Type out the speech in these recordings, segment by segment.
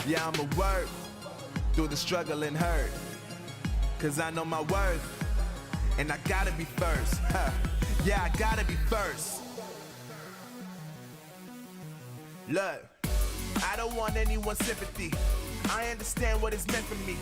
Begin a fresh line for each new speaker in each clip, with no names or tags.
Yeah, I'ma work through the struggle and hurt, cause I know my worth, and I gotta be first. Yeah, I gotta be first. Look, I don't want anyone's sympathy. I understand what is meant for me.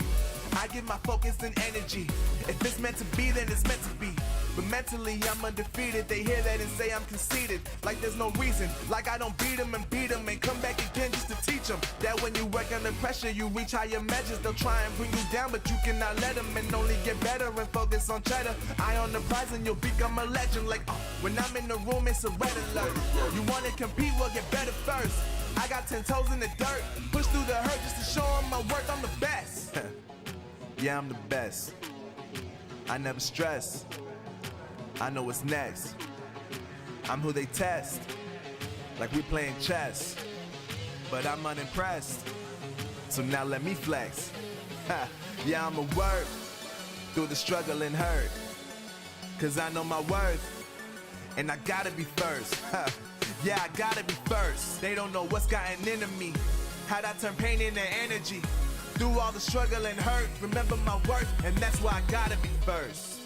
I give my focus and energy. If it's meant to be, then it's meant to be. But mentally, I'm undefeated. They hear that and say I'm conceited. Like there's no reason. Like I don't beat them and come back again just to teach them that when you work under pressure, you reach higher measures. They'll try and bring you down, but you cannot let them, and only get better and focus on cheddar. Eye on the prize and you'll become a legend. Like, when I'm in the room, it's a red alert. You wanna compete, well, get better first. I got 10 toes in the dirt. Push through the hurt just to show them my worth. I'm the best. Yeah, I'm the best. I never stress. I know what's next. I'm who they test, like we playing chess. But I'm unimpressed, so now let me flex. Yeah, I'ma work through the struggle and hurt, cause I know my worth, and I gotta be first. Yeah, I gotta be first. They don't know what's gotten into me, how'd I turn pain into energy. Through all the struggle and hurt, remember my worth, and that's why I gotta be first.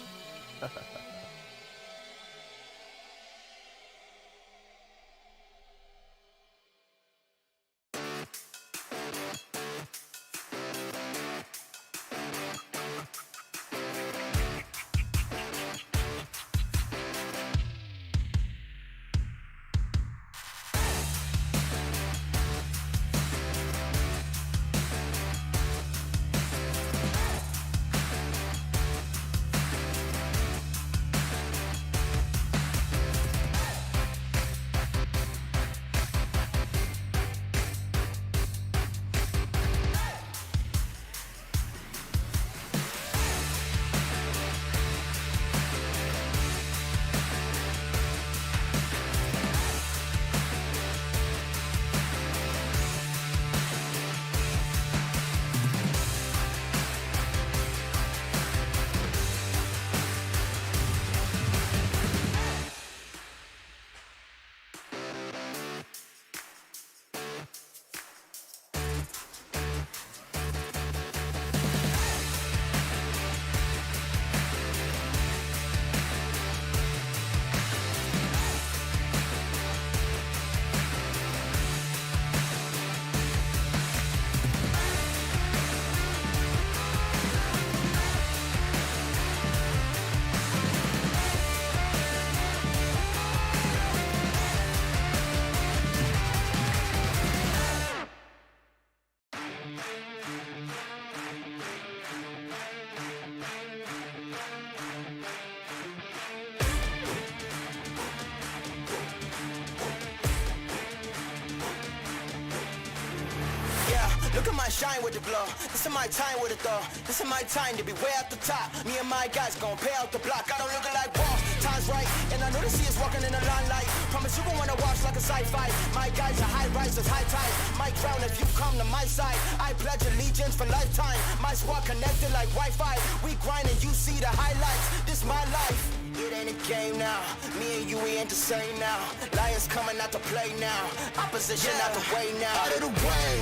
Look at my shine with the glow. This is my time with it though. This is my time to be way at the top. Me and my guys gon' pay out the block. I don't look like boss. Time's right, and I know they see us walking in the limelight. Promise you gon' wanna watch like a sci-fi. My guys are high risers, high tide. My crown if you come to my side. I pledge allegiance for lifetime. My squad connected like Wi-Fi. We grind and you see the highlights. This my life. It ain't a game now. Me and you, we ain't the same now. Lions coming out to play now. Opposition out the way now. Out of the way.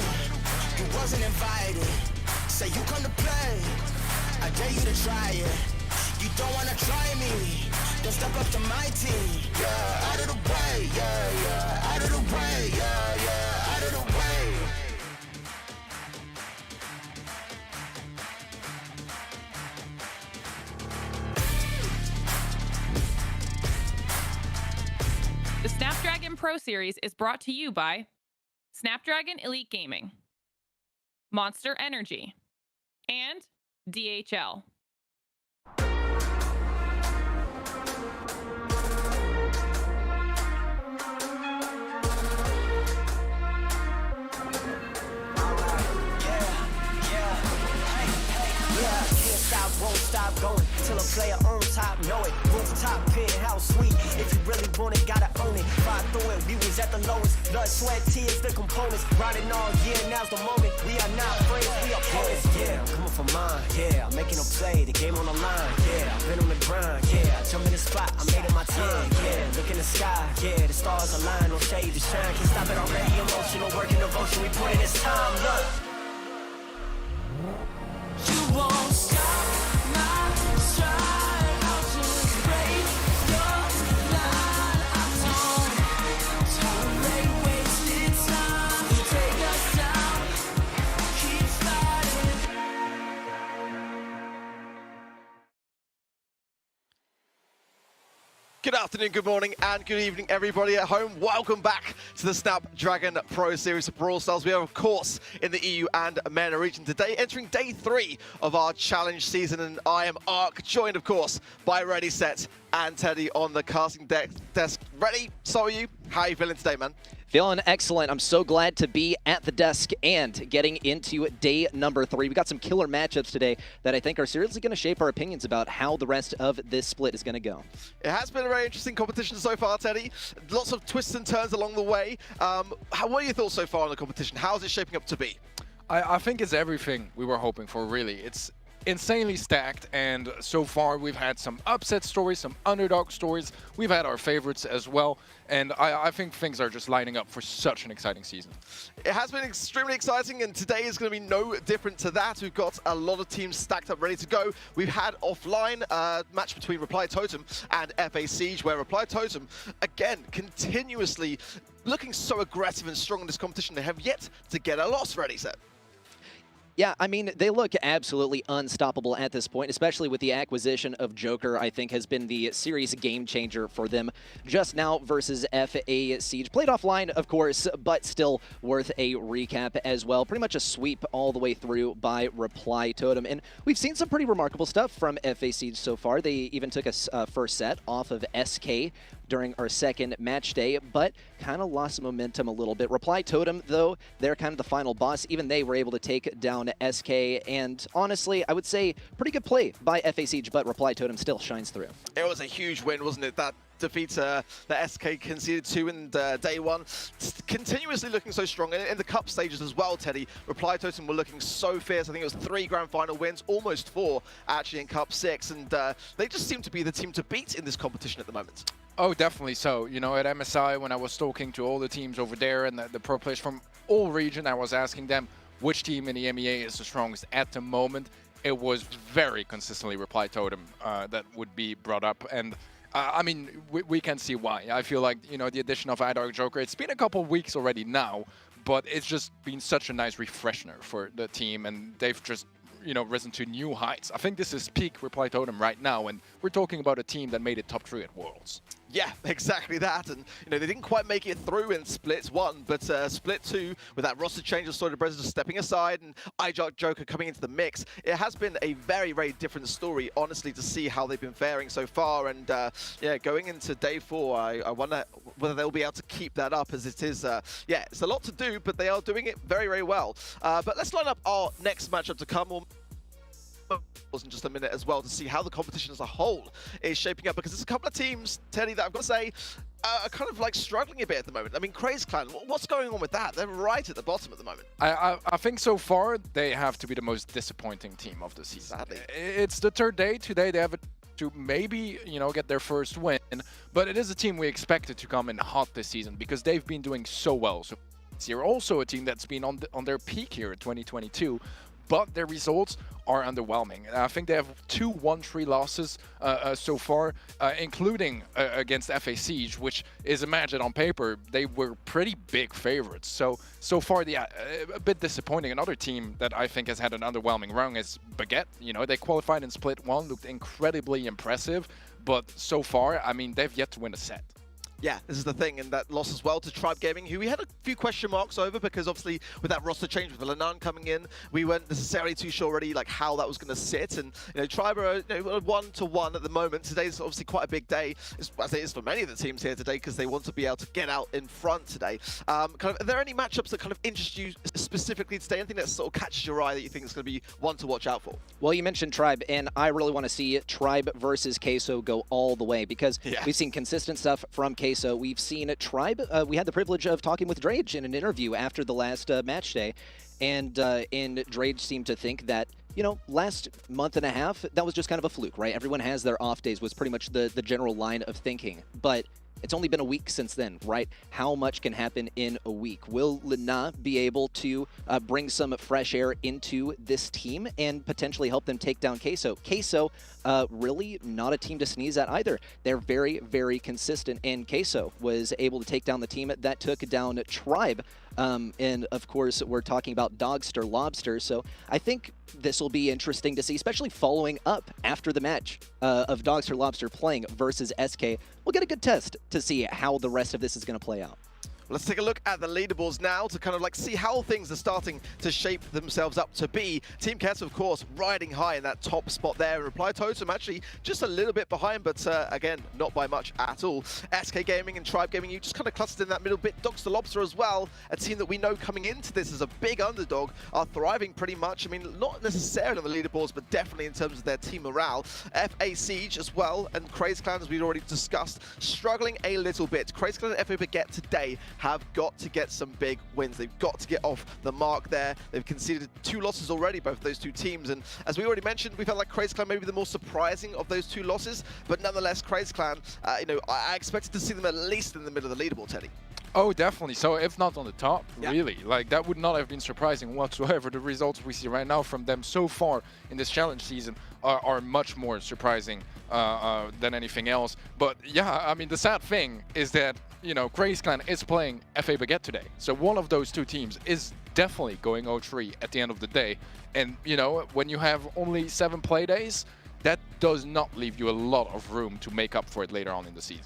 You wasn't invited. Say you come to play. I dare you to try it. You don't wanna try me. Then step up to my team. Yeah, out of the way. Yeah, yeah. Out of the way. Yeah, yeah. Out of the way.
The Snapdragon Pro Series is brought to you by Snapdragon Elite Gaming, Monster Energy, and DHL.
Won't stop going till a player on top know it. Rooftop, penthouse, suite. If you really want it, gotta own it. Fly through it, we was at the lowest. Blood, sweat, tears, the components. Riding all year, now's the moment. We are not friends, we are opponents. Yeah, I'm coming for mine. Yeah, I'm making a play, the game on the line. Yeah, I've been on the grind. Yeah, I jump in the spot, I made it my time. Yeah, look in the sky. Yeah, the stars align, no shade to shine. Can't stop it already. Emotional work and devotion, we put in this time. Look.
Good afternoon, good morning, and good evening, everybody at home. Welcome back to the Snapdragon Pro Series of Brawl Stars. We are, of course, in the EU and MENA region today, entering day 3 of our challenge season, and I am Ark, joined, of course, by Ready, Set, and Teddy on the casting desk. Ready? So are you? How are you feeling today, man?
Feeling excellent. I'm so glad to be at the desk and getting into day number 3. We got some killer matchups today that I think are seriously going to shape our opinions about how the rest of this split is going to go.
It has been a very interesting competition so far, Teddy. Lots of twists and turns along the way. What are your thoughts so far on the competition? How is it shaping up to be?
I think it's everything we were hoping for, really. It's insanely stacked, and so far we've had some upset stories, some underdog stories. We've had our favorites as well, and I think things are just lining up for such an exciting season.
It has been extremely exciting, and today is going to be no different to that. We've got a lot of teams stacked up, ready to go. We've had offline match between Reply Totem and FA Siege, where Reply Totem, again, continuously looking so aggressive and strong in this competition. They have yet to get a loss. Ready, Set.
Yeah, I mean, they look absolutely unstoppable at this point, especially with the acquisition of Joker, I think has been the series game changer for them just now versus FA Siege. Played offline, of course, but still worth a recap as well. Pretty much a sweep all the way through by Reply Totem. And we've seen some pretty remarkable stuff from FA Siege so far. They even took a first set off of SK during our second match day, but kind of lost momentum a little bit. Reply Totem, though, they're kind of the final boss. Even they were able to take down SK, and honestly, I would say pretty good play by FA Siege, but Reply Totem still shines through.
It was a huge win, wasn't it? That defeat that SK conceded to in day 1. Continuously looking so strong. In the cup stages as well, Teddy, Reply Totem were looking so fierce. I think it was 3 grand final wins, almost 4 actually in Cup 6, and they just seem to be the team to beat in this competition at the moment.
Oh, definitely so. You know, at MSI, when I was talking to all the teams over there and the pro players from all region, I was asking them which team in the MEA is the strongest at the moment. It was very consistently Reply Totem that would be brought up. And I mean, we can see why. I feel like, you know, the addition of iDark Joker, it's been a couple of weeks already now, but it's just been such a nice refreshener for the team, and they've just, you know, risen to new heights. I think this is peak Reply Totem right now, and we're talking about a team that made it top 3 at Worlds.
Yeah, exactly that. And, you know, they didn't quite make it through in Split 1, but Split 2, with that roster change of Story President stepping aside and iDark Joker coming into the mix, it has been a very, very different story, honestly, to see how they've been faring so far. And, yeah, going into day 4, I wonder whether they'll be able to keep that up, as it is, yeah, it's a lot to do, but they are doing it very, very well. But let's line up our next matchup to come. In just a minute as well, to see how the competition as a whole is shaping up, because there's a couple of teams, Teddy, that I've got to say are kind of like struggling a bit at the moment. I mean, Craze Clan, what's going on with that? They're right at the bottom at the moment.
I think so far they have to be the most disappointing team of the season.
Sadly. It's
the 3rd day. Today they have to maybe, you know, get their first win, but it is a team we expected to come in hot this season because they've been doing so well. So you're also a team that's been on their peak here in 2022. But their results are underwhelming. I think they have 2 1-3 losses so far, including against FA Siege, which is, imagine on paper, they were pretty big favorites. So far, yeah, a bit disappointing. Another team that I think has had an underwhelming run is Baguette. You know, they qualified in Split 1, looked incredibly impressive, but so far, I mean, they've yet to win a set.
Yeah, this is the thing, and that loss as well to Tribe Gaming, who we had a few question marks over, because obviously with that roster change with Lanan coming in, we weren't necessarily too sure already like how that was going to sit. And, you know, Tribe are, you know, 1-1 at the moment. Today's obviously quite a big day, as it is for many of the teams here today, because they want to be able to get out in front today. Are there any matchups that kind of interest you specifically today? Anything that sort of catches your eye that you think is going to be one to watch out for?
Well, you mentioned Tribe, and I really want to see Tribe versus Queso go all the way, because we've seen consistent stuff from Queso. We've seen Tribe. We had the privilege of talking with Drage in an interview after the last match day, and Drage seemed to think that, you know, last month and a half, that was just kind of a fluke, right? Everyone has their off days was pretty much the general line of thinking. But it's only been a week since then, right? How much can happen in a week? Will Lina be able to bring some fresh air into this team and potentially help them take down Queso? Queso, really not a team to sneeze at either. They're very, very consistent, and Queso was able to take down the team that took down Tribe And of course, we're talking about Dogster Lobster. So I think this will be interesting to see, especially following up after the match of Dogster Lobster playing versus SK. We'll get a good test to see how the rest of this is going to play out.
Let's take a look at the leaderboards now to kind of like see how things are starting to shape themselves up to be. Team Queso, of course, riding high in that top spot there. Reply Totem actually just a little bit behind, but again, not by much at all. SK Gaming and Tribe Gaming, you just kind of clustered in that middle bit. Dogster Lobster as well, a team that we know coming into this as a big underdog, are thriving pretty much. I mean, not necessarily on the leaderboards, but definitely in terms of their team morale. FA Siege as well, and Craze Clan, as we've already discussed, struggling a little bit. Craze Clan and FA Baguette today have got to get some big wins. They've got to get off the mark there. They've conceded 2 losses already, both of those 2 teams. And as we already mentioned, we felt like Craze Clan may be the more surprising of those 2 losses. But nonetheless, Craze Clan, you know, I expected to see them at least in the middle of the leaderboard, Teddy.
Oh, definitely. So if not on the top, really, like that would not have been surprising whatsoever. The results we see right now from them so far in this challenge season are much more surprising than anything else. But yeah, I mean, the sad thing is that, you know, Craze Clan is playing FA Baguette today. So one of those 2 teams is definitely going 0-3 at the end of the day. And, you know, when you have only 7 play days, that does not leave you a lot of room to make up for it later on in the season.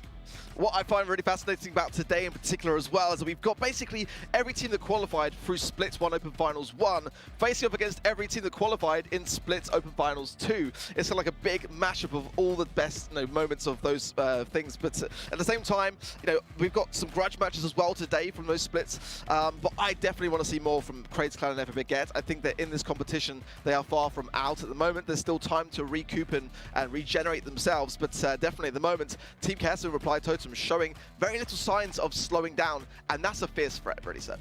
What I find really fascinating about today in particular as well is that we've got basically every team that qualified through Splits 1 Open Finals 1 facing up against every team that qualified in Splits Open Finals 2. It's kind of like a big mashup of all the best, you know, moments of those things. But at the same time, you know, we've got some grudge matches as well today from those splits. But I definitely want to see more from Craze Clan and FA Baguette. I think that in this competition, they are far from out at the moment. There's still time to recoup and regenerate themselves. But definitely at the moment, Team Queso and Reply Totem showing very little signs of slowing down, and that's a fierce threat, really said.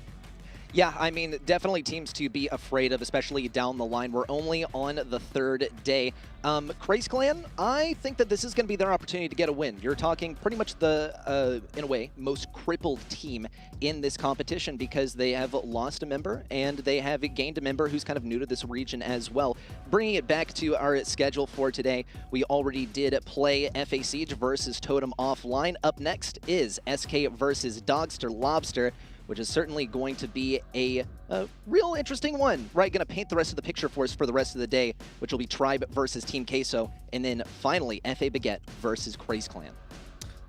Yeah, I mean, definitely teams to be afraid of, especially down the line. We're only on the 3rd day. Craze Clan, I think that this is going to be their opportunity to get a win. You're talking pretty much the, in a way, most crippled team in this competition because they have lost a member and they have gained a member who's kind of new to this region as well. Bringing it back to our schedule for today, we already did play FA Siege versus Totem offline. Up next is SK versus Dogster Lobster, which is certainly going to be a real interesting one, right? Going to paint the rest of the picture for us for the rest of the day, which will be Tribe versus Team Queso, and then finally FA Baguette versus Craze Clan.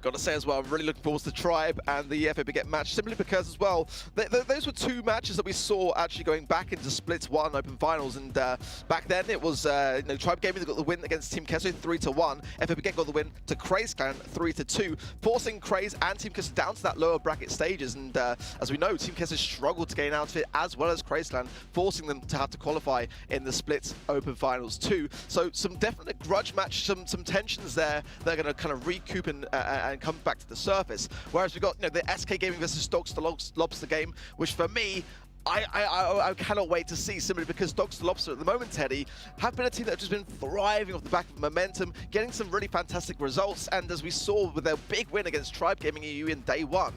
Got to say as well, I'm really looking forward to Tribe and the FA Baguette match, simply because as well, those were 2 matches that we saw actually going back into Splits 1 Open Finals, and back then it was you know, Tribe Gaming that got the win against Team Queso 3-1. FA Baguette got the win to Craze Clan 3-2, forcing Craze and Team Queso down to that lower bracket stages. And as we know, Team Queso struggled to gain out of it as well as Craze Clan, forcing them to have to qualify in the Splits Open Finals 2. So some definite grudge match, some tensions there. They're going to kind of recoup and come back to the surface. Whereas we got, you know, the SK Gaming versus Dogster Lobster game, which for me, I cannot wait to see, simply because Dogster Lobster at the moment, Teddy, have been a team that have just been thriving off the back of momentum, getting some really fantastic results. And as we saw with their big win against Tribe Gaming EU in day 1,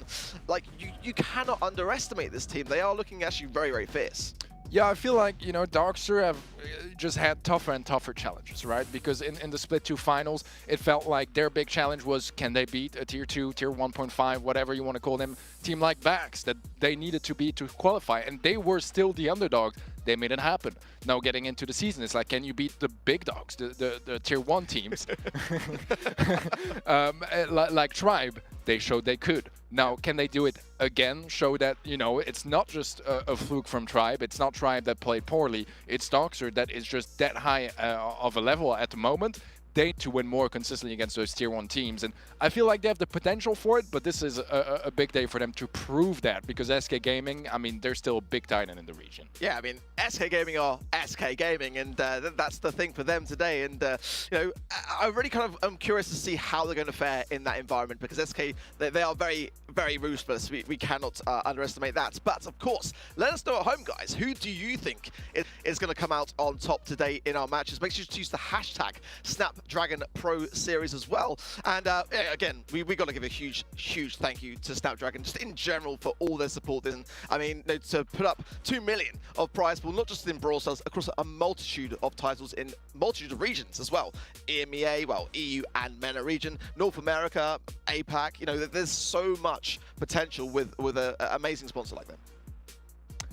like you cannot underestimate this team. They are looking actually very, very fierce.
Yeah, I feel like, you know, Dogster have just had tougher and tougher challenges, right? Because in the Split 2 finals, it felt like their big challenge was, can they beat a Tier 2, Tier 1.5, whatever you want to call them, team like Vax, that they needed to beat to qualify, and they were still the underdog. They made it happen. Now getting into the season, it's like, can you beat the big dogs, the Tier 1 teams? Like Tribe, they showed they could. Now, can they do it again? Show that, you know, it's not just a fluke from Tribe. It's not Tribe that played poorly. It's Dogster that is just that high of a level at the moment. They need to win more consistently against those Tier 1 teams. And I feel like they have the potential for it, but this is a big day for them to prove that, because SK Gaming, I mean, they're still a big titan in the region.
Yeah, I mean, SK Gaming are SK Gaming, and that's the thing for them today. And, you know, I really kind of am curious to see how they're going to fare in that environment, because SK, they are very, very ruthless. We cannot underestimate that. But, of course, let us know at home, guys, who do you think is going to come out on top today in our matches? Make sure to use the hashtag Snapdragon Pro Series as well. And again, we got to give a huge thank you to Snapdragon just in general for all their support. And I mean, you know, to put up 2 million of prize pool, not just in Brawl Stars, across a multitude of titles in multitude of regions as well. EMEA, well, EU and MENA region, North America, APAC. You know, there's so much potential with an amazing sponsor like that.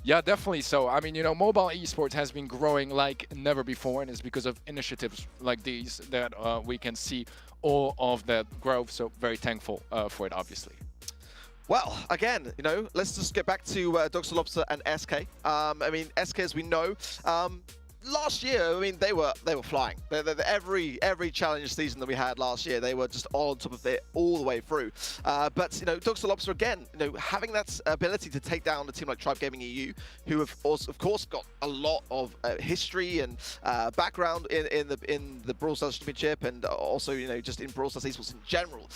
Yeah, definitely so. I mean, you know, mobile esports has been growing like never before, and it's because of initiatives like these that we can see all of that growth. So very thankful for it, obviously.
Well, again, you know, let's just get back to Dogster Lobster and SK. I mean, SK, as we know, last year, I mean, they were flying. Every challenge season that we had last year, they were just all on top of it all the way through. But you know, Dogster Lobster again, you know, having that ability to take down a team like Tribe Gaming EU, who have also, of course, got a lot of history and background in the Brawl Stars Championship, and also, you know, just in Brawl Stars esports in general.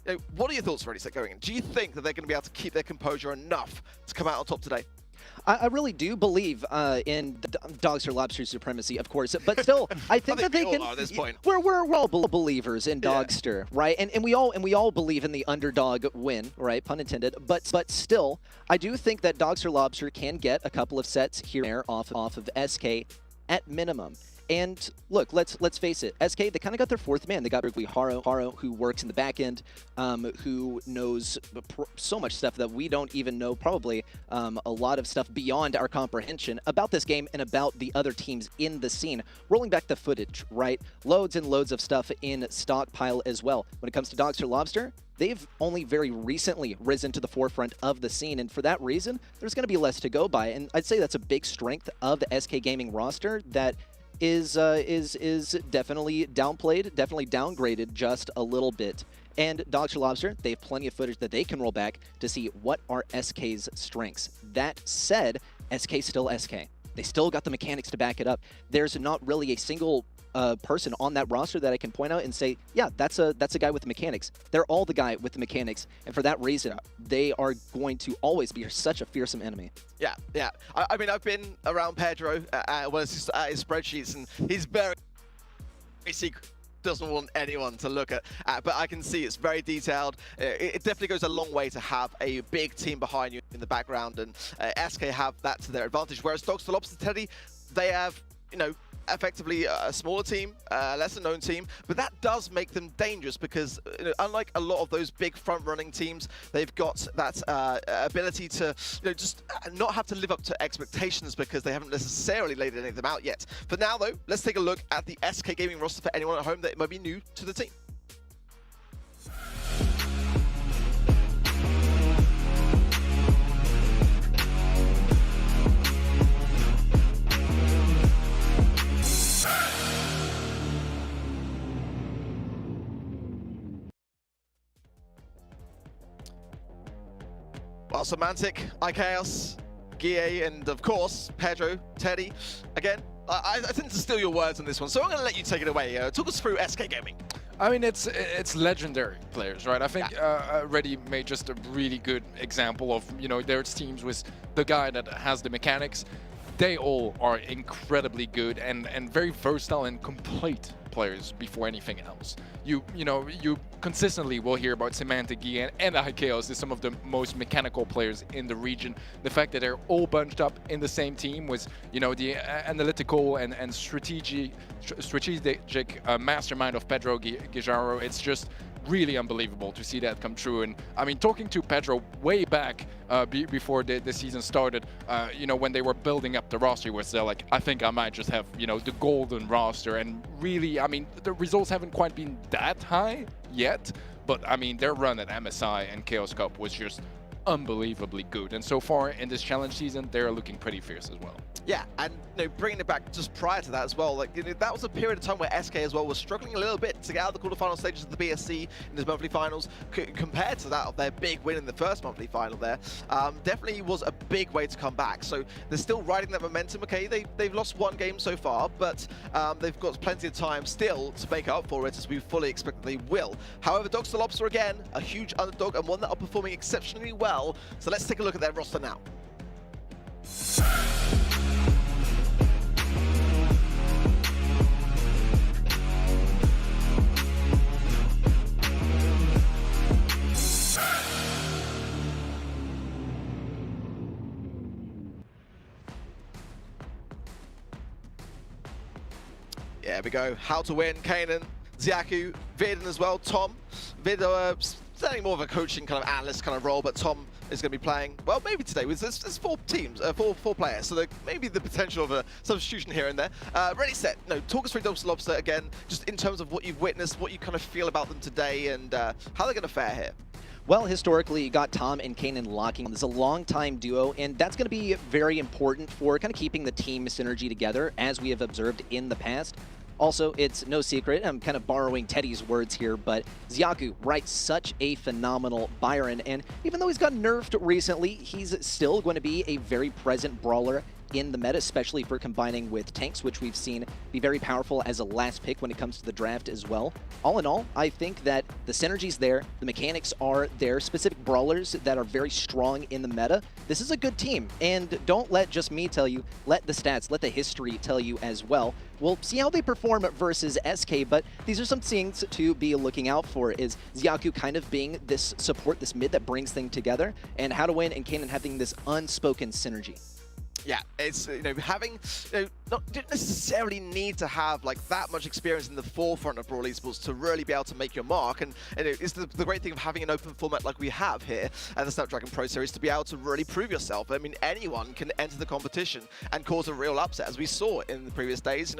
You know, what are your thoughts for Ready going in? Do you think that they're going to be able to keep their composure enough to come out on top today?
I really do believe in Dogster Lobster's supremacy, of course, but still, I think that they can.
At this point.
We're all believers in Dogster, right? And we all believe in the underdog win, right? Pun intended. But still, I do think that Dogster Lobster can get a couple of sets here and there off of SK at minimum. And look, let's face it, SK, they kind of got their fourth man. They got Haro, who works in the back end, who knows so much stuff that we don't even know, probably a lot of stuff beyond our comprehension about this game and about the other teams in the scene. Rolling back the footage, right? Loads and loads of stuff in stockpile as well. When it comes to Dogster Lobster, they've only very recently risen to the forefront of the scene, and for that reason, there's going to be less to go by. And I'd say that's a big strength of the SK Gaming roster that is definitely downplayed, definitely downgraded just a little bit. And Dogster Lobster, they have plenty of footage that they can roll back to see what are SK's strengths. That said, SK's still SK. They still got the mechanics to back it up. There's not really a single person on that roster that I can point out and say, yeah, that's a guy with the mechanics. They're all the guy with the mechanics, and for that reason, they are going to always be such a fearsome enemy.
Yeah. I mean, I've been around Pedro when it's at his spreadsheets, and he's very secret. Doesn't want anyone to look at, but I can see it's very detailed. It definitely goes a long way to have a big team behind you in the background, and SK have that to their advantage. Whereas Dogster Lobster, Teddy, they have, you know, effectively a smaller team, lesser known team, but that does make them dangerous because, you know, unlike a lot of those big front running teams, they've got that ability to, you know, just not have to live up to expectations because they haven't necessarily laid any of them out yet. For now though, let's take a look at the SK Gaming roster for anyone at home that might be new to the team. Well, Semantic, iChaos, Guille, and of course, Pedro, Teddy. Again, I tend to steal your words on this one, so I'm going to let you take it away. Talk us through SK Gaming.
I mean, it's legendary players, right? I think Reddy made just a really good example of, you know, there's teams with the guy that has the mechanics. They all are incredibly good and very versatile and complete players before anything else. You know, you consistently will hear about Semantic, Guille, and iChaos as some of the most mechanical players in the region. The fact that they're all bunched up in the same team with, you know, the analytical and strategic mastermind of Pedro Guijaro, it's just really unbelievable to see that come true. And I mean, talking to Pedro way back before the season started, you know, when they were building up the roster, he was there like, I think I might just have, you know, the golden roster. And really, I mean, the results haven't quite been that high yet, but I mean, their run at MSI and Chaos Cup was just unbelievably good. And so far in this challenge season, they're looking pretty fierce as well.
Yeah, and, you know, bringing it back just prior to that as well, like, you know, that was a period of time where SK as well was struggling a little bit to get out of the quarterfinal stages of the BSC in the monthly finals compared to that of their big win in the first monthly final there. Definitely was a big way to come back. So they're still riding that momentum. Okay, they've lost one game so far, but they've got plenty of time still to make up for it, as we fully expect that they will. However, Dogster Lobster, again, a huge underdog and one that are performing exceptionally well. So let's take a look at their roster now. There we go. How to win, Kanan, Ziaku, Vid as well, Tom. Vid standing more of a coaching kind of analyst kind of role, but Tom is going to be playing, well, maybe today. There's 4 teams, four players, so there may be the potential of a substitution here and there. Ready, set. No, talk us through Dogster Lobster again, just in terms of what you've witnessed, what you kind of feel about them today, and how they're going to fare here.
Well, historically, you got Tom and Kanan locking. This is a long-time duo, and that's going to be very important for kind of keeping the team synergy together, as we have observed in the past. Also, it's no secret, I'm kind of borrowing Teddy's words here, but Xiaoku writes such a phenomenal Byron, and even though he's got nerfed recently, he's still going to be a very present brawler in the meta, especially for combining with tanks, which we've seen be very powerful as a last pick when it comes to the draft as well. All in all, I think that the synergy's there, the mechanics are there, specific brawlers that are very strong in the meta. This is a good team, and don't let just me tell you, let the stats, let the history tell you as well. We'll see how they perform versus SK, but these are some things to be looking out for, is Xiaoku kind of being this support, this mid that brings things together, and how to win and Kanan having this unspoken synergy.
Yeah, it's, having, didn't necessarily need to have like that much experience in the forefront of Brawl Esports to really be able to make your mark. And it's the great thing of having an open format like we have here at the Snapdragon Pro Series to be able to really prove yourself. I mean, anyone can enter the competition and cause a real upset, as we saw in the previous days.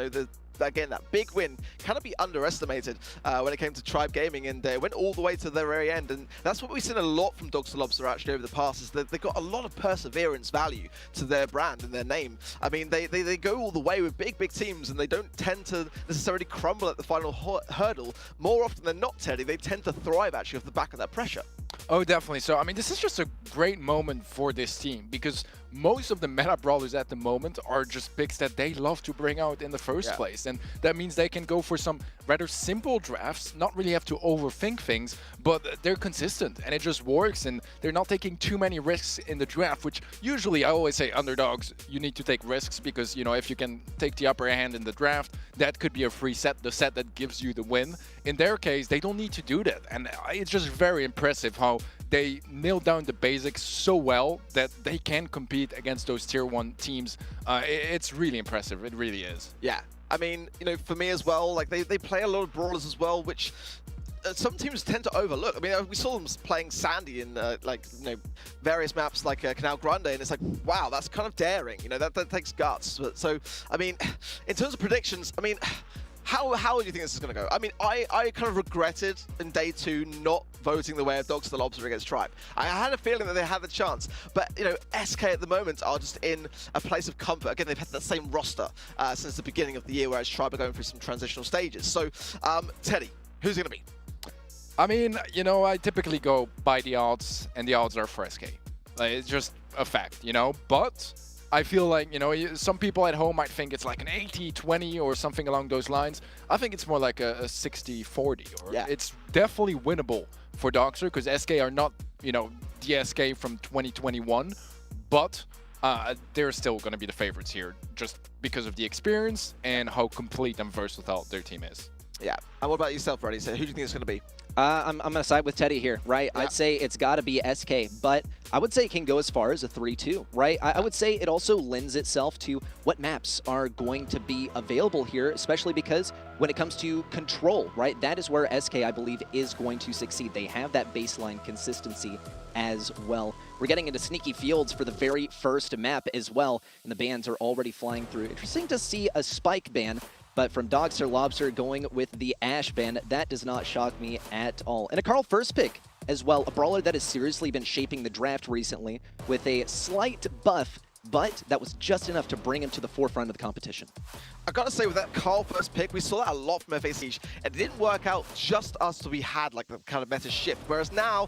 Again, that big win cannot be underestimated when it came to Tribe Gaming, and they went all the way to the very end. And that's what we've seen a lot from Dogster Lobster actually over the past, is that they've got a lot of perseverance value to their brand and their name. I mean, they go all the way with big teams, and they don't tend to necessarily crumble at the final hurdle. More often than not, Teddy, they tend to thrive actually off the back of that pressure.
Oh, definitely. So, I mean, this is just a great moment for this team, because most of the meta brawlers at the moment are just picks that they love to bring out in the first place. And that means they can go for some rather simple drafts, not really have to overthink things, but they're consistent and it just works, and they're not taking too many risks in the draft, which usually I always say underdogs, you need to take risks, because, if you can take the upper hand in the draft, that could be a free set, the set that gives you the win. In their case, they don't need to do that. And it's just very impressive how they nailed down the basics so well that they can compete against those tier 1 teams. It's really impressive. It really is.
Yeah. I mean, for me as well, like they play a lot of brawlers as well, which some teams tend to overlook. I mean, we saw them playing Sandy in various maps like Canal Grande, and it's like, wow, that's kind of daring. That takes guts. So, I mean, in terms of predictions, I mean, how do you think this is going to go? I mean, I kind of regretted in day 2 not voting the way of Dogster Lobster against Tribe. I had a feeling that they had the chance, but SK at the moment are just in a place of comfort. Again, they've had the same roster since the beginning of the year, whereas Tribe are going through some transitional stages. So, Teddy, who's going to be?
I mean, I typically go by the odds, and the odds are for SK. Like, it's just a fact, but I feel like, some people at home might think it's like an 80-20 or something along those lines. I think it's more like a 60-40, or it's definitely winnable for Dogster, because SK are not, the SK from 2021, but they're still going to be the favorites here, just because of the experience and how complete and versatile their team is.
Yeah. And what about yourself, Reddy? So who do you think it's going to be?
I'm going to side with Teddy here, right? Yeah. I'd say it's got to be SK, but I would say it can go as far as a 3-2, right? I would say it also lends itself to what maps are going to be available here, especially because when it comes to control, right? That is where SK, I believe, is going to succeed. They have that baseline consistency as well. We're getting into sneaky fields for the very first map as well, and the bans are already flying through. Interesting to see a spike ban, but from Dogster Lobster going with the Ash ban, that does not shock me at all. And a Carl first pick as well, a brawler that has seriously been shaping the draft recently with a slight buff, but that was just enough to bring him to the forefront of the competition.
I gotta say, with that Carl first pick, we saw that a lot from FA Siege, and it didn't work out just as we had like the kind of meta shift, whereas now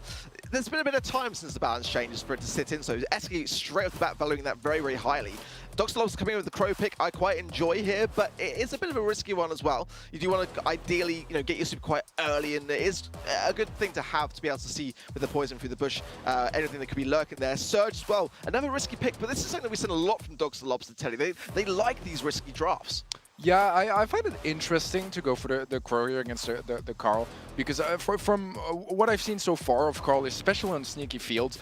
there's been a bit of time since the balance changes for it to sit in, so SK straight off the bat valuing that very highly. Dogster Lobster coming in with the Crow pick, I quite enjoy here, but it is a bit of a risky one as well. You do want to ideally, get your super quite early, and it is a good thing to have to be able to see with the poison through the bush, anything that could be lurking there. Surge as well, another risky pick, but this is something that we've seen a lot from Dogster Lobster, Teddy. They like these risky drafts.
Yeah, I find it interesting to go for the Crow here against the Carl, because from what I've seen so far of Carl, especially on sneaky fields,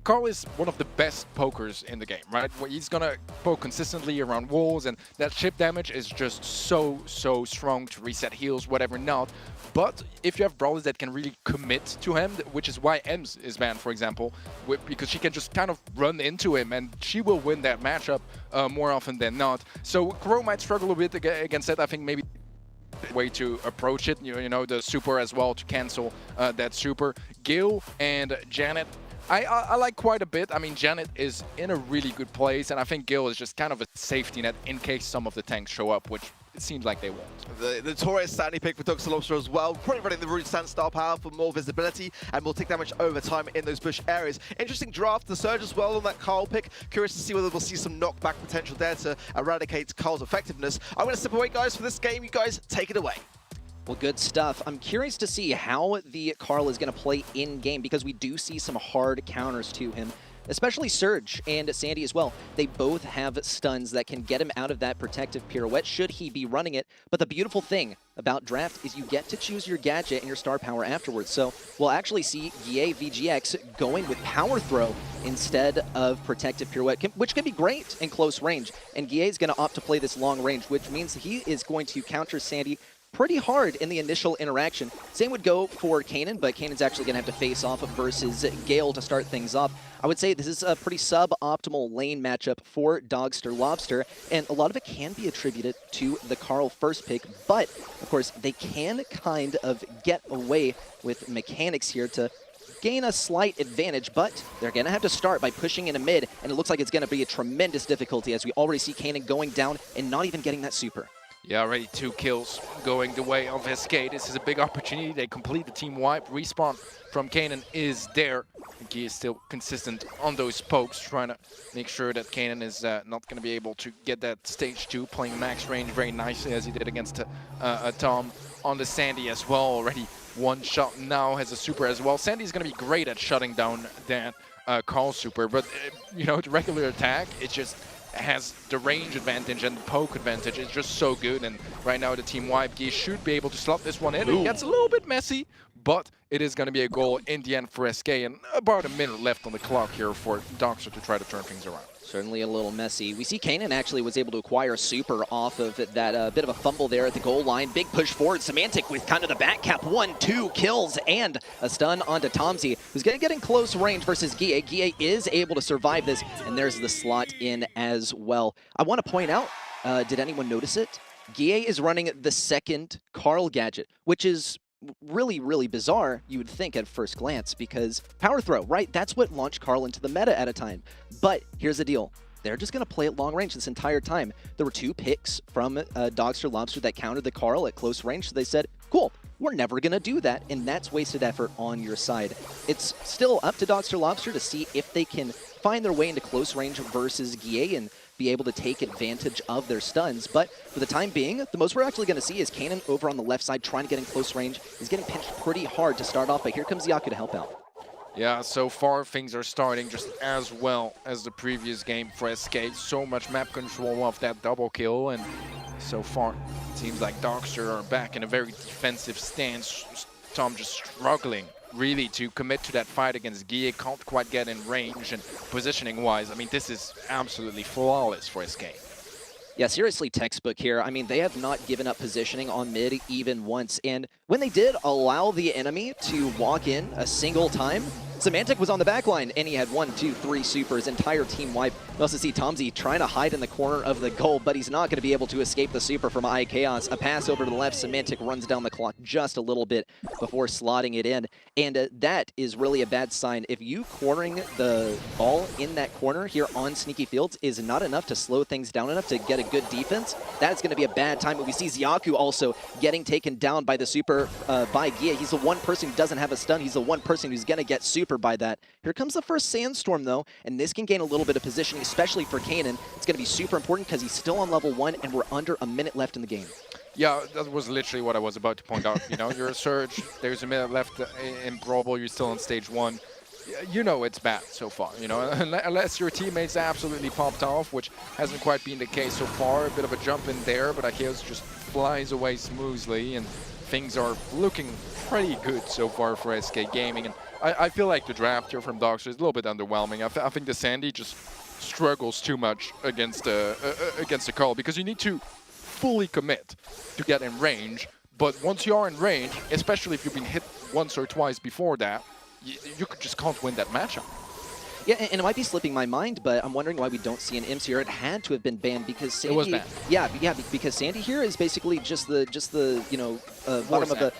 Carl is one of the best pokers in the game, right? He's gonna poke consistently around walls, and that chip damage is just so strong to reset heals, whatever not. But if you have brawlers that can really commit to him, which is why Ems is banned, for example, because she can just kind of run into him, and she will win that matchup more often than not. So Crow might struggle a bit against that. I think maybe way to approach it, you know, the super as well to cancel that super. Gil and Janet, I like quite a bit. I mean, Janet is in a really good place, and I think Gil is just kind of a safety net in case some of the tanks show up, which it seems like they won't.
The notorious Stanley pick for Dogster Lobster as well, probably running the Root Stand star power for more visibility and more tick damage over time in those bush areas. Interesting draft, the Surge as well on that Carl pick. Curious to see whether we'll see some knockback potential there to eradicate Carl's effectiveness. I'm going to step away, guys, for this game. You guys take it away.
Well, good stuff. I'm curious to see how the Carl is going to play in-game, because we do see some hard counters to him, especially Surge and Sandy as well. They both have stuns that can get him out of that protective pirouette should he be running it. But the beautiful thing about draft is you get to choose your gadget and your star power afterwards. So we'll actually see Guille VGX going with Power Throw instead of protective pirouette, which can be great in close range. And Guille is going to opt to play this long range, which means he is going to counter Sandy pretty hard in the initial interaction. Same would go for Kanan, but Kanan's actually going to have to face off versus Gale to start things off. I would say this is a pretty sub-optimal lane matchup for Dogster Lobster, and a lot of it can be attributed to the Carl first pick, but of course they can kind of get away with mechanics here to gain a slight advantage, but they're going to have to start by pushing in a mid, and it looks like it's going to be a tremendous difficulty as we already see Kanan going down and not even getting that super.
Yeah, already 2 kills going the way of SK. This is a big opportunity. They complete the team wipe. Respawn from Kanan is there. He is still consistent on those pokes, trying to make sure that Kanan is not going to be able to get that stage 2, playing max range very nicely as he did against Tom on the Sandy as well. Already 1 shot now, has a super as well. Sandy's going to be great at shutting down that Carl super, but you know, the regular attack, it just has the range advantage and the poke advantage. It's just so good, and right now the team wipe, he should be able to slot this one in. It gets a little bit messy, but it is going to be a goal in the end for SK, and about a minute left on the clock here for Dogster to try to turn things around.
Certainly a little messy. We see Kanan actually was able to acquire a super off of that bit of a fumble there at the goal line. Big push forward. Semantic with kind of the back cap. 1, 2 kills and a stun onto Tomsy, who's going to get in close range versus Guille. Guille is able to survive this, and there's the slot in as well. I want to point out, did anyone notice it? Guille is running the second Carl gadget, which is really bizarre, you would think at first glance, because Power Throw, right? That's what launched Carl into the meta at a time. But here's the deal. They're just going to play at long range this entire time. There were 2 picks from Dogster Lobster that countered the Carl at close range, so they said, cool, we're never going to do that, and that's wasted effort on your side. It's still up to Dogster Lobster to see if they can find their way into close range versus Guille and be able to take advantage of their stuns. But for the time being, the most we're actually going to see is Kanan over on the left side trying to get in close range. He's getting pinched pretty hard to start off, but here comes Yaku to help out.
Yeah, so far things are starting just as well as the previous game for SK. So much map control of that double kill, and so far it seems like Dogster are back in a very defensive stance. Tom just struggling really to commit to that fight against Guille, can't quite get in range, and positioning wise, I mean, this is absolutely flawless for SK.
Yeah, seriously textbook here. I mean, they have not given up positioning on mid even once, and when they did allow the enemy to walk in a single time, Semantic was on the back line, and he had 1, 2, 3 supers, entire team wipe. We also see Tomsy trying to hide in the corner of the goal, but he's not going to be able to escape the super from iChaos. A pass over to the left, Semantic runs down the clock just a little bit before slotting it in, and that is really a bad sign. If you cornering the ball in that corner here on Sneaky Fields is not enough to slow things down enough to get a good defense, that's going to be a bad time. But we see Zyaku also getting taken down by the super by Guille. He's the one person who doesn't have a stun. He's the one person who's going to get super by that. Here comes the first Sandstorm, though, and this can gain a little bit of positioning, especially for Kanan. It's going to be super important because he's still on level 1, and we're under a minute left in the game.
Yeah, that was literally what I was about to point out. You know, you're a Surge, there's a minute left in Brawl, you're still on stage 1. you know it's bad so far, you know, unless your teammates absolutely popped off, which hasn't quite been the case so far. A bit of a jump in there, but Akeos just flies away smoothly, and things are looking pretty good so far for SK Gaming. And I feel like the draft here from Dogster is a little bit underwhelming. I think the Sandy just struggles too much against the Carl, because you need to fully commit to get in range. But once you are in range, especially if you've been hit once or twice before that, you just can't win that matchup.
Yeah, and it might be slipping my mind, but I'm wondering why we don't see an IMS here. It had to have been banned because Sandy.
It was banned.
Yeah, because Sandy here is basically just the you know bottom of the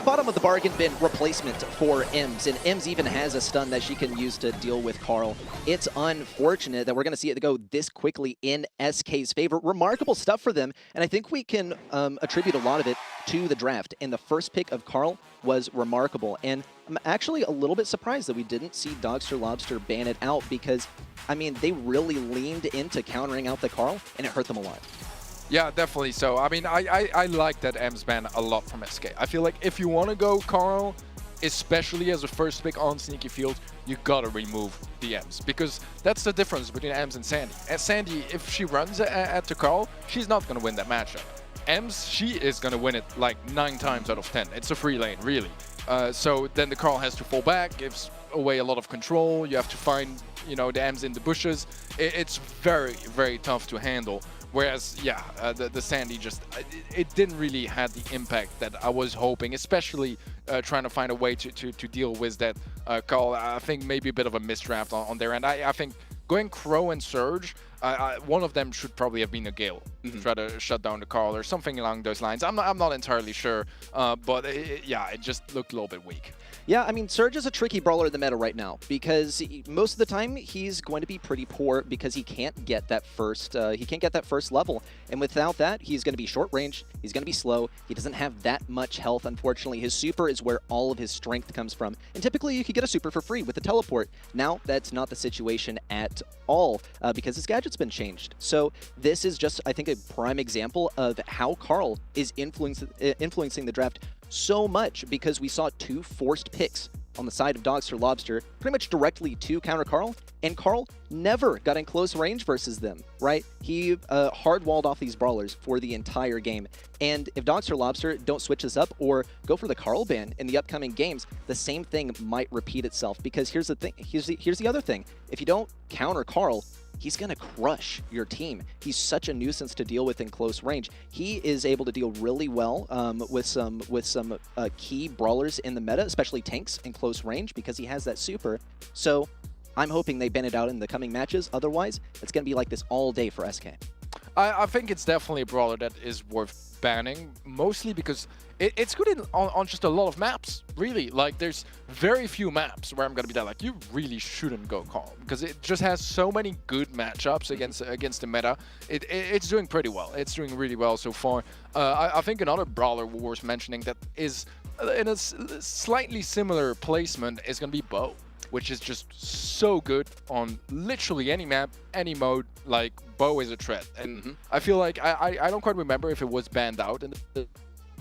bottom of the bargain bin replacement for IMS, and IMS even has a stun that she can use to deal with Carl. It's unfortunate that we're going to see it go this quickly in SK's favor. Remarkable stuff for them, and I think we can attribute a lot of it to the draft. And the first pick of Carl was remarkable, and I'm actually a little bit surprised that we didn't see Dogster Lobster ban it out, because, I mean, they really leaned into countering out the Carl, and it hurt them a lot.
Yeah, definitely so. I mean, I like that Ems ban a lot from SK. I feel like if you want to go Carl, especially as a first pick on Sneaky Field, you gotta remove the Ems, because that's the difference between Ems and Sandy. And Sandy, if she runs at the Carl, she's not gonna win that matchup. Ems, she is gonna win it like 9 times out of 10. It's a free lane, really. So then the Carl has to fall back, gives away a lot of control. You have to find, you know, the Ems in the bushes. It's very, very tough to handle. Whereas, yeah, the Sandy just, it didn't really have the impact that I was hoping, especially trying to find a way to deal with that Carl. I think maybe a bit of a misdraft on their end. I think going Crow and Surge, one of them should probably have been a Gale to try to shut down the Carl or something along those lines. I'm not entirely sure, but yeah, it just looked a little bit weak.
Yeah, I mean, Surge is a tricky brawler in the meta right now, because most of the time he's going to be pretty poor because he can't get that first level, and without that, he's going to be short range. He's going to be slow. He doesn't have that much health, unfortunately. His super is where all of his strength comes from, and typically you could get a super for free with a teleport. Now that's not the situation at all, because his gadget's been changed. So this is just, I think, a prime example of how Carl is influencing the draft so much, because we saw 2 forced picks on the side of Dogster Lobster, pretty much directly to counter Carl, and Carl never got in close range versus them, right? He hard-walled off these brawlers for the entire game, and if Dogster Lobster don't switch this up or go for the Carl ban in the upcoming games, the same thing might repeat itself, because here's the thing, here's the other thing. If you don't counter Carl, he's going to crush your team. He's such a nuisance to deal with in close range. He is able to deal really well with some key brawlers in the meta, especially tanks in close range, because he has that super. So I'm hoping they ban it out in the coming matches. Otherwise, it's going to be like this all day for SK.
I think it's definitely a brawler that is worth banning, mostly because it's good on just a lot of maps, really. Like, there's very few maps where I'm going to be that, like, you really shouldn't go Carl, because it just has so many good matchups against the meta. It's doing pretty well. It's doing really well so far. I think another brawler worth mentioning that is in a slightly similar placement is going to be Bo, which is just so good on literally any map, any mode. Like, Bo is a threat. And I feel like, I don't quite remember if it was banned out, and it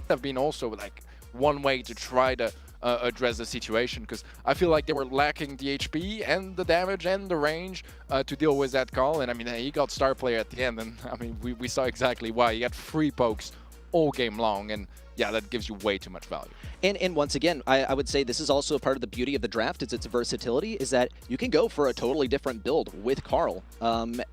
have been also like one way to try to address the situation, because I feel like they were lacking the HP and the damage and the range to deal with that Carl. And I mean, he got star player at the end, and I mean, we saw exactly why. He got free pokes all game long, and yeah, that gives you way too much value.
And once again, I would say this is also part of the beauty of the draft, is its versatility, is that you can go for a totally different build with Carl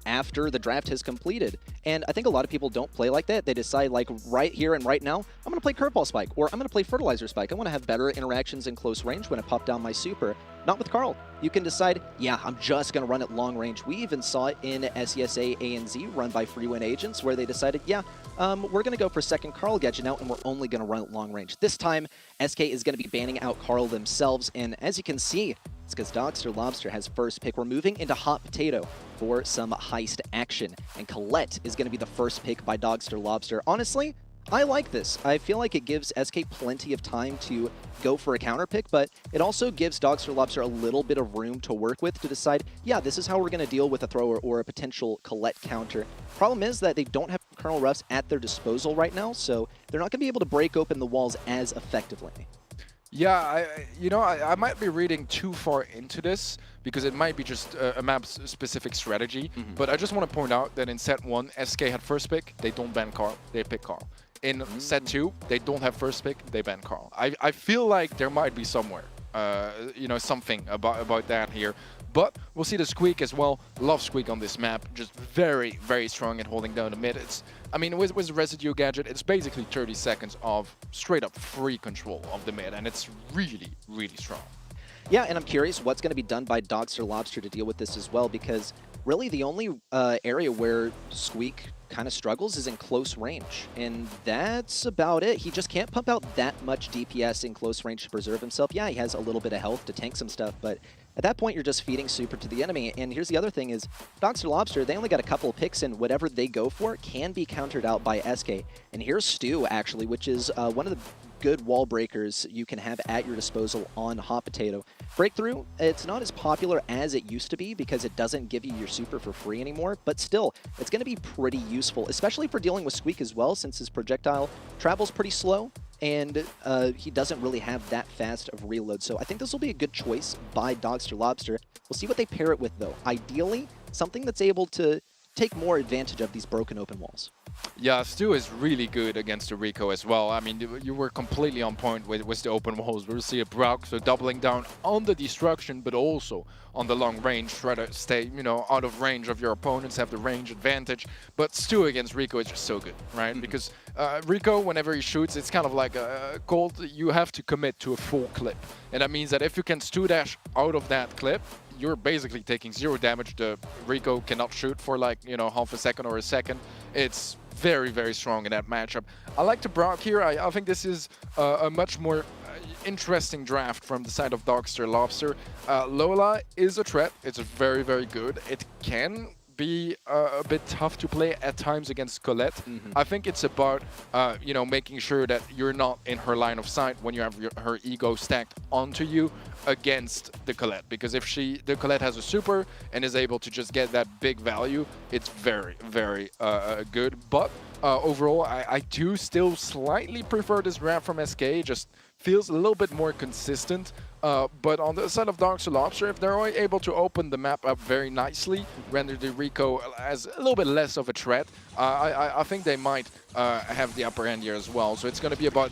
after the draft has completed. And I think a lot of people don't play like that. They decide, like, right here and right now, I'm going to play Curveball Spike, or I'm going to play Fertilizer Spike. I want to have better interactions in close range when I pop down my super. Not with Carl. You can decide, yeah, I'm just going to run it long range. We even saw it in SESA ANZ, run by Freewin agents, where they decided, yeah, we're going to go for second Carl gadget now, and we're only going to run it long range. This time, SK is going to be banning out Carl themselves, and as you can see, it's because Dogster Lobster has first pick. We're moving into Hot Potato for some Heist action, and Colette is going to be the first pick by Dogster Lobster. Honestly, I like this. I feel like it gives SK plenty of time to go for a counter pick, but it also gives Dogster Lobster a little bit of room to work with to decide, yeah, this is how we're going to deal with a thrower or a potential Colette counter. Problem is that they don't have Colonel Ruffs at their disposal right now, so they're not going to be able to break open the walls as effectively.
Yeah, I might be reading too far into this because it might be just a map-specific strategy. But I just want to point out that in set 1, SK had first pick, they don't ban Carl, they pick Carl. In set 2, they don't have first pick, they ban Carl. I feel like there might be somewhere, something about that here. But we'll see the Squeak as well. Love Squeak on this map. Just very, very strong at holding down the mid. I mean, with the Residue gadget, it's basically 30 seconds of straight-up free control of the mid, and it's really, really strong.
Yeah, and I'm curious what's going to be done by Dogster Lobster to deal with this as well, because really the only area where Squeak kind of struggles is in close range, and that's about it. He just can't pump out that much DPS in close range to preserve himself. Yeah, he has a little bit of health to tank some stuff, but at that point, you're just feeding super to the enemy. And here's the other thing is, Dogster Lobster, they only got a couple of picks, and whatever they go for can be countered out by SK. And here's Stu, actually, which is one of the good wall breakers you can have at your disposal on Hot Potato. Breakthrough, it's not as popular as it used to be because it doesn't give you your super for free anymore, but still, it's going to be pretty useful, especially for dealing with Squeak as well, since his projectile travels pretty slow. And he doesn't really have that fast of reload. So I think this will be a good choice by Dogster Lobster. We'll see what they pair it with, though. Ideally, something that's able to take more advantage of these broken open walls.
Yeah, Stu is really good against the Rico as well. I mean, you were completely on point with the open walls. We'll see a Brock, so doubling down on the destruction, but also on the long range. Try to stay, out of range of your opponents, have the range advantage. But Stu against Rico is just so good, right? Because Rico, whenever he shoots, it's kind of like a gold. You have to commit to a full clip. And that means that if you can Stu dash out of that clip, you're basically taking 0 damage. The Rico cannot shoot for like, half a second or a second. It's very, very strong in that matchup. I like the Brock here. I think this is a much more interesting draft from the side of Dogster Lobster. Lola is a threat. It's very, very good. It can be a bit tough to play at times against Colette. I think it's about, making sure that you're not in her line of sight when you have her ego stacked onto you against the Colette. Because if the Colette has a super and is able to just get that big value, it's very, very good. But overall, I do still slightly prefer this draft from SK. Just feels a little bit more consistent. But on the side of Dogster Lobster, if they're able to open the map up very nicely, render the Rico as a little bit less of a threat, I think they might have the upper hand here as well. So it's going to be about,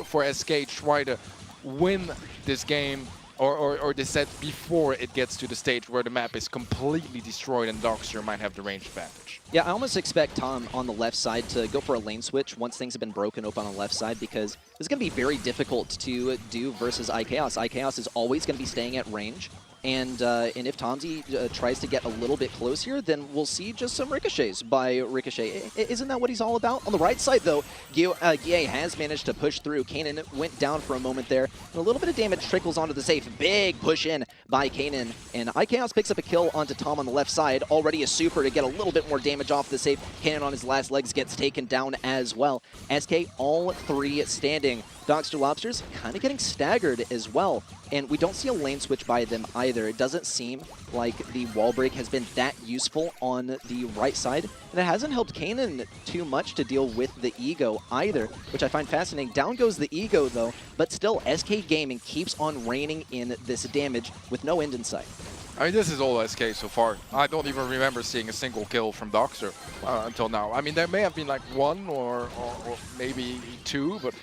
for SK, try to win this game or this set before it gets to the stage where the map is completely destroyed and Dogster might have the range advantage.
Yeah, I almost expect Tom on the left side to go for a lane switch once things have been broken open on the left side, because it's going to be very difficult to do versus iChaos. iChaos is always going to be staying at range. And if Tomsy tries to get a little bit close here, then we'll see just some ricochets by Ricochet. Isn't that what he's all about? On the right side, though, Guille has managed to push through. Kanan went down for a moment there. And a little bit of damage trickles onto the safe. Big push in by Kanan. And iChaos picks up a kill onto Tom on the left side. Already a super to get a little bit more damage off the safe. Kanan on his last legs gets taken down as well. SK all three standing. Dogster Lobster's kind of getting staggered as well. And we don't see a lane switch by them either. It doesn't seem like the wall break has been that useful on the right side. And it hasn't helped Kanan too much to deal with the ego either, which I find fascinating. Down goes the ego though, but still SK Gaming keeps on reining in this damage with no end in sight.
I mean, this is all SK so far. I don't even remember seeing a single kill from Dogster until now. I mean, there may have been like one or maybe two, but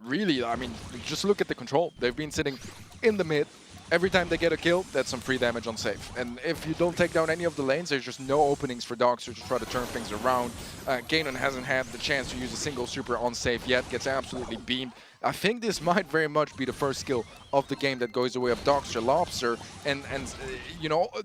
really, I mean, just look at the control. They've been sitting in the mid. Every time they get a kill, that's some free damage on safe. And if you don't take down any of the lanes, there's just no openings for Dogster to try to turn things around. Kanan hasn't had the chance to use a single super on safe yet, gets absolutely beamed. I think this might very much be the first skill of the game that goes the way of Dogster Lobster. And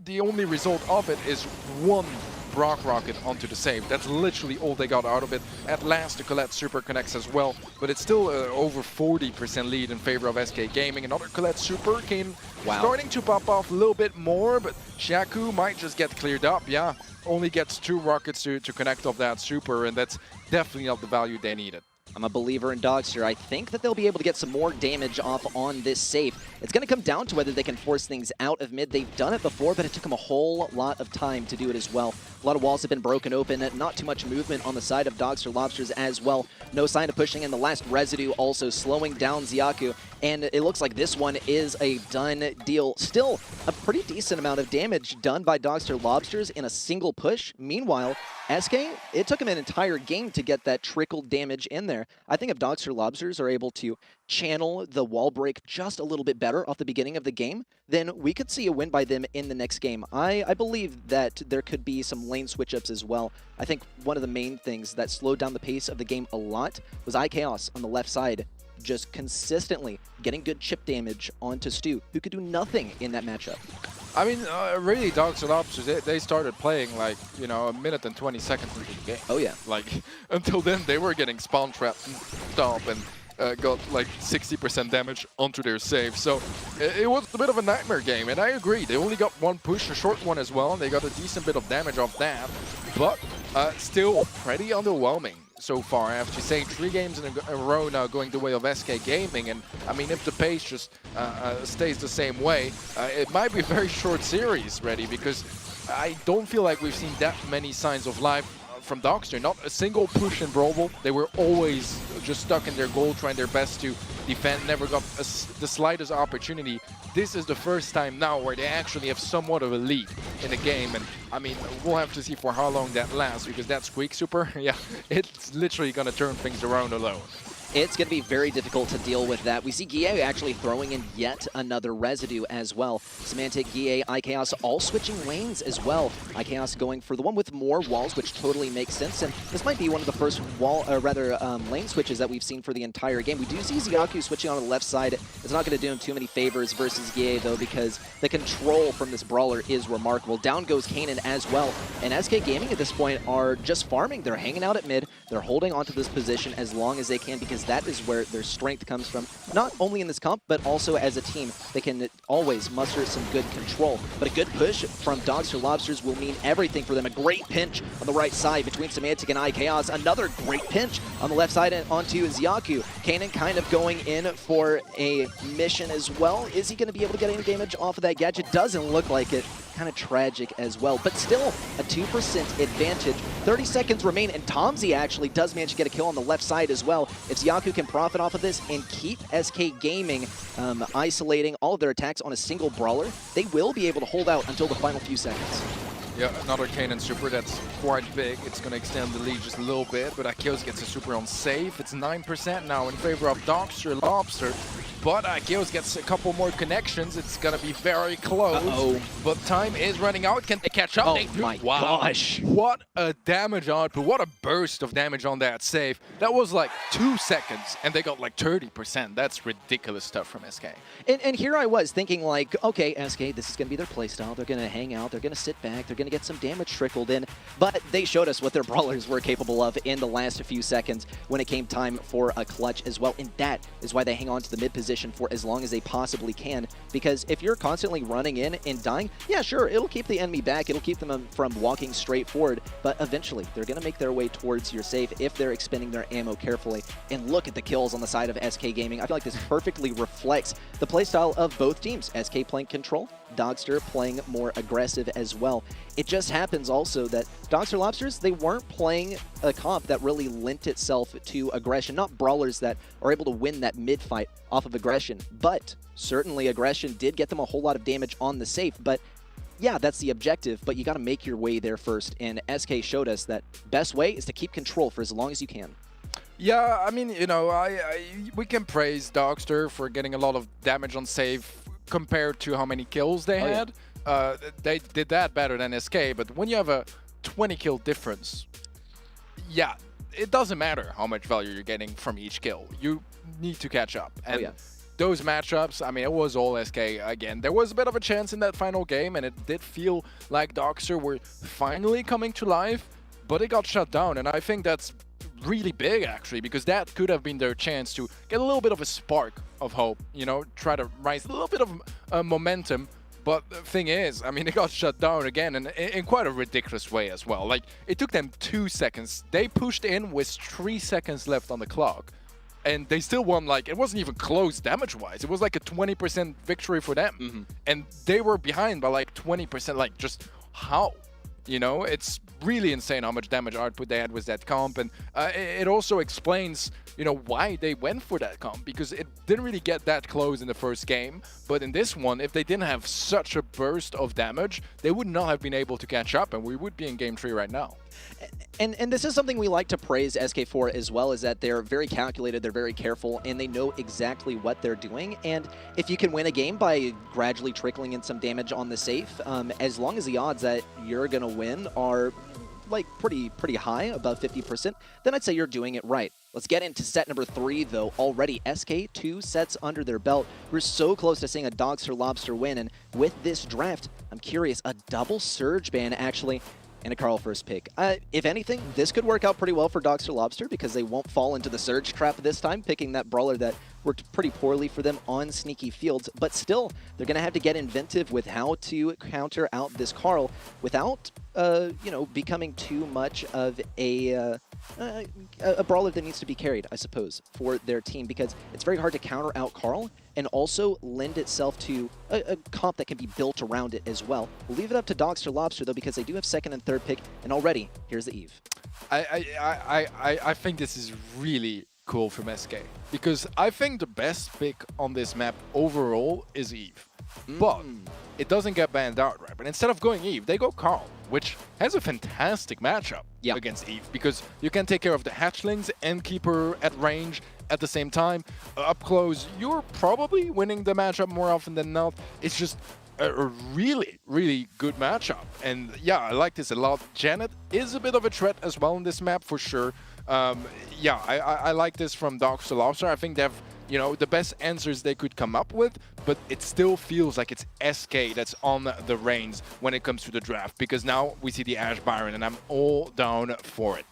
the only result of it is one Brock Rocket onto the save. That's literally all they got out of it. At last, the Colette Super connects as well, but it's still over 40% lead in favor of SK Gaming. Another Colette Super came starting to pop off a little bit more, but Shaku might just get cleared up. Yeah, only gets 2 rockets to connect off that Super, and that's definitely not the value they needed.
I'm a believer in Dogster. I think that they'll be able to get some more damage off on this safe. It's going to come down to whether they can force things out of mid. They've done it before, but it took them a whole lot of time to do it as well. A lot of walls have been broken open. Not too much movement on the side of Dogster Lobsters as well. No sign of pushing in. The last residue also slowing down Xiaku. And it looks like this one is a done deal. Still, a pretty decent amount of damage done by Dogster Lobsters in a single push. Meanwhile, SK, it took him an entire game to get that trickle damage in there. I think if Dogster Lobsters are able to channel the wall break just a little bit better off the beginning of the game, then we could see a win by them in the next game. I believe that there could be some lane switch-ups as well. I think one of the main things that slowed down the pace of the game a lot was iChaos on the left side, just consistently getting good chip damage onto Stu, who could do nothing in that matchup.
I mean, really, Dogster Lobsters, they started playing like, you know, a minute and 20 seconds into the game.
Oh, yeah.
Like, until then, they were getting spawn trapped and stomp and got like 60% damage onto their save. So it was a bit of a nightmare game, and I agree. They only got one push, a short one as well, and they got a decent bit of damage off that. But still pretty underwhelming so far. I have to say, 3 games in a row now going the way of SK Gaming, and I mean, if the pace just stays the same way, it might be a very short series, ready, because I don't feel like we've seen that many signs of life from Dogster. Not a single push in Brawl. They were always just stuck in their goal, trying their best to defend, never got the slightest opportunity. This is the first time now where they actually have somewhat of a lead in the game, and I mean, we'll have to see for how long that lasts, because that Squeak Super, yeah, it's literally gonna turn things around alone.
It's going to be very difficult to deal with that. We see Guille actually throwing in yet another residue as well. Semantic, Guille, iChaos all switching lanes as well. iChaos going for the one with more walls, which totally makes sense. And this might be one of the first lane switches that we've seen for the entire game. We do see Xiaku switching on the left side. It's not going to do him too many favors versus Guille, though, because the control from this brawler is remarkable. Down goes Kanan as well. And SK Gaming at this point are just farming. They're hanging out at mid. They're holding onto this position as long as they can, because that is where their strength comes from. Not only in this comp, but also as a team. They can always muster some good control. But a good push from Dogster Lobsters will mean everything for them. A great pinch on the right side between Semantic and iChaos. Another great pinch on the left side onto Xiaku. Kanan kind of going in for a mission as well. Is he going to be able to get any damage off of that gadget? Doesn't look like it. Kind of tragic as well, but still a 2% advantage. 30 seconds remain, and Tomzy actually does manage to get a kill on the left side as well. If Xiaku can profit off of this and keep SK Gaming isolating all of their attacks on a single brawler, they will be able to hold out until the final few seconds.
Yeah, another Kanan super that's quite big. It's going to extend the lead just a little bit, but Akios gets a super on safe. It's 9% now in favor of Dogster Lobster, but Akios gets a couple more connections. It's going to be very close, but time is running out. Can they catch up?
Oh
They do.
my
Wow.
gosh.
What a damage output. What a burst of damage on that save. That was like 2 seconds, and they got like 30%. That's ridiculous stuff from SK.
And here I was thinking like, okay, SK, this is going to be their playstyle. They're going to hang out. They're going to sit back. They're going to get some damage trickled in. But they showed us what their brawlers were capable of in the last few seconds when it came time for a clutch as well. And that is why they hang on to the mid position for as long as they possibly can. Because if you're constantly running in and dying, yeah, sure, it'll keep the enemy back. It'll keep them from walking straight forward. But eventually, they're going to make their way towards your safe if they're expending their ammo carefully. And look at the kills on the side of SK Gaming. I feel like this perfectly reflects the playstyle of both teams. SK playing control, Dogster playing more aggressive as well. It just happens also that Dogster Lobsters, they weren't playing a comp that really lent itself to aggression, not brawlers that are able to win that mid fight off of aggression, but certainly aggression did get them a whole lot of damage on the safe. But yeah, that's the objective, but you got to make your way there first, and SK showed us that best way is to keep control for as long as you can.
Yeah, I mean, you know, we can praise Dogster for getting a lot of damage on save compared to how many kills they had. They did that better than SK, but when you have a 20 kill difference, yeah, it doesn't matter how much value you're getting from each kill. You need to catch up. And those matchups, I mean, it was all SK again. There was a bit of a chance in that final game, and it did feel like Dogster were finally coming to life, but it got shut down, and I think that's really big, actually, because that could have been their chance to get a little bit of a spark of hope, you know, try to rise a little bit of momentum. But the thing is, I mean, they got shut down again and in quite a ridiculous way as well. Like, it took them 2 seconds. They pushed in with 3 seconds left on the clock. And they still won, like, it wasn't even close damage-wise. It was like a 20% victory for them. And they were behind by like 20%. Like, just how? You know, it's really insane how much damage output they had with that comp. And it also explains, you know, why they went for that comp. Because it didn't really get that close in the first game. But in this one, if they didn't have such a burst of damage, they would not have been able to catch up. And we would be in game 3 right now.
And this is something we like to praise SK for as well, is that they're very calculated, they're very careful, and they know exactly what they're doing. And if you can win a game by gradually trickling in some damage on the safe, as long as the odds that you're going to win are like pretty high, above 50%, then I'd say you're doing it right. Let's get into set number 3, though. Already, SK 2 sets under their belt. We're so close to seeing a Dogster Lobster win, and with this draft, I'm curious, a double Surge ban, actually, and a Carl first pick. If anything, this could work out pretty well for Dogster Lobster because they won't fall into the Surge trap this time, picking that brawler that worked pretty poorly for them on sneaky fields. But still, they're going to have to get inventive with how to counter out this Carl without, you know, becoming too much of a brawler that needs to be carried, I suppose, for their team, because it's very hard to counter out Carl and also lend itself to a comp that can be built around it as well. We'll leave it up to Dogster Lobster, though, because they do have second and third pick, and already, here's the Eve.
I think this is really cool from SK, because I think the best pick on this map overall is Eve. But it doesn't get banned outright. But instead of going Eve, they go Carl, which has a fantastic matchup against Eve, because you can take care of the hatchlings and keep her at range at the same time. Up close, you're probably winning the matchup more often than not. It's just a really, really good matchup. And yeah, I like this a lot. Janet is a bit of a threat as well in this map, for sure. Yeah, I like this from Dogster Lobster. I think they have, you know, the best answers they could come up with, but it still feels like it's SK that's on the reins when it comes to the draft, because now we see the Ash Byron, and I'm all down for it.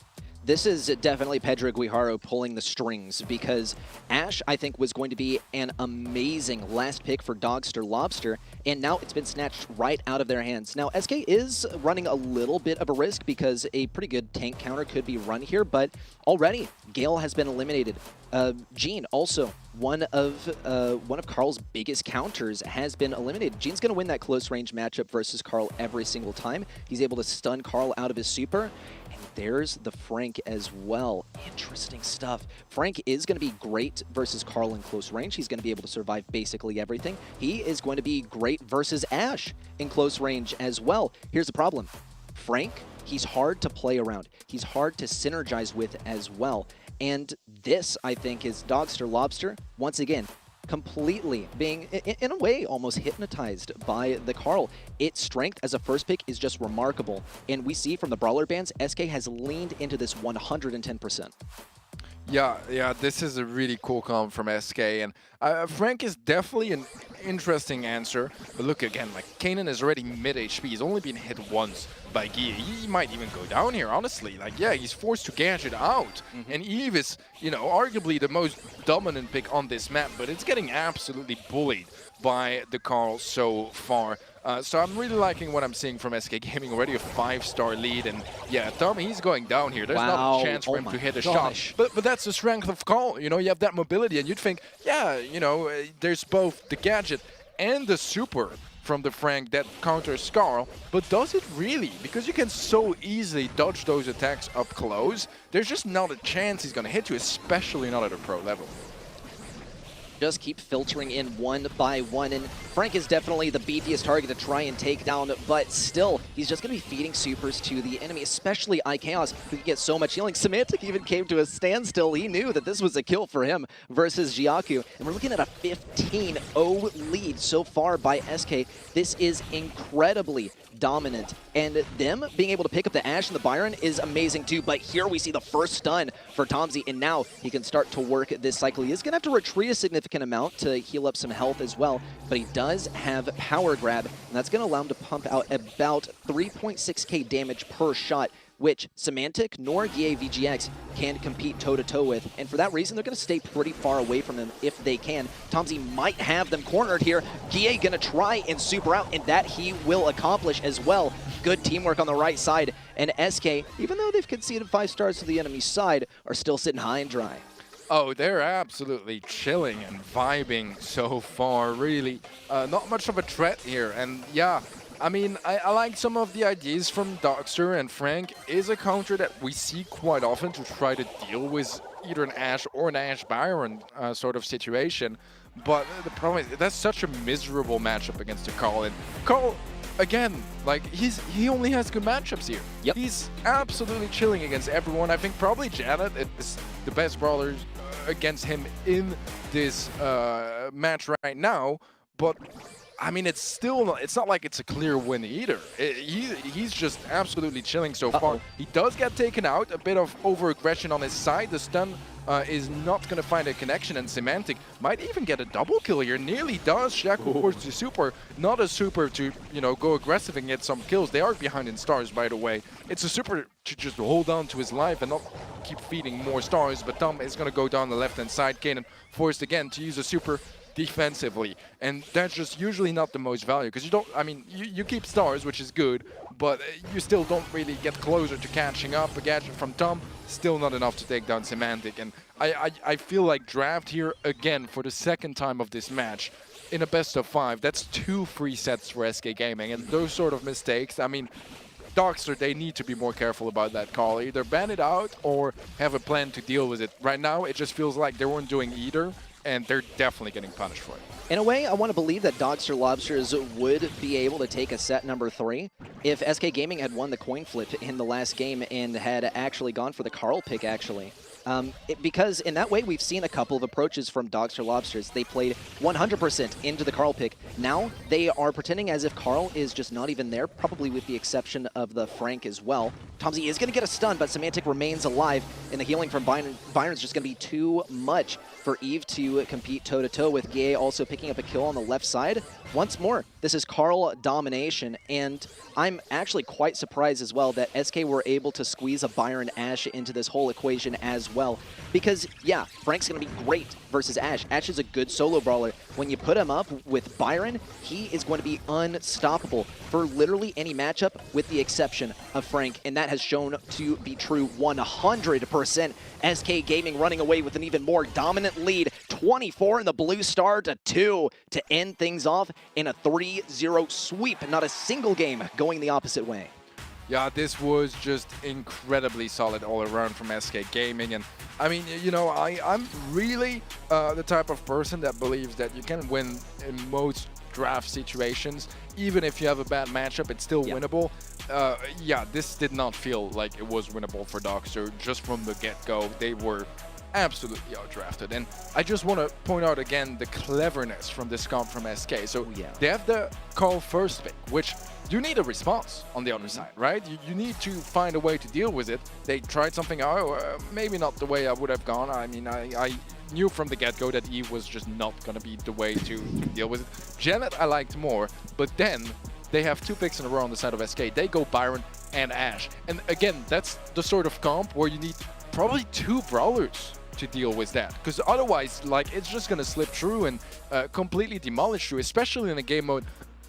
This is definitely Pedro Guijarro pulling the strings, because Ash, I think, was going to be an amazing last pick for Dogster Lobster, and now it's been snatched right out of their hands. Now, SK is running a little bit of a risk because a pretty good tank counter could be run here, but already Gale has been eliminated. Jean, also one of Carl's biggest counters, has been eliminated. Jean's going to win that close range matchup versus Carl every single time. He's able to stun Carl out of his super. And there's the Frank as well. Interesting stuff. Frank is going to be great versus Carl in close range. He's going to be able to survive basically everything. He is going to be great versus Ash in close range as well. Here's the problem. Frank, he's hard to play around. He's hard to synergize with as well. And this, I think, is Dogster Lobster, once again, completely being, in a way, almost hypnotized by the Carl. Its strength as a first pick is just remarkable. And we see from the brawler bans, SK has leaned into this 110%.
Yeah, this is a really cool comp from SK, and Frank is definitely an interesting answer. But look again, like, Kanan is already mid HP. He's only been hit once by Gia. He might even go down here, honestly. Like, yeah, he's forced to gadget out. And Eve is, you know, arguably the most dominant pick on this map, but it's getting absolutely bullied by the Carl so far. So I'm really liking what I'm seeing from SK Gaming. Already a 5-star lead, and yeah, Tommy, he's going down here. There's not a chance for him to hit a shot. But that's the strength of Carl. You know, you have that mobility, and you'd think, yeah, you know, there's both the gadget and the super from the Frank that counters Carl, but does it really? Because you can so easily dodge those attacks up close. There's just not a chance he's going to hit you, especially not at a pro level.
Just keep filtering in one by one, and Frank is definitely the beefiest target to try and take down, but still, he's just going to be feeding supers to the enemy, especially iChaos, who can get so much healing. Semantic even came to a standstill. He knew that this was a kill for him versus Jiaku, and we're looking at a 15-0 lead so far by SK. This is incredibly dominant, and them being able to pick up the Ash and the Byron is amazing too. But here we see the first stun for Tomzy, and now he can start to work this cycle. He is going to have to retreat a significant amount to heal up some health as well, but he does have power grab, and that's going to allow him to pump out about 3.6k damage per shot. which Semantic nor EA VGX can compete toe-to-toe with. And for that reason, they're going to stay pretty far away from them if they can. Tomsy might have them cornered here. Guille going to try and super out, and that he will accomplish as well. Good teamwork on the right side. And SK, even though they've conceded 5 stars to the enemy side, are still sitting high and dry.
Oh, they're absolutely chilling and vibing so far, really. Not much of a threat here. And yeah, I mean, I like some of the ideas from Dogster, and Frank is a counter that we see quite often to try to deal with either an Ashe or an Ashe Byron sort of situation. But the problem is that's such a miserable matchup against a Carl. And Carl, again, like he only has good matchups here.
Yep.
He's absolutely chilling against everyone. I think probably Janet is the best brawler against him in this match right now. But I mean, it's not like it's a clear win either. He's just absolutely chilling so far. He does get taken out, a bit of over-aggression on his side. The stun is not going to find a connection, and Semantic might even get a double kill here. Nearly does. Shaq, of course, to super. Not a super to, you know, go aggressive and get some kills. They are behind in stars, by the way. It's a super to just hold on to his life and not keep feeding more stars. But Tom is going to go down the left-hand side. Kanan forced again to use a super defensively, and that's just usually not the most value, because you don't, I mean, you keep stars, which is good, but you still don't really get closer to catching up. A gadget from Tom, still not enough to take down Semantic, and I feel like draft here again for the second time of this match in a best of 5. That's 2 free sets for SK Gaming, and those sort of mistakes, I mean, Dogster, they need to be more careful about that call. Either ban it out or have a plan to deal with it. Right now, it just feels like they weren't doing either, and they're definitely getting punished for it.
In a way, I want to believe that Dogster Lobsters would be able to take a set number 3 if SK Gaming had won the coin flip in the last game and had actually gone for the Carl pick, actually. Because in that way, we've seen a couple of approaches from Dogster Lobsters. They played 100% into the Carl pick. Now they are pretending as if Carl is just not even there, probably with the exception of the Frank as well. Tomsy is going to get a stun, but Semantic remains alive, and the healing from Byron's just going to be too much for Eve to compete toe-to-toe with. Guille also picking up a kill on the left side. Once more, this is Carl domination, and I'm actually quite surprised as well that SK were able to squeeze a Byron Ashe into this whole equation as well. Because, yeah, Frank's going to be great versus Ashe. Ashe is a good solo brawler. When you put him up with Byron, he is going to be unstoppable for literally any matchup with the exception of Frank, and that has shown to be true 100%. SK Gaming running away with an even more dominant lead, 24 in the blue star to 2 to end things off in a 3-0 sweep. Not a single game going the opposite way.
Yeah, this was just incredibly solid all around from SK Gaming. And I mean, you know, I'm really the type of person that believes that you can win in most draft situations. Even if you have a bad matchup, it's still winnable. Yeah, this did not feel like it was winnable for Dogster just from the get-go. They were absolutely outdrafted. And I just want to point out again the cleverness from this comp from SK. So they have the call first pick, which you need a response on the other side, right? You need to find a way to deal with it. They tried something out, maybe not the way I would have gone. I mean, I knew from the get-go that Eve was just not going to be the way to deal with it. Janet I liked more, but then they have 2 picks in a row on the side of SK. They go Byron and Ashe. And again, that's the sort of comp where you need probably 2 brawlers to deal with that, because otherwise, like, it's just going to slip through and completely demolish you, especially in a game mode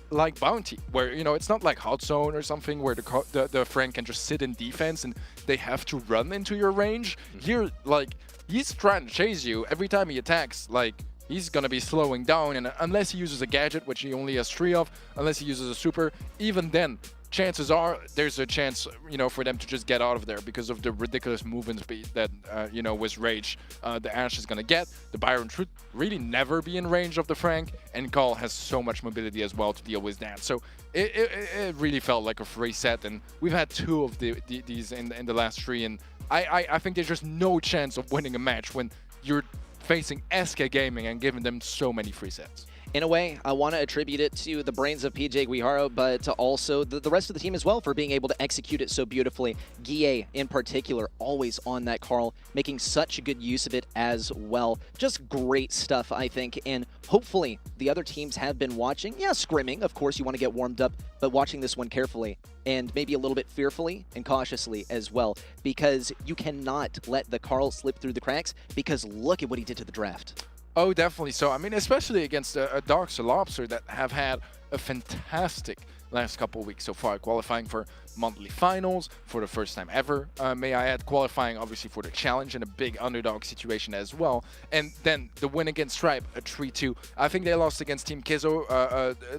like Bounty, where, you know, it's not like Hot Zone or something where the Frank can just sit in defense and they have to run into your range. Here, like, he's trying to chase you. Every time he attacks, like, he's going to be slowing down, and unless he uses a gadget, which he only has 3 of, unless he uses a super, even then, chances are there's a chance, you know, for them to just get out of there because of the ridiculous movement speed that, you know, with Rage, the Ashe is going to get. The Byron should really never be in range of the Frank, and Carl has so much mobility as well to deal with that. So it really felt like a free set, and we've had 2 of these in the last 3, and I think there's just no chance of winning a match when you're facing SK Gaming and giving them so many free sets.
In a way, I want to attribute it to the brains of PJ Guijaro, but to also the rest of the team as well for being able to execute it so beautifully. Guille, in particular, always on that Carl, making such a good use of it as well. Just great stuff, I think, and hopefully the other teams have been watching. Yeah, scrimming, of course, you want to get warmed up, but watching this one carefully and maybe a little bit fearfully and cautiously as well, because you cannot let the Carl slip through the cracks, because look at what he did to the draft.
Oh, definitely. So, I mean, especially against a Dogster Lobster that have had a fantastic last couple of weeks so far, qualifying for monthly finals for the first time ever. May I add, qualifying obviously for the challenge in a big underdog situation as well. And then the win against Stripe, a 3-2. I think they lost against Team Queso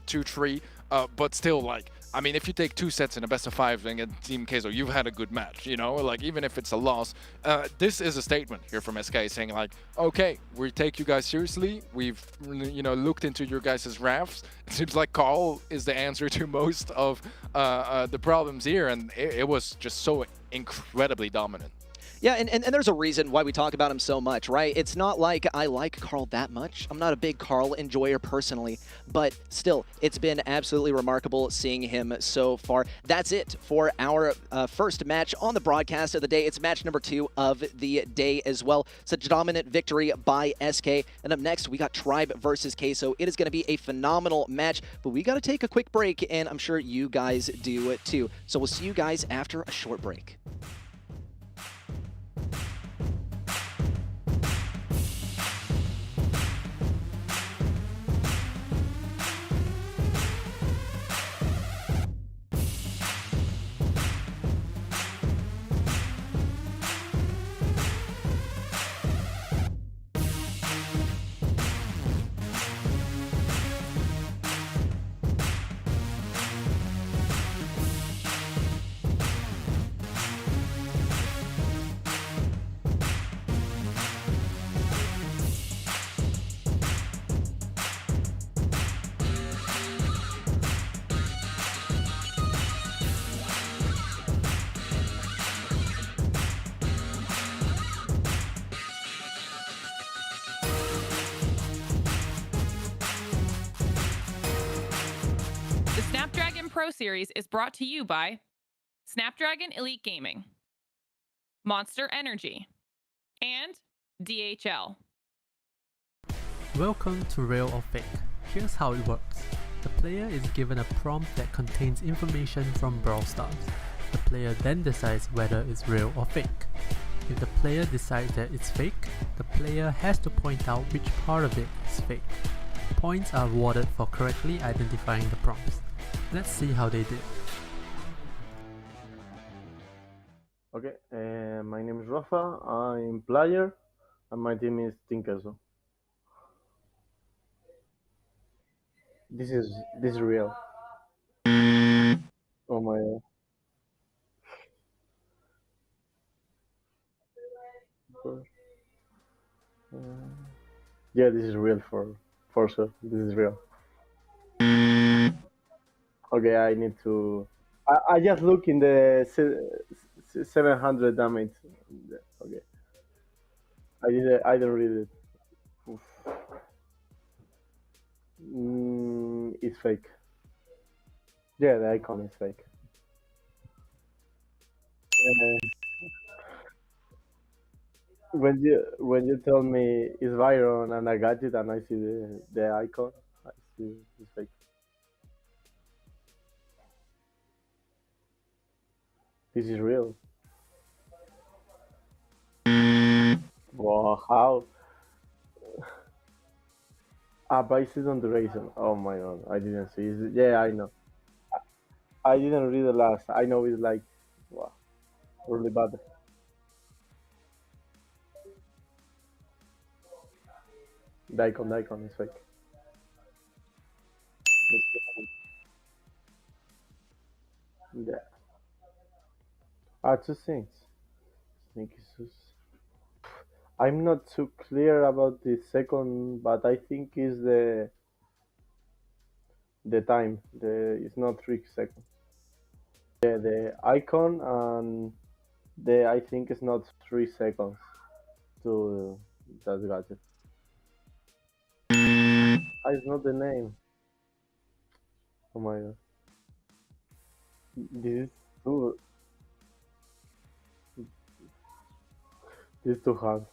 2-3, but still, like, I mean, if you take 2 sets in a best of 5 against Team Queso, you've had a good match, you know? Like, even if it's a loss, this is a statement here from SK saying, like, okay, we take you guys seriously. We've, you know, looked into your guys' rafts. It seems like Carl is the answer to most of the problems here, and it was just so incredibly dominant.
Yeah, and there's a reason why we talk about him so much, right? It's not like I like Carl that much. I'm not a big Carl enjoyer personally, but still, it's been absolutely remarkable seeing him so far. That's it for our first match on the broadcast of the day. It's match number 2 of the day as well. Such a dominant victory by SK. And up next, we got Tribe versus Queso. It is going to be a phenomenal match, but we got to take a quick break, and I'm sure you guys do it too. So we'll see you guys after a short break.
The Snapdragon Pro Series is brought to you by Snapdragon Elite Gaming, Monster Energy, and DHL.
Welcome to Real or Fake. Here's how it works. The player is given a prompt that contains information from Brawl Stars. The player then decides whether it's real or fake. If the player decides that it's fake, the player has to point out which part of it is fake. Points are awarded for correctly identifying the prompts. Let's see how they did.
Okay, my name is Rafa, I'm player, and my team is Team Queso. This is real. Oh my god. Yeah, this is real for sure. This is real. Okay, I need to. I just look in the 700 damage. Okay, I didn't read it. Oof. It's fake. Yeah, the icon is fake. When you tell me it's Byron and I got it and I see the icon, I see it's fake. This is real. Wow, how? Based on duration. Oh my god, I didn't see it. Yeah, I know. I didn't read the last. I know it's like, wow, really bad. The icon is fake. Yeah. Two things. Thank you, Sus. I'm not too clear about the second, but I think is the time. It's not 3 seconds. Yeah, the icon and I think it's not 3 seconds to that gadget. It's not the name. Oh my god. This is too. This is too hard.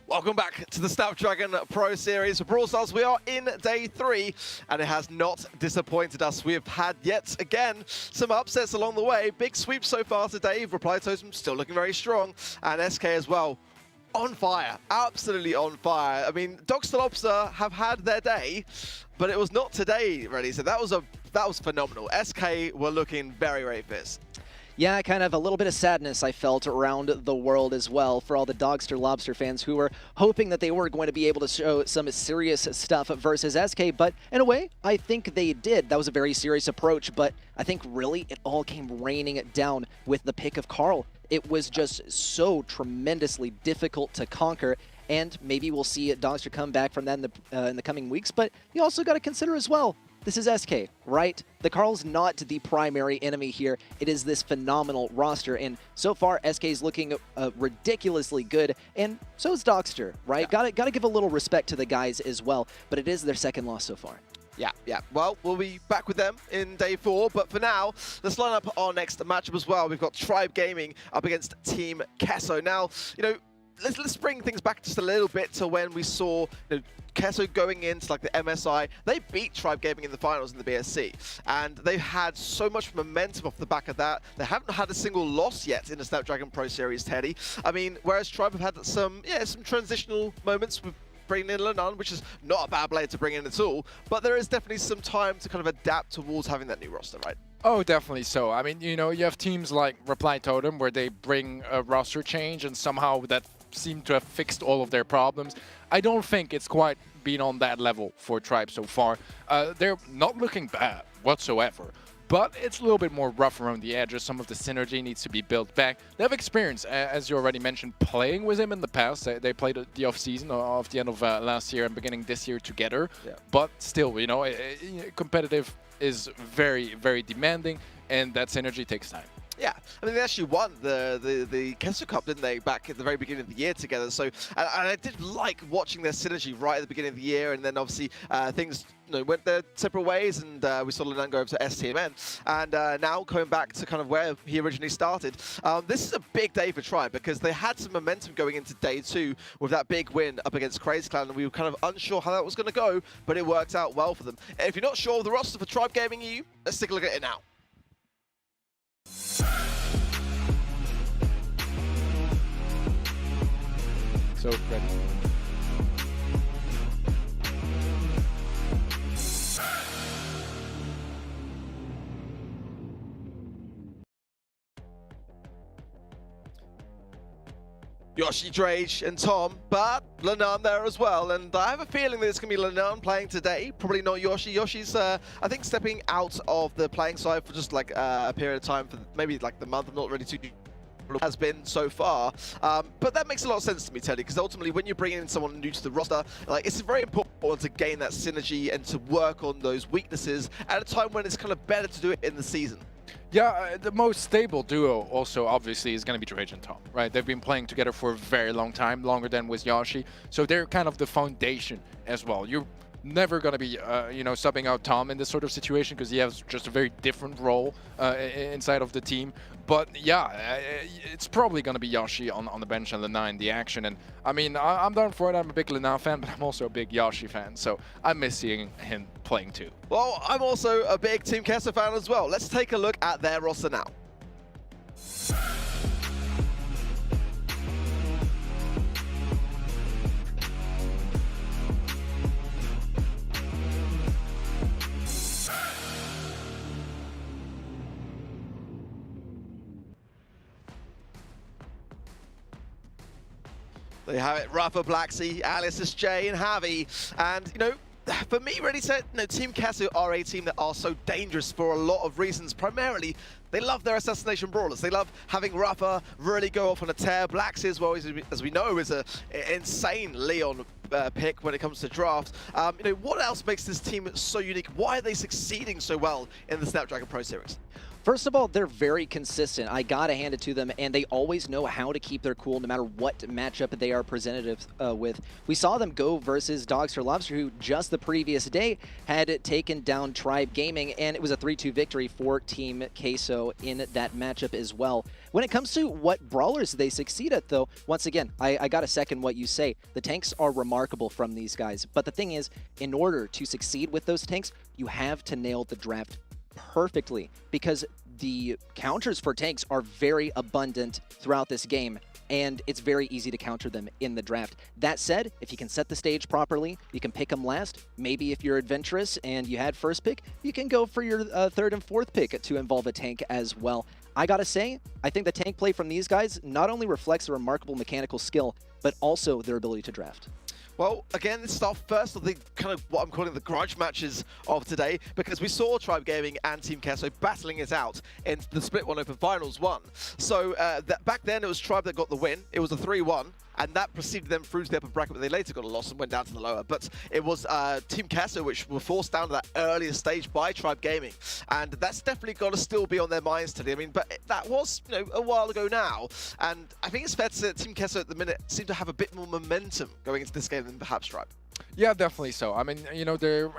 Welcome back to the Snapdragon Pro Series for Brawl Stars. We are in day 3, and it has not disappointed us. We have had, yet again, some upsets along the way. Big sweep so far today. Reply Totem still looking very strong, and SK as well. On fire, absolutely on fire. I mean, Dogster Lobster have had their day, but it was not today, really. So that was phenomenal. SK were looking very, very fierce.
Yeah, kind of a little bit of sadness I felt around the world as well for all the Dogster Lobster fans who were hoping that they were going to be able to show some serious stuff versus SK, but in a way, I think they did. That was a very serious approach, but I think really it all came raining down with the pick of Carl. It was just so tremendously difficult to conquer, and maybe we'll see Dogster come back from that in the coming weeks, but you also got to consider as well, this is SK, right? The Carl's not the primary enemy here. It is this phenomenal roster, and so far, SK is looking ridiculously good, and so is Dogster, right?
Yeah.
Gotta give a little respect to the guys as well, but it is their second loss so far.
Yeah. Well, we'll be back with them in day 4, but for now, let's line up our next matchup as well. We've got Tribe Gaming up against Team Queso. Now, you know, let's bring things back just a little bit to when we saw, you know, Queso going into like the MSI. They beat Tribe Gaming in the finals in the BSC, and they've had so much momentum off the back of that. They haven't had a single loss yet in the Snapdragon Pro Series, Teddy. I mean, whereas Tribe have had some transitional moments with bringing in Lenon, which is not a bad player to bring in at all, but there is definitely some time to kind of adapt towards having that new roster, right?
Oh, definitely so. I mean, you know, you have teams like Reply Totem where they bring a roster change and somehow that seem to have fixed all of their problems. I don't think it's quite been on that level for Tribe so far. They're not looking bad whatsoever, but it's a little bit more rough around the edges. Some of the synergy needs to be built back. They have experience, as you already mentioned, playing with him in the past. They played the off-season of the end of last year and beginning this year together. Yeah. But still, you know, competitive is very, very demanding, and that synergy takes time.
Yeah, I mean, they actually won the Queso Cup, didn't they, back at the very beginning of the year together. So, and I did like watching their synergy right at the beginning of the year, and then obviously things went their separate ways, and we saw Lenon go over to STMN, and now coming back to kind of where he originally started. This is a big day for Tribe because they had some momentum going into day 2 with that big win up against Crazy Clan, and we were kind of unsure how that was going to go, but it worked out well for them. And if you're not sure of the roster for Tribe Gaming EU, let's take a look at it now.
So ready.
Yoshi, Drage, and Tom, but Lenon there as well, and I have a feeling that it's going to be Lenon playing today, probably not Yoshi. Yoshi's, I think, stepping out of the playing side for just like a period of time, for maybe like the month. I'm not really too has been so far, but that makes a lot of sense to me, Teddy, because ultimately when you bring in someone new to the roster, like, it's very important to gain that synergy and to work on those weaknesses at a time when it's kind of better to do it in the season.
Yeah, the most stable duo also obviously is going to be Drage and Tom, right? They've been playing together for a very long time, longer than with Yashi. So they're kind of the foundation as well. You're never going to be, you know, subbing out Tom in this sort of situation because he has just a very different role inside of the team. But yeah, it's probably going to be Yashi on the bench and Lena in the action. And I mean, I'm down for it. I'm a big Lena fan, but I'm also a big Yashi fan. So I miss seeing him playing too.
Well, I'm also a big Team Queso fan as well. Let's take a look at their roster now. They have it, Rafa, Blacksea, Alice, SJ, and Javi. And, you know, for me, ready set, you know, Team Queso are a team that are so dangerous for a lot of reasons. Primarily, they love their assassination brawlers. They love having Rafa really go off on a tear. Blacksea, as well, as we know, is an insane Leon pick when it comes to draft. You know, what else makes this team so unique? Why are they succeeding so well in the Snapdragon Pro Series?
First of all, they're very consistent. I gotta hand it to them, and they always know how to keep their cool no matter what matchup they are presented with. We saw them go versus Dogster Lobster, who just the previous day had taken down Tribe Gaming, and it was a 3-2 victory for Team Queso in that matchup as well. When it comes to what brawlers they succeed at, though, once again, I gotta second what you say. The tanks are remarkable from these guys, but the thing is, in order to succeed with those tanks, you have to nail the draft perfectly, because the counters for tanks are very abundant throughout this game, and it's very easy to counter them in the draft. That said, if you can set the stage properly, you can pick them last. Maybe if you're adventurous and you had first pick, you can go for your third and fourth pick to involve a tank as well. I gotta say, I think the tank play from these guys not only reflects a remarkable mechanical skill, but also their ability to draft.
Well, again, this is our first of the kind of what I'm calling the grudge matches of today, because we saw Tribe Gaming and Team Queso battling it out in the Split 1 Open Finals 1. So back then it was Tribe that got the win. It was a 3-1, and that preceded them through to the upper bracket, but they later got a loss and went down to the lower. But it was Team Queso which were forced down to that earlier stage by Tribe Gaming, and that's definitely got to still be on their minds today. I mean, but that was, you know, a while ago now, and I think it's fair to say that Team Queso at the minute seem to have a bit more momentum going into this game than perhaps Tribe.
Yeah, definitely so. I mean, you know, they're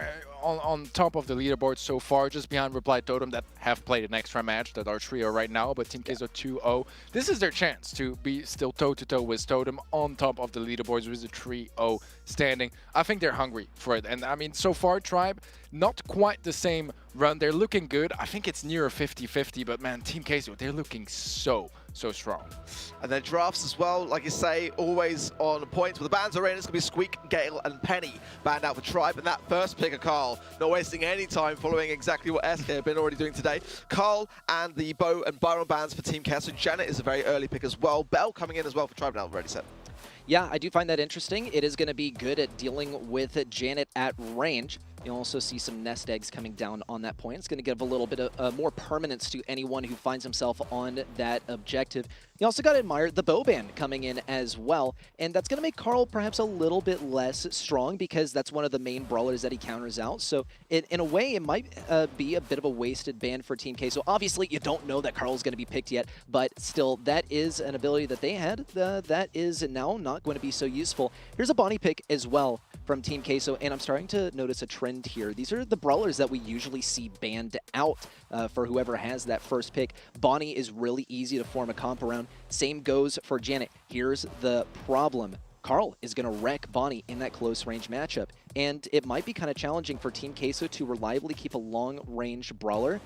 on top of the leaderboard so far, just behind Reply Totem that have played an extra match, that are 3-0 right now, but Team Queso 2-0. This is their chance to be still toe-to-toe with Totem on top of the leaderboards with a 3-0 standing. I think they're hungry for it. And I mean, so far, Tribe, not quite the same run. They're looking good. I think it's near a 50-50, but man, Team Queso, they're looking so strong.
And then drafts as well, like you say, always on point. With the bans are in, it's going to be Squeak, Gale, and Penny banned out for Tribe. And that first pick of Carl, not wasting any time following exactly what SK have been already doing today. Carl and the Bo and Byron bans for Team Queso. Janet is a very early pick as well. Bell coming in as well for Tribe now, already said.
Yeah, I do find that interesting. It is going to be good at dealing with Janet at range. You'll also see some nest eggs coming down on that point. It's going to give a little bit of more permanence to anyone who finds himself on that objective. You also got to admire the bow ban coming in as well, and that's going to make Carl perhaps a little bit less strong because that's one of the main brawlers that he counters out. So in a way, it might be a bit of a wasted ban for Team Queso. Obviously, you don't know that Carl's going to be picked yet, but still, that is an ability that they had that is now not going to be so useful. Here's a Bonnie pick as well from Team Queso, and I'm starting to notice a trend here. These are the brawlers that we usually see banned out for whoever has that first pick. Bonnie is really easy to form a comp around. Same goes for Janet. Here's the problem. Carl is going to wreck Bonnie in that close range matchup, and it might be kind of challenging for Team Queso to reliably keep a long range brawler,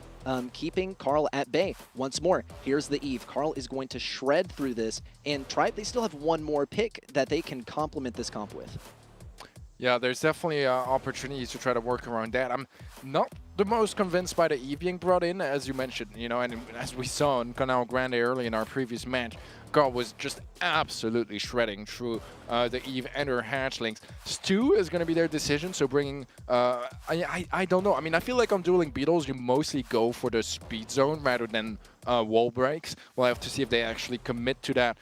keeping Carl at bay. Once more, here's the Eve. Carl is going to shred through this, and Tribe, they still have one more pick that they can complement this comp with.
Yeah, there's definitely opportunities to try to work around that. I'm not the most convinced by the Eve being brought in, as you mentioned, you know, and as we saw in Canal Grande early in our previous match, Carl was just absolutely shredding through the Eve and her hatchlings. Stu is going to be their decision, so bringing... I don't know. I mean, I feel like on Dueling Beetles, you mostly go for the speed zone rather than wall breaks. We'll have to see if they actually commit to that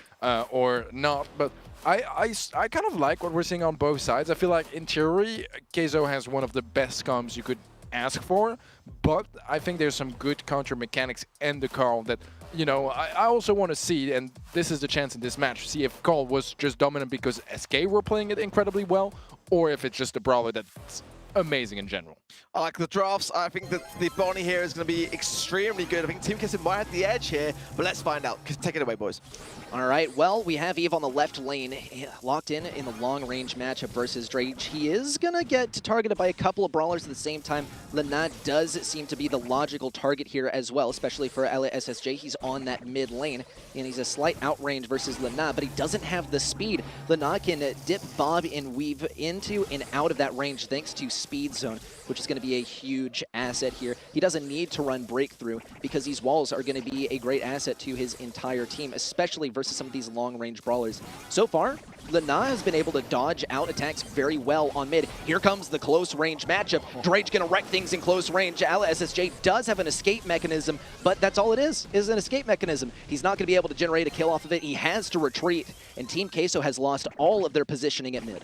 or not, but... I kind of like what we're seeing on both sides. I feel like, in theory, Queso has one of the best comps you could ask for, but I think there's some good counter mechanics in the Carl that, you know, I also want to see, and this is the chance in this match, see if Carl was just dominant because SK were playing it incredibly well, or if it's just a brawler that's amazing in general.
I like the drafts. I think that the Bonnie here is going to be extremely good. I think Team Queso might have the edge here, but let's find out. Take it away, boys.
All right, well, we have Eve on the left lane, locked in the long-range matchup versus Drage. He is going to get targeted by a couple of brawlers at the same time. Lena does seem to be the logical target here as well, especially for LSSJ. He's on that mid lane, and he's a slight outrange versus Lena, but he doesn't have the speed. Lena can dip, bob, and weave into and out of that range thanks to Speed Zone, which is going to be a huge asset here. He doesn't need to run Breakthrough because these walls are going to be a great asset to his entire team, especially versus some of these long-range brawlers. So far, Lena has been able to dodge out attacks very well on mid. Here comes the close-range matchup. Drage going to wreck things in close range. SSJ does have an escape mechanism, but that's all it is an escape mechanism. He's not going to be able to generate a kill off of it. He has to retreat, and Team Queso has lost all of their positioning at mid.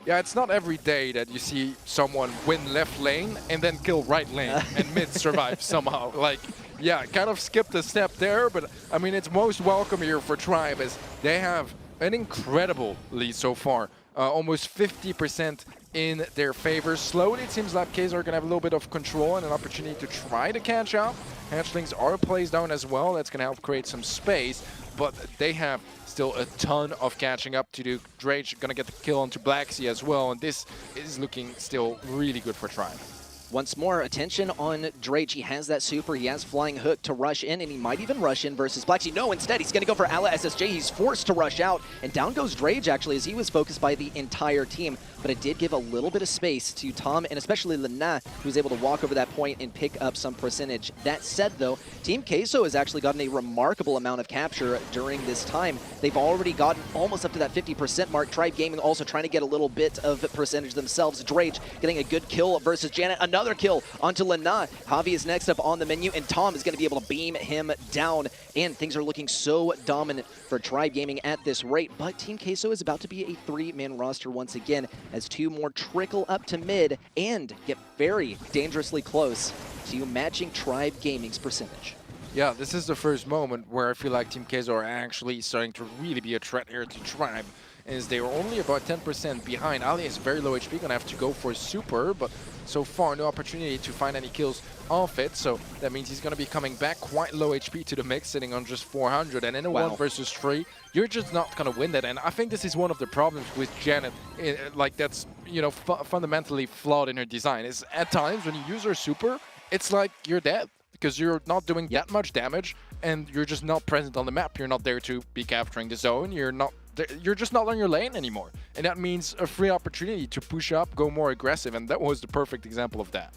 Yeah, it's not every day that you see someone win left lane and then kill right lane and mid survive somehow. Like, yeah, kind of skipped a step there, but I mean, it's most welcome here for Tribe as they have an incredible lead so far. Almost 50% in their favor. Slowly, it seems like Queso are going to have a little bit of control and an opportunity to try to catch up. Hatchlings are placed down as well. That's going to help create some space, but they have still a ton of catching up to do. Drage going to get the kill onto Black Sea as well, and this is looking still really good for Tribe.
Once more, attention on Drage. He has that super, he has Flying Hook to rush in, and he might even rush in versus Black Sea. No, instead, he's going to go for SSJ. He's forced to rush out, and down goes Drage, actually, as he was focused by the entire team. But it did give a little bit of space to Tom, and especially Lena, who was able to walk over that point and pick up some percentage. That said, though, Team Queso has actually gotten a remarkable amount of capture during this time. They've already gotten almost up to that 50% mark. Tribe Gaming also trying to get a little bit of percentage themselves. Drage getting a good kill versus Janet. Another kill onto Lena. Javi is next up on the menu, and Tom is going to be able to beam him down. And things are looking so dominant for Tribe Gaming at this rate. But Team Queso is about to be a three-man roster once again, as two more trickle up to mid and get very dangerously close to matching Tribe Gaming's percentage.
Yeah, this is the first moment where I feel like Team Queso are actually starting to really be a threat here to Tribe, as they were only about 10% behind. Ali is very low HP, gonna have to go for super, but so far no opportunity to find any kills off it, so that means he's gonna be coming back quite low HP to the mix, sitting on just 400, and in a 1 versus 3, you're just not gonna win that. And I think this is one of the problems with Janet, like that's, you know, fundamentally flawed in her design, is at times when you use her super, it's like you're dead, because you're not doing that much damage, and you're just not present on the map. You're not there to be capturing the zone, you're just not on your lane anymore. And that means a free opportunity to push up, go more aggressive, and that was the perfect example of that.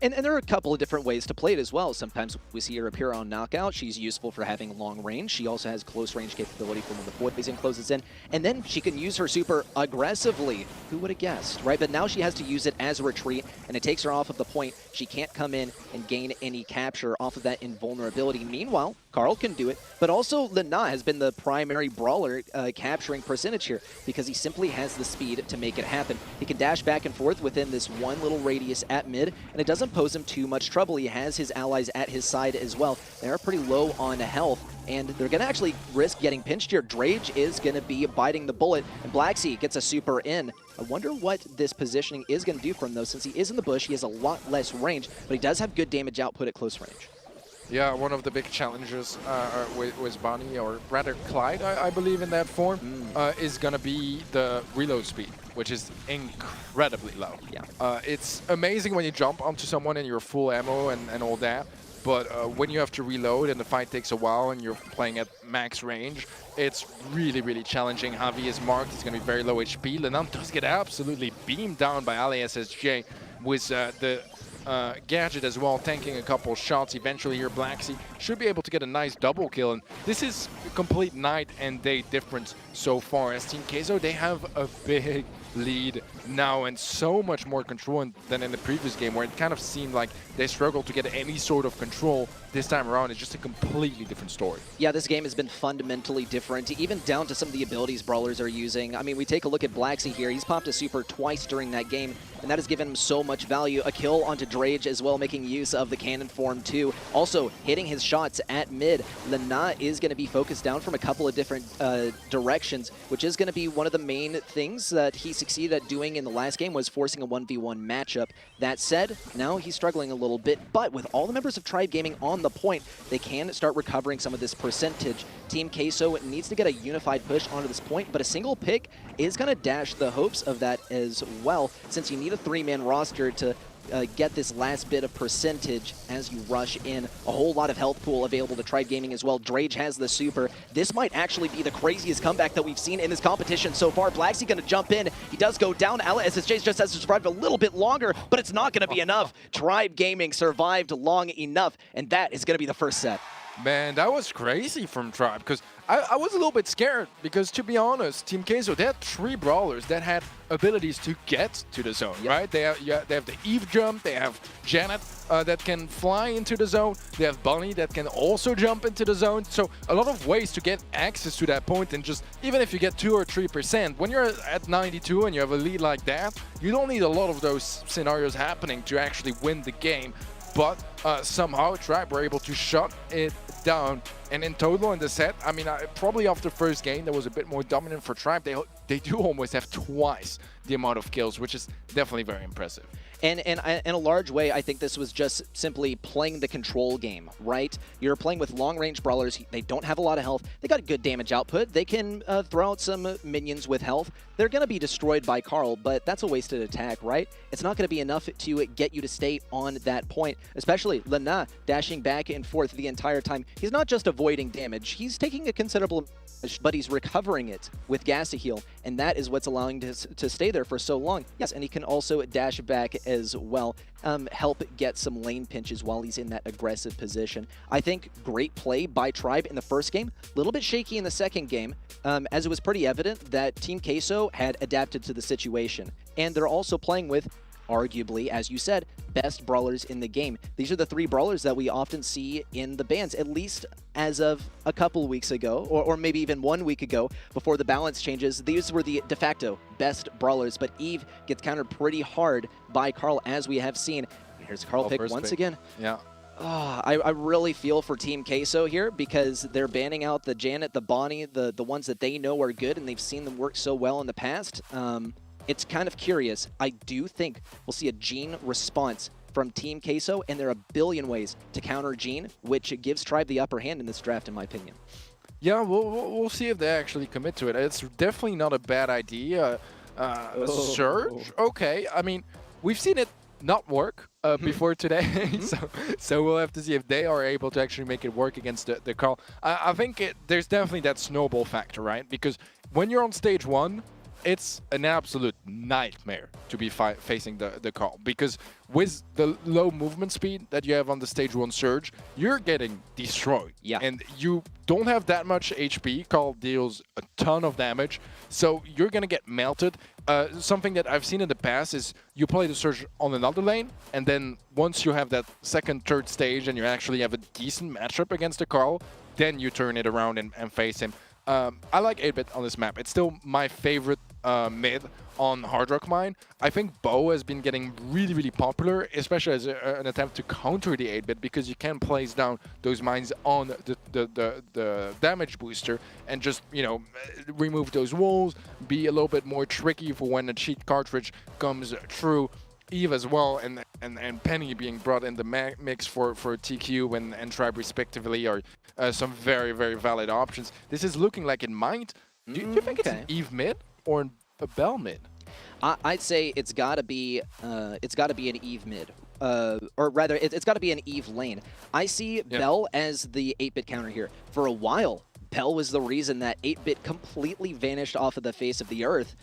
And there are a couple of different ways to play it as well. Sometimes we see her appear on Knockout. She's useful for having long range. She also has close range capability for when the poison closes in. And then she can use her super aggressively. Who would have guessed, right? But now she has to use it as a retreat, and it takes her off of the point. She can't come in and gain any capture off of that invulnerability. Meanwhile, Carl can do it, but also Lena has been the primary brawler capturing percentage here because he simply has the speed to make it happen. He can dash back and forth within this one little radius at mid, and it doesn't pose him too much trouble. He has his allies at his side as well. They're pretty low on health, and they're going to actually risk getting pinched here. Drage is going to be biting the bullet, and Black Sea gets a super in. I wonder what this positioning is going to do for him, though. Since he is in the bush, he has a lot less range, but he does have good damage output at close range.
Yeah, one of the big challenges with Bonnie, or rather Clyde, I believe in that form, is going to be the reload speed, which is incredibly low.
Yeah.
It's amazing when you jump onto someone and you're full ammo and all that, but when you have to reload and the fight takes a while and you're playing at max range, it's really, really challenging. Javi is marked, he's going to be very low HP. Lenan does get absolutely beamed down by Ali SSJ with the Gadget as well, tanking a couple shots. Eventually here, Black Sea should be able to get a nice double kill, and this is a complete night and day difference so far. As Team Queso, they have a big lead now and so much more control than in the previous game, where it kind of seemed like they struggled to get any sort of control. This time around, it's just a completely different story.
Yeah, this game has been fundamentally different, even down to some of the abilities brawlers are using. I mean, we take a look at Blacksy here. He's popped a super twice during that game, and that has given him so much value. A kill onto Drage as well, making use of the cannon form too. Also, hitting his shots at mid. Lena is going to be focused down from a couple of different directions, which is going to be one of the main things that he succeeded at doing in the last game, was forcing a 1v1 matchup. That said, now he's struggling a little bit, but with all the members of Tribe Gaming on the point, they can start recovering some of this percentage. Team Queso needs to get a unified push onto this point, but a single pick is going to dash the hopes of that as well, since you need a 3-man roster to get this last bit of percentage as you rush in. A whole lot of health pool available to Tribe Gaming as well. Drage has the super. This might actually be the craziest comeback that we've seen in this competition so far. Blacksy going to jump in. He does go down. SSJ just has to survive a little bit longer, but it's not going to be enough. Tribe Gaming survived long enough, and that is going to be the first set.
Man, that was crazy from Tribe, because I was a little bit scared, because to be honest, Team Queso, they had 3 brawlers that had abilities to get to the zone, right? They have the Eve jump, they have Janet that can fly into the zone, they have Bunny that can also jump into the zone, so a lot of ways to get access to that point, and just, even if you get 2 or 3%, when you're at 92 and you have a lead like that, you don't need a lot of those scenarios happening to actually win the game. But somehow Tribe were able to shut it down. And in total in the set, I mean, probably after the first game, that was a bit more dominant for Tribe. They do almost have twice the amount of kills, which is definitely very impressive.
And in a large way, I think this was just simply playing the control game, right? You're playing with long-range brawlers. They don't have a lot of health. They got a good damage output. They can throw out some minions with health. They're going to be destroyed by Carl, but that's a wasted attack, right? It's not going to be enough to get you to stay on that point, especially Lena dashing back and forth the entire time. He's not just avoiding damage. He's taking a considerable damage, but he's recovering it with Gassy Heal, and that is what's allowing to stay there for so long. Yes, and he can also dash back as well, help get some lane pinches while he's in that aggressive position. I think great play by Tribe in the first game, a little bit shaky in the second game, as it was pretty evident that Team Queso had adapted to the situation. And they're also playing with, arguably, as you said, best brawlers in the game. These are the 3 brawlers that we often see in the bans, at least as of a couple weeks ago, or maybe even 1 week ago before the balance changes. These were the de facto best brawlers, but Eve gets countered pretty hard by Carl, as we have seen. Here's Carl pick once again.
Yeah.
Oh, I really feel for Team Queso here, because they're banning out the Janet, the Bonnie, the ones that they know are good, and they've seen them work so well in the past. It's kind of curious. I do think we'll see a Gene response from Team Queso, and there are a billion ways to counter Gene, which gives Tribe the upper hand in this draft, in my opinion.
Yeah, we'll see if they actually commit to it. It's definitely not a bad idea. Surge? Okay, I mean, we've seen it not work before today, so we'll have to see if they are able to actually make it work against the Carl. I think there's definitely that snowball factor, right? Because when you're on stage 1, it's an absolute nightmare to be facing the Carl, because with the low movement speed that you have on the stage 1 Surge, you're getting destroyed.
Yeah.
And you don't have that much HP. Carl deals a ton of damage, so you're gonna get melted. Something that I've seen in the past is you play the Surge on another lane, and then once you have that second, third stage and you actually have a decent matchup against the Carl, then you turn it around and face him. I like 8-Bit on this map. It's still my favorite mid on Hard Rock Mine. I think Bow has been getting really, really popular, especially as an attempt to counter the 8-Bit, because you can place down those mines on the damage booster and just, you know, remove those walls, be a little bit more tricky for when a cheat cartridge comes through. Eve as well, and Penny being brought in the mix for TQ and Tribe respectively are some very, very valid options. This is looking like it might. Do you think it's an Eve mid or a Bell mid?
I'd say it's got to be an Eve mid. Or rather, it's got to be an Eve lane. I see Bell as the 8-Bit counter here. For a while, Bell was the reason that 8-Bit completely vanished off of the face of the earth.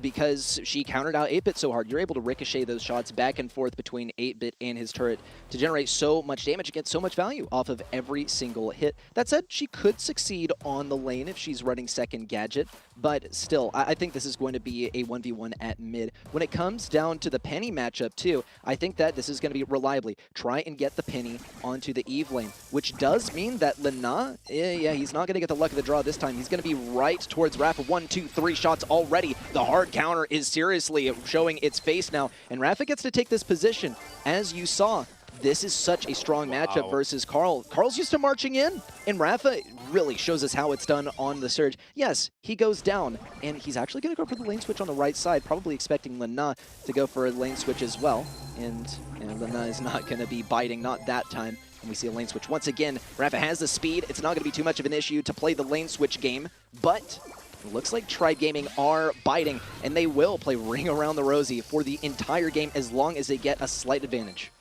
because she countered out 8-Bit so hard. You're able to ricochet those shots back and forth between 8-Bit and his turret to generate so much damage and get so much value off of every single hit. That said, she could succeed on the lane if she's running second gadget, but still, I think this is going to be a 1v1 at mid. When it comes down to the Penny matchup too, I think that this is going to be reliably try and get the Penny onto the Eve lane, which does mean that Lena, yeah, he's not going to get the luck of the draw this time. He's going to be right towards Rafa. 1, 2, 3 shots already. The hard counter is seriously showing its face now, and Rafa gets to take this position. As you saw, this is such a strong matchup versus Carl. Carl's used to marching in, and Rafa really shows us how it's done on the Surge. Yes, he goes down, and he's actually going to go for the lane switch on the right side, probably expecting Lena to go for a lane switch as well. And Lena is not going to be biting, not that time. And we see a lane switch once again. Rafa has the speed. It's not going to be too much of an issue to play the lane switch game, but it looks like Tribe Gaming are biting, and they will play Ring Around the Rosie for the entire game as long as they get a slight advantage.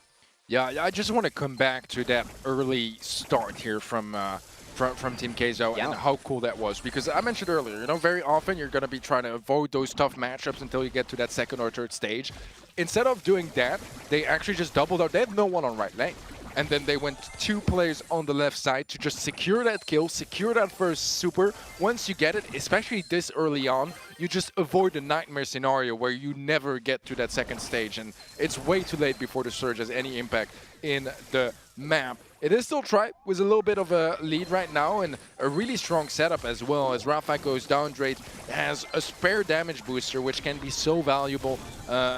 Yeah, I just want to come back to that early start here from Team Queso and how cool that was. Because I mentioned earlier, you know, very often you're going to be trying to avoid those tough matchups until you get to that second or third stage. Instead of doing that, they actually just doubled out. They had no one on right lane. And then they went 2 players on the left side to just secure that kill, secure that first super. Once you get it, especially this early on, you just avoid the nightmare scenario where you never get to that second stage. And it's way too late before the Surge has any impact in the map. It is still Tribe with a little bit of a lead right now and a really strong setup as well. As Rafa goes down, Drake has a spare damage booster, which can be so valuable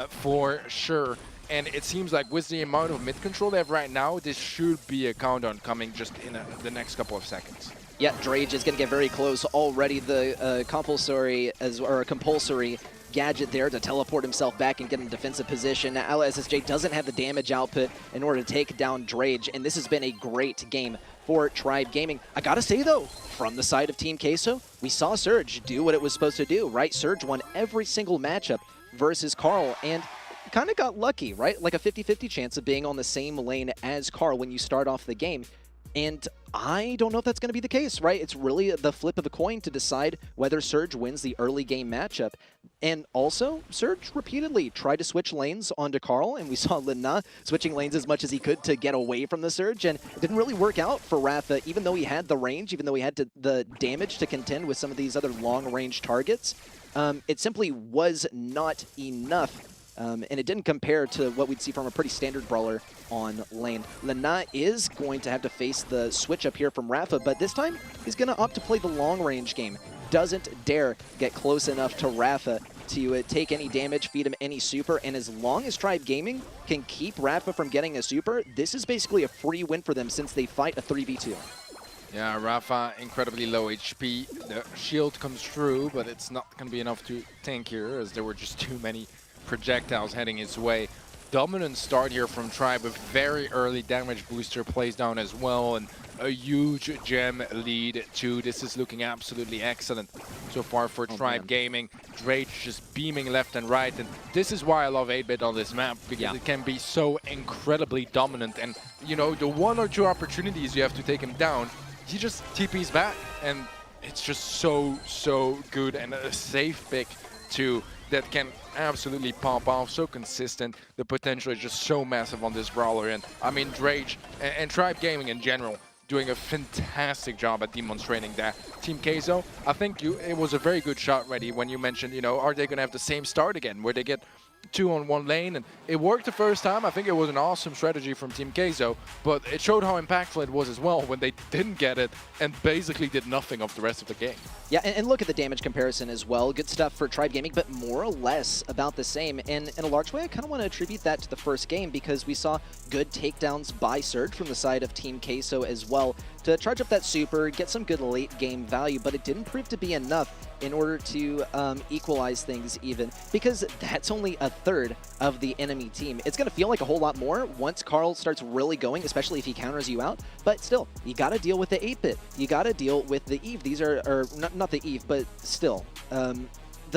for sure. And it seems like with the amount of mid-control they have right now, this should be a countdown coming just in the next couple of seconds.
Yeah, Drage is going to get very close already. The compulsory gadget there to teleport himself back and get in defensive position. Now, SSJ doesn't have the damage output in order to take down Drage, and this has been a great game for Tribe Gaming. I gotta say though, from the side of Team Queso, we saw Surge do what it was supposed to do, right? Surge won every single matchup versus Carl, and kind of got lucky, right? Like a 50-50 chance of being on the same lane as Carl when you start off the game. And I don't know if that's going to be the case, right? It's really the flip of a coin to decide whether Surge wins the early game matchup. And also, Surge repeatedly tried to switch lanes onto Carl, and we saw Lena switching lanes as much as he could to get away from the Surge, and it didn't really work out for Rafa, even though he had the range, even though he had the damage to contend with some of these other long-range targets. It simply was not enough. And it didn't compare to what we'd see from a pretty standard brawler on lane. Lena is going to have to face the switch up here from Rafa, but this time he's going to opt to play the long-range game. Doesn't dare get close enough to Rafa to take any damage, feed him any super, and as long as Tribe Gaming can keep Rafa from getting a super, this is basically a free win for them since they fight a 3v2.
Yeah, Rafa, incredibly low HP. The shield comes through, but it's not going to be enough to tank here, as there were just too many projectiles heading his way. Dominant start here from Tribe. A very early damage booster plays down as well, and a huge gem lead too. This is looking absolutely excellent so far for Tribe Gaming. Drake just beaming left and right, and this is why I love 8-Bit on this map, because it can be so incredibly dominant. And you know, the 1 or 2 opportunities you have to take him down, he just TPs back, and it's just so good, and a safe pick too that can absolutely pop off. So consistent. The potential is just so massive on this brawler, and I mean Drage and Tribe Gaming in general doing a fantastic job at demonstrating that. Team Queso, I think it was a very good shot ready when you mentioned, you know, are they going to have the same start again where they get 2 on 1 lane, and it worked the first time. I think it was an awesome strategy from Team Queso, but it showed how impactful it was as well when they didn't get it and basically did nothing of the rest of the game.
Yeah, and look at the damage comparison as well. Good stuff for Tribe Gaming, but more or less about the same. And in a large way, I kind of want to attribute that to the first game, because we saw good takedowns by Surge from the side of Team Queso as well to charge up that super, get some good late game value, but it didn't prove to be enough in order to equalize things even, because that's only a third of the enemy team. It's going to feel like a whole lot more once Carl starts really going, especially if he counters you out, but still, you got to deal with the 8-Bit. You got to deal with the Eve. These are not the Eve, but still,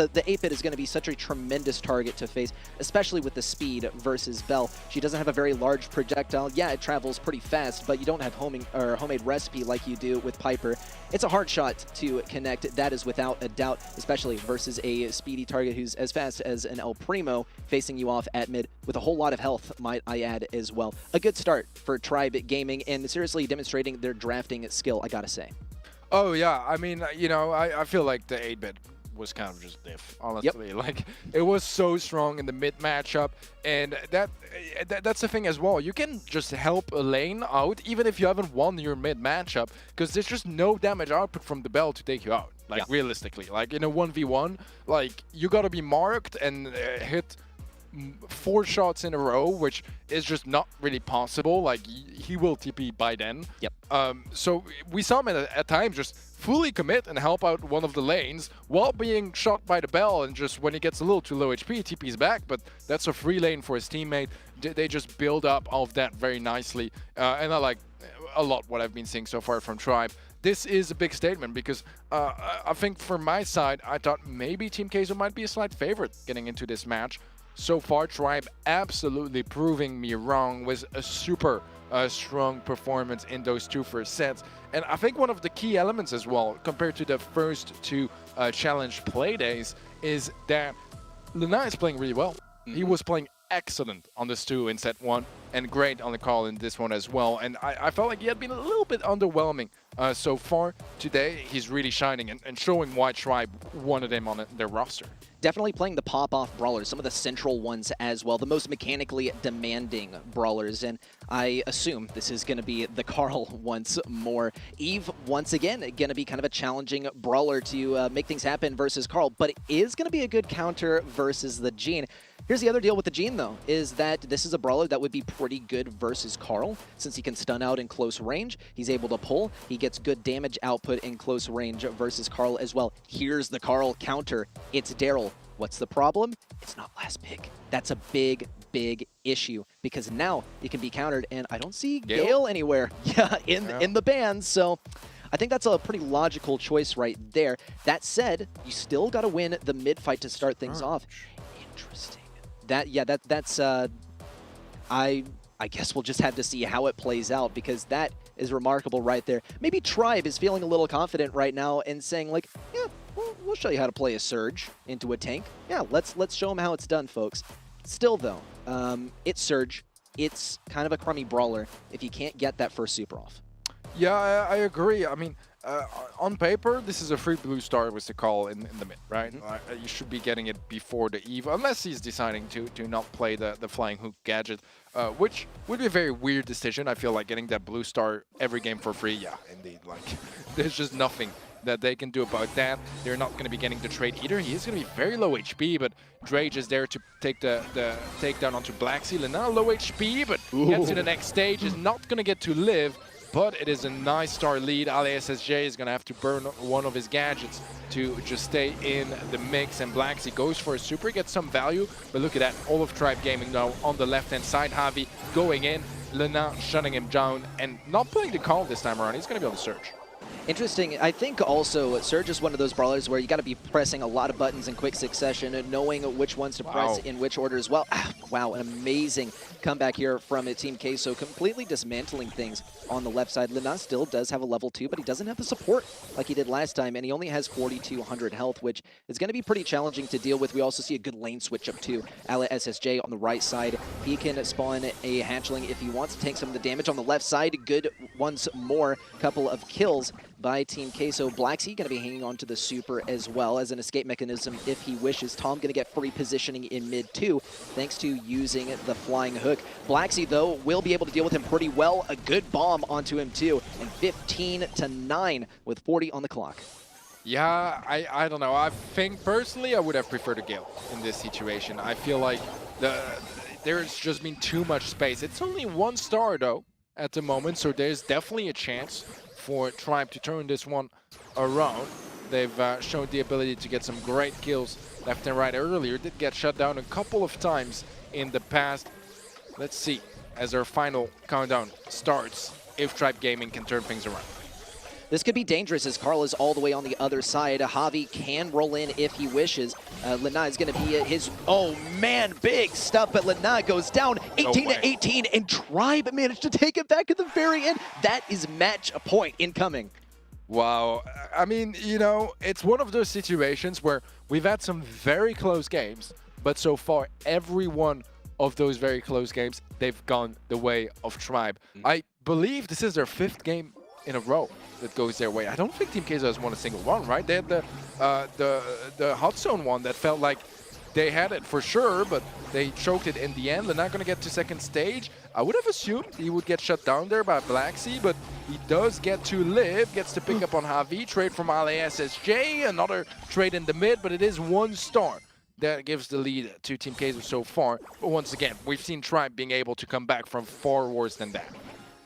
the 8-bit is going to be such a tremendous target to face, especially with the speed versus Belle. She doesn't have a very large projectile. Yeah, it travels pretty fast, but you don't have homemade recipe like you do with Piper. It's a hard shot to connect, that is without a doubt, especially versus a speedy target who's as fast as an El Primo facing you off at mid with a whole lot of health, might I add as well. A good start for Tribe Gaming and seriously demonstrating their drafting skill, I gotta say.
Oh yeah, I mean, you know, I feel like the 8-bit was kind of just diff, honestly.
Yep.
Like, it was so strong in the mid matchup, and that's the thing as well. You can just help a lane out even if you haven't won your mid matchup, because there's just no damage output from the Bell to take you out. Like, realistically, like in a 1v1, like you gotta be marked and hit 4 shots in a row, which is just not really possible. Like, he will TP by then.
Yep.
So we saw him at times just fully commit and help out one of the lanes while being shot by the Bell, and just when he gets a little too low HP, TP's back, but that's a free lane for his teammate. They just build up off that very nicely, and I like a lot what I've been seeing so far from Tribe. This is a big statement because I think for my side, I thought maybe Team Queso might be a slight favorite getting into this match. So far, Tribe absolutely proving me wrong with a super strong performance in those 2 first sets. And I think one of the key elements as well, compared to the first 2 challenge play days, is that Lena is playing really well. He was playing excellent on this 2 in set 1 and great on the call in this one as well. And I felt like he had been a little bit underwhelming so far. Today, he's really shining and showing why Tribe wanted him on their roster.
Definitely playing the pop-off brawlers, some of the central ones as well, the most mechanically demanding brawlers, and I assume this is going to be the Carl once more. Eve, once again, going to be kind of a challenging brawler to make things happen versus Carl, but it is going to be a good counter versus the Gene. Here's the other deal with the Gene, though, is that this is a brawler that would be pretty good versus Carl, since he can stun out in close range. He's able to pull. He gets good damage output in close range versus Carl as well. Here's the Carl counter. It's Daryl. What's the problem? It's not last pick. That's a big, big issue, because now it can be countered, and I don't see Gale anywhere in the ban, so I think that's a pretty logical choice right there. That said, you still got to win the mid fight to start things off. Interesting. That's I guess we'll just have to see how it plays out, because that is remarkable right there. Maybe Tribe is feeling a little confident right now and saying like, yeah, we'll show you how to play a Surge into a tank. Yeah, let's show them how it's done, folks. Still though, it's Surge. It's kind of a crummy brawler if you can't get that first super off.
Yeah, I agree. I mean, on paper, this is a free blue star with the call in the mid, right? You should be getting it before the Eve, unless he's deciding to not play the flying hook gadget, which would be a very weird decision. I feel like getting that blue star every game for free, yeah, indeed. Like, there's just nothing that they can do about that. They're not going to be getting the trade either. He is going to be very low HP, but Drage is there to take the takedown onto Black Seal, and now low HP, but gets to the next stage, is not going to get to live. But it is a nice star lead. Ali SSJ is going to have to burn one of his gadgets to just stay in the mix. And Blacksea goes for a super, gets some value. But look at that, all of Tribe Gaming now on the left-hand side. Javi going in, Lena shutting him down and not playing the call this time around. He's going to be on the Surge.
Interesting. I think also Surge is one of those brawlers where you got to be pressing a lot of buttons in quick succession and knowing which ones to press in which order as well. Wow, an amazing comeback here from Team Queso, completely dismantling things on the left side. Lena still does have a level 2, but he doesn't have the support like he did last time, and he only has 4,200 health, which is going to be pretty challenging to deal with. We also see a good lane switch up too. Ali SSJ on the right side. He can spawn a hatchling if he wants to take some of the damage on the left side. Good once more, couple of kills by Team Queso. Blacksea going to be hanging on to the super as well as an escape mechanism if he wishes. Tom going to get free positioning in mid too, thanks to using the flying hook. Blacksea, though, will be able to deal with him pretty well. A good bomb onto him too, and 15-9 with 40 on the clock.
Yeah, I don't know. I think personally I would have preferred a Gale in this situation. I feel like there's just been too much space. It's only 1 star though at the moment, so there's definitely a chance for Tribe to turn this one around. They've shown the ability to get some great kills left and right earlier. Did get shut down a couple of times in the past. Let's see, as our final countdown starts, if Tribe Gaming can turn things around.
this could be dangerous as Carl is all the way on the other side. Javi can roll in if he wishes. Lena is going to be his, oh man, big stuff, but Lena goes down 18-18, and Tribe managed to take it back at the very end. That is match point incoming.
Wow. I mean, you know, it's one of those situations where we've had some very close games, but so far, every one of those very close games, they've gone the way of Tribe. I believe this is their 5th game in a row that goes their way. I don't think Team Queso has won a single one, right? They had the hot zone one that felt like they had it for sure, but they choked it in the end. They're not going to get to second stage. I would have assumed he would get shut down there by Blacksea, but he does get to live, gets to pick up on Javi, trade from SSJ, another trade in the mid, but it is 1 star. That gives the lead to Team Queso so far. But once again, we've seen Tribe being able to come back from far worse than that.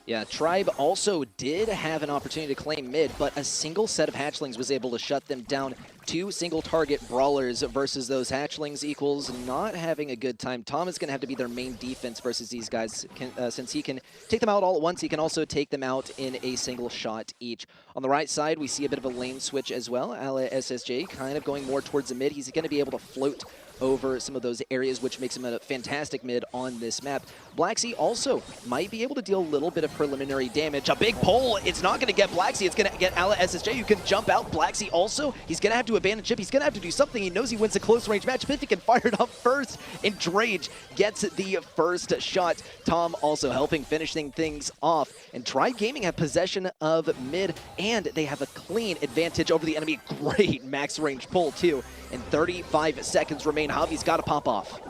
Yeah, Tribe also did have an opportunity to claim mid, but a single set of hatchlings was able to shut them down. 2 single-target brawlers versus those hatchlings equals not having a good time. Tom is going to have to be their main defense versus these guys, since he can take them out all at once. He can also take them out in a single shot each. On the right side, we see a bit of a lane switch as well. SSJ kind of going more towards the mid. He's going to be able to float over some of those areas, which makes him a fantastic mid on this map. Blacksea also might be able to deal a little bit of preliminary damage. A big pull, it's not going to get Blacksea, it's going to get SSJ, who can jump out. Blacksea also, he's going to have to abandon ship, he's going to have to do something. He knows he wins a close range match, but if he can fire it up first, and Drage gets the first shot. Tom also helping finishing things off, and Tribe Gaming have possession of mid, and they have a clean advantage over the enemy. Great max range pull too, and 35 seconds remain. Javi's got to pop off.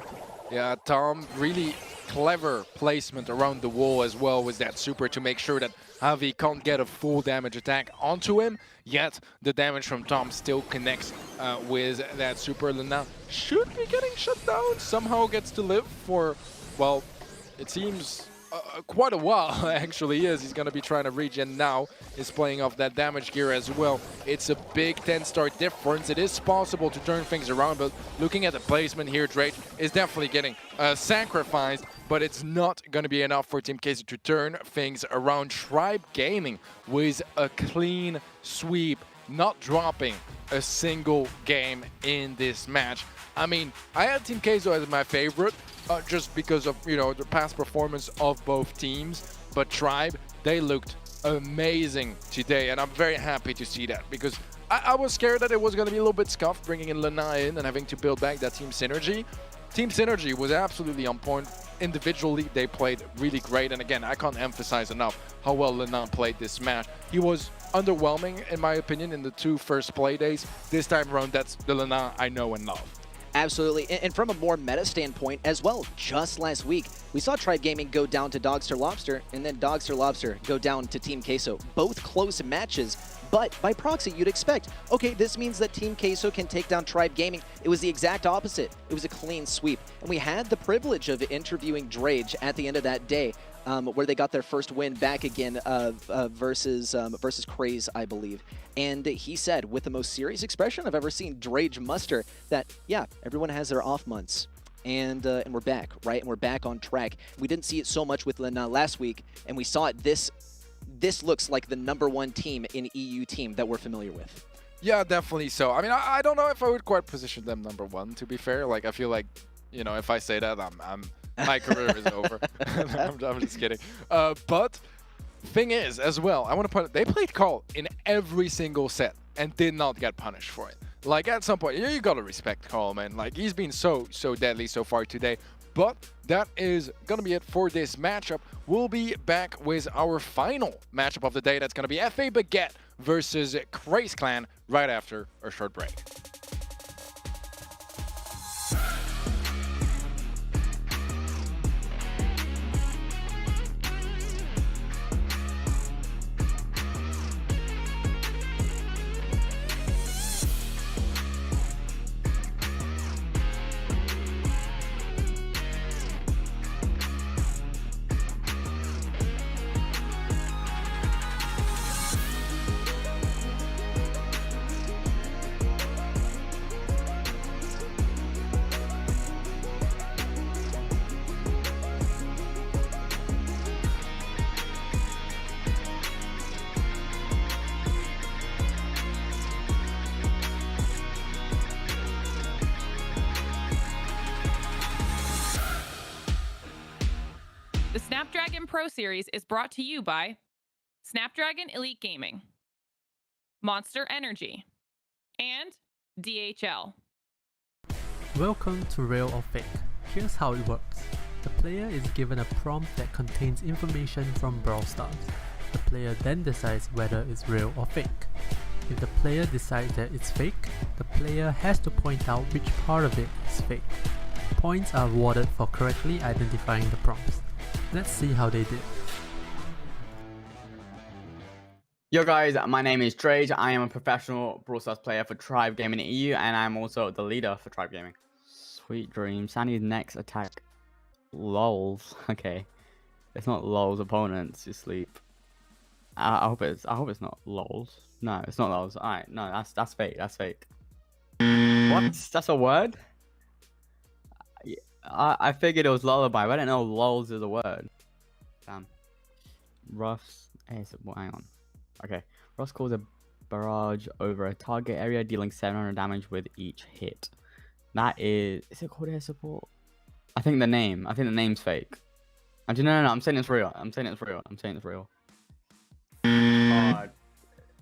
Yeah, Tom, really clever placement around the wall as well with that super to make sure that Javi can't get a full damage attack onto him, yet the damage from Tom still connects with that super. Lena should be getting shut down, somehow gets to live for, well, it seems quite a while actually. He's going to be trying to regen now. Is playing off that damage gear as well. It's a big 10-star difference. It is possible to turn things around, but looking at the placement here, Drake is definitely getting sacrificed, but it's not going to be enough for Team Queso to turn things around. Tribe Gaming with a clean sweep, not dropping a single game in this match. I mean, I had Team Queso as my favorite, just because of, you know, the past performance of both teams, but Tribe, they looked amazing today, and I'm very happy to see that, because I was scared that it was going to be a little bit scuffed bringing in Lena in and having to build back that team synergy. Team synergy was absolutely on point. Individually, they played really great, and again, I can't emphasize enough how well Lena played this match. He was underwhelming, in my opinion, in the 2 first play days. This time around, that's the Lena I know and love.
Absolutely, and from a more meta standpoint as well, just last week, we saw Tribe Gaming go down to Dogster Lobster, and then Dogster Lobster go down to Team Queso. Both close matches, but by proxy, you'd expect, okay, this means that Team Queso can take down Tribe Gaming. It was the exact opposite. It was a clean sweep, and we had the privilege of interviewing Drage at the end of that day, where they got their first win back again versus Craze, I believe. And he said, with the most serious expression I've ever seen Drage muster, that, yeah, everyone has their off months. And we're back, right? And we're back on track. We didn't see it so much with Lena last week, and we saw it this looks like the #1 team in EU team that we're familiar with.
Yeah, definitely so. I mean, I don't know if I would quite position them #1, to be fair. Like, I feel like, you know, if I say that, my career is over. I'm just kidding. But thing is, as well, I want to point, they played Carl in every single set and did not get punished for it. Like, at some point, you gotta respect Carl, man. Like, he's been so deadly so far today. But that is gonna be it for this matchup. We'll be back with our final matchup of the day. That's gonna be FA Baguette versus Craze Clan right after a short break.
Pro Series is brought to you by Snapdragon Elite Gaming, Monster Energy, and DHL.
Welcome to Real or Fake. Here's how it works. The player is given a prompt that contains information from Brawl Stars. The player then decides whether it's real or fake. If the player decides that it's fake, the player has to point out which part of it is fake. Points are awarded for correctly identifying the prompts. Let's see how they did.
Yo guys, my name is Drage. I am a professional Brawl Stars player for Tribe Gaming in EU, and I'm also the leader for Tribe Gaming. Sweet dreams. Sandy's next attack. Lols. Okay. It's not Lols opponents you sleep. I hope it's not Lols. No, it's not Lols. Alright, no, that's fake. That's fake. What? That's a word? I figured it was lullaby, but I didn't know Lols is a word. Damn. Ruffs. Hey, well, hang on. Okay. Ruffs calls a barrage over a target area, dealing 700 damage with each hit. That is it called air support? I think the name's fake. Actually, no, I'm saying it's real. I'm saying it's real. God.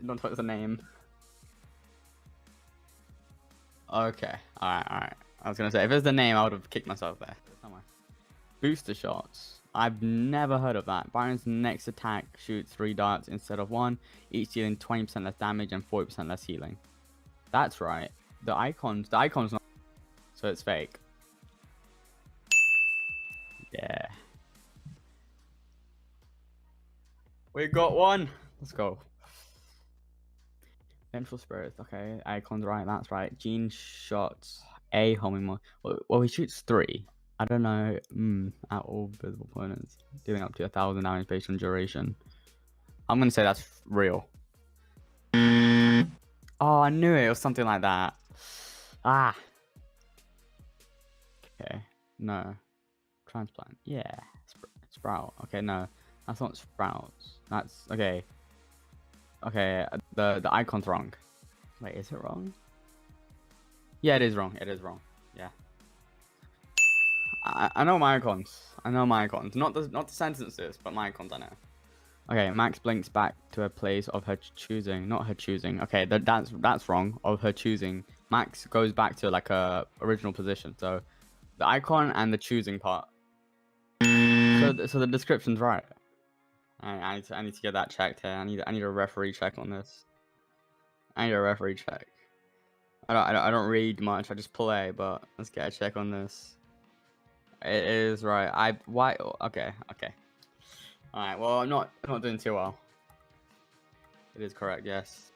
Don't touch the name. Okay. Alright. I was gonna say, if it's the name, I would have kicked myself there. Booster shots. I've never heard of that. Byron's next attack shoots 3 darts instead of 1, each dealing 20% less damage and 40% less healing. That's right. The icon's not, so it's fake. Yeah. We got one. Let's go. Vengeful Spirits. Okay, icon's right. That's right. Gene shots a homing more. Well, he shoots 3. I don't know. At all visible opponents, dealing up to 1,000 damage based on duration. I'm gonna say that's real. Oh, I knew it was something like that. Ah. Okay. No. Transplant. Yeah. Sprout. Okay, no. That's not sprouts. That's okay. Okay, the icon's wrong. Wait, is it wrong? Yeah, it is wrong. Yeah. I know my icons. Not the sentences, but my icons I know. Okay, Max blinks back to a place of her choosing, not her choosing. Okay, that's wrong. Of her choosing. Max goes back to like a original position. So the icon and the choosing part. So the description's right. I need to get that checked here. I need a referee check on this. I don't read much. I just play, but let's get a check on this. It is right. Why? Okay. All right. Well, I'm not doing too well. It is correct. Yes.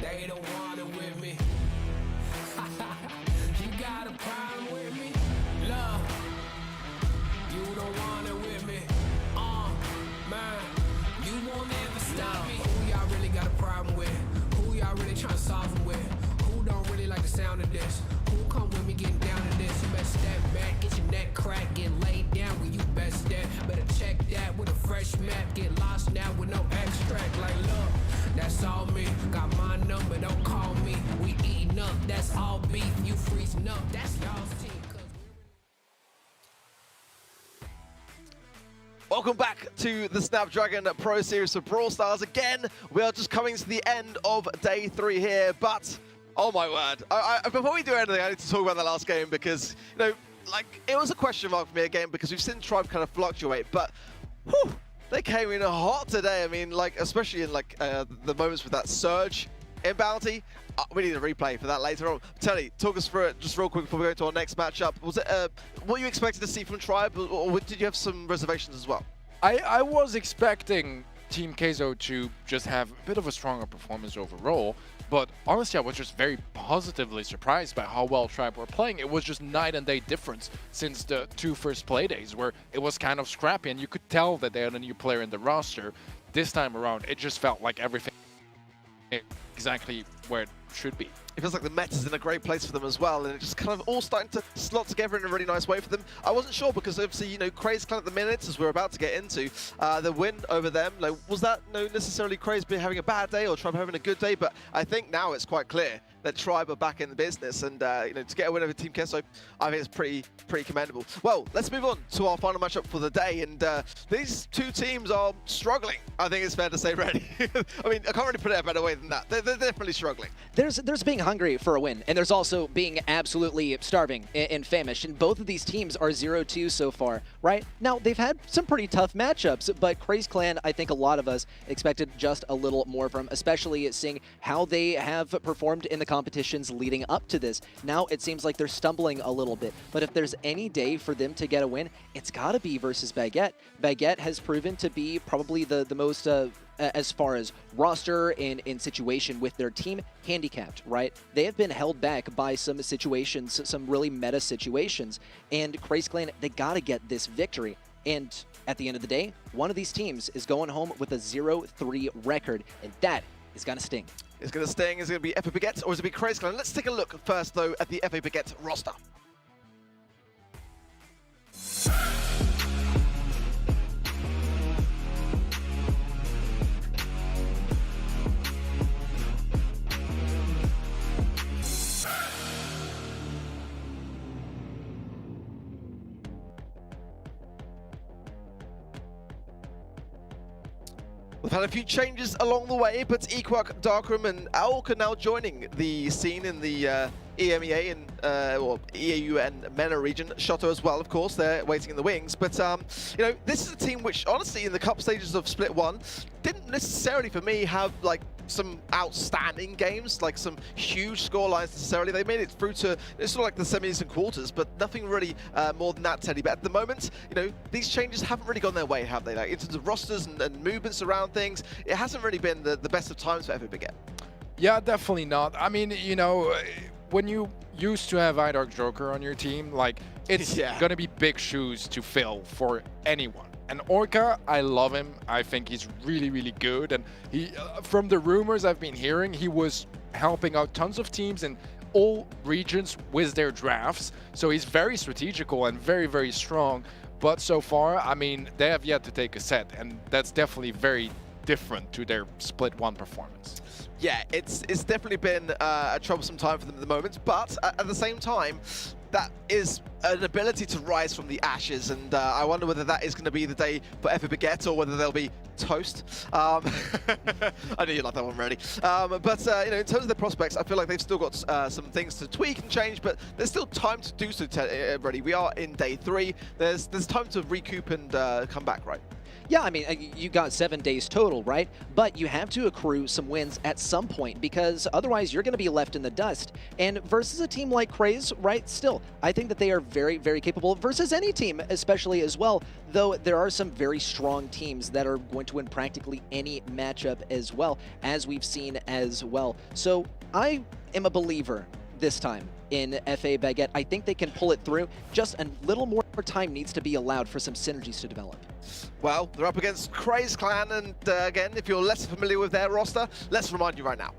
They don't want it with me. You got a problem with me? Love. You don't want it with me. Man. You won't ever stop me. Who y'all really got a problem with? Who y'all really trying to solve them with? Who don't really like the sound of this? Who come with me getting down to this? You better step back, get your neck cracked, get laid down where you best step. Better check that with a fresh map. Get lost now with no extract. Like, look, that's all me. Got my number, don't call me. We eating up, that's all beef. You freezing up, that's y'all's team.
Welcome back to the Snapdragon Pro Series of Brawl Stars. Again, we are just coming to the end of day 3 here, but oh my word. Before we do anything, I need to talk about the last game because, you know, like, it was a question mark for me again because we've seen Tribe kind of fluctuate, but whew, they came in hot today. I mean, like, especially in like the moments with that surge in bounty. We need a replay for that later on. Telly, talk us through it just real quick before we go to our next matchup. Was it what you expected to see from Tribe, or did you have some reservations as well?
I was expecting Team Queso to just have a bit of a stronger performance overall, but honestly I was just very positively surprised by how well Tribe were playing. It was just night and day difference since the 2 first play days where it was kind of scrappy and you could tell that they had a new player in the roster. This time around it just felt like everything exactly where it should be.
It feels like the meta's in a great place for them as well, and it's just kind of all starting to slot together in a really nice way for them. I wasn't sure because obviously, you know, Craze Clan at the minute, as we're about to get into, the win over them, like, was that necessarily Craze having a bad day or Tribe having a good day? But I think now it's quite clear that Tribe are back in the business, and you know, to get a win over Team Queso, I think it's pretty commendable. Well, let's move on to our final matchup for the day, and these two teams are struggling. I think it's fair to say, Reddy. I mean, I can't really put it a better way than that. They're definitely struggling.
There's being hungry for a win, and there's also being absolutely starving and famished, and both of these teams are 0-2 so far, right? Now, they've had some pretty tough matchups, but Craze Clan, I think a lot of us expected just a little more from, especially seeing how they have performed in the competitions leading up to this. Now, it seems like they're stumbling a little bit, but if there's any day for them to get a win, it's gotta be versus Baguette. Baguette has proven to be probably the most as far as roster and in situation with their team handicapped, right? They have been held back by some situations, some really meta situations, and Craze Clan, they gotta get this victory. And at the end of the day, one of these teams is going home with a 0-3 record, and that is gonna sting.
It's gonna sting. Is it gonna be FA Baguette or is it gonna be Craze Clan? Let's take a look first though at the FA Baguette roster. We've had a few changes along the way, but Equark, Darkroom, and Alk are now joining the scene in the EMEA and or EU and MENA region. Shoto as well, of course, they're waiting in the wings. But you know, this is a team which, honestly, in the cup stages of Split 1, didn't necessarily, for me, have like some outstanding games, like some huge score lines necessarily. They made it through to it's sort of like the semis and quarters, but nothing really more than that, Teddy. But at the moment, you know, these changes haven't really gone their way, have they? Like in terms of rosters and movements around things, it hasn't really been the best of times for FA Baguette.
Yeah, definitely not. I mean, you know, when you used to have iDark Joker on your team, like, it's gonna be big shoes to fill for anyone. And Orca, I love him. I think he's really, really good. And he, from the rumors I've been hearing, he was helping out tons of teams in all regions with their drafts. So he's very strategical and very, very strong. But so far, I mean, they have yet to take a set, and that's definitely very different to their Split 1 performance.
Yeah, it's definitely been a troublesome time for them at the moment, but at the same time, that is an ability to rise from the ashes, and I wonder whether that is going to be the day for FA Baguette or whether they'll be toast. I knew you'd like that one, Reddy. But you know, in terms of the prospects, I feel like they've still got some things to tweak and change, but there's still time to do so, Reddy. We are in day 3. There's time to recoup and come back, right?
Yeah, I mean, you got 7 days total, right? But you have to accrue some wins at some point because otherwise you're going to be left in the dust. And versus a team like Craze, right, still, I think that they are very, very capable versus any team, especially as well, though there are some very strong teams that are going to win practically any matchup as well, as we've seen as well. So I am a believer this time in FA Baguette. I think they can pull it through. Just a little more time needs to be allowed for some synergies to develop.
Well, they're up against Craze Clan, and again, if you're less familiar with their roster, let's remind you right now.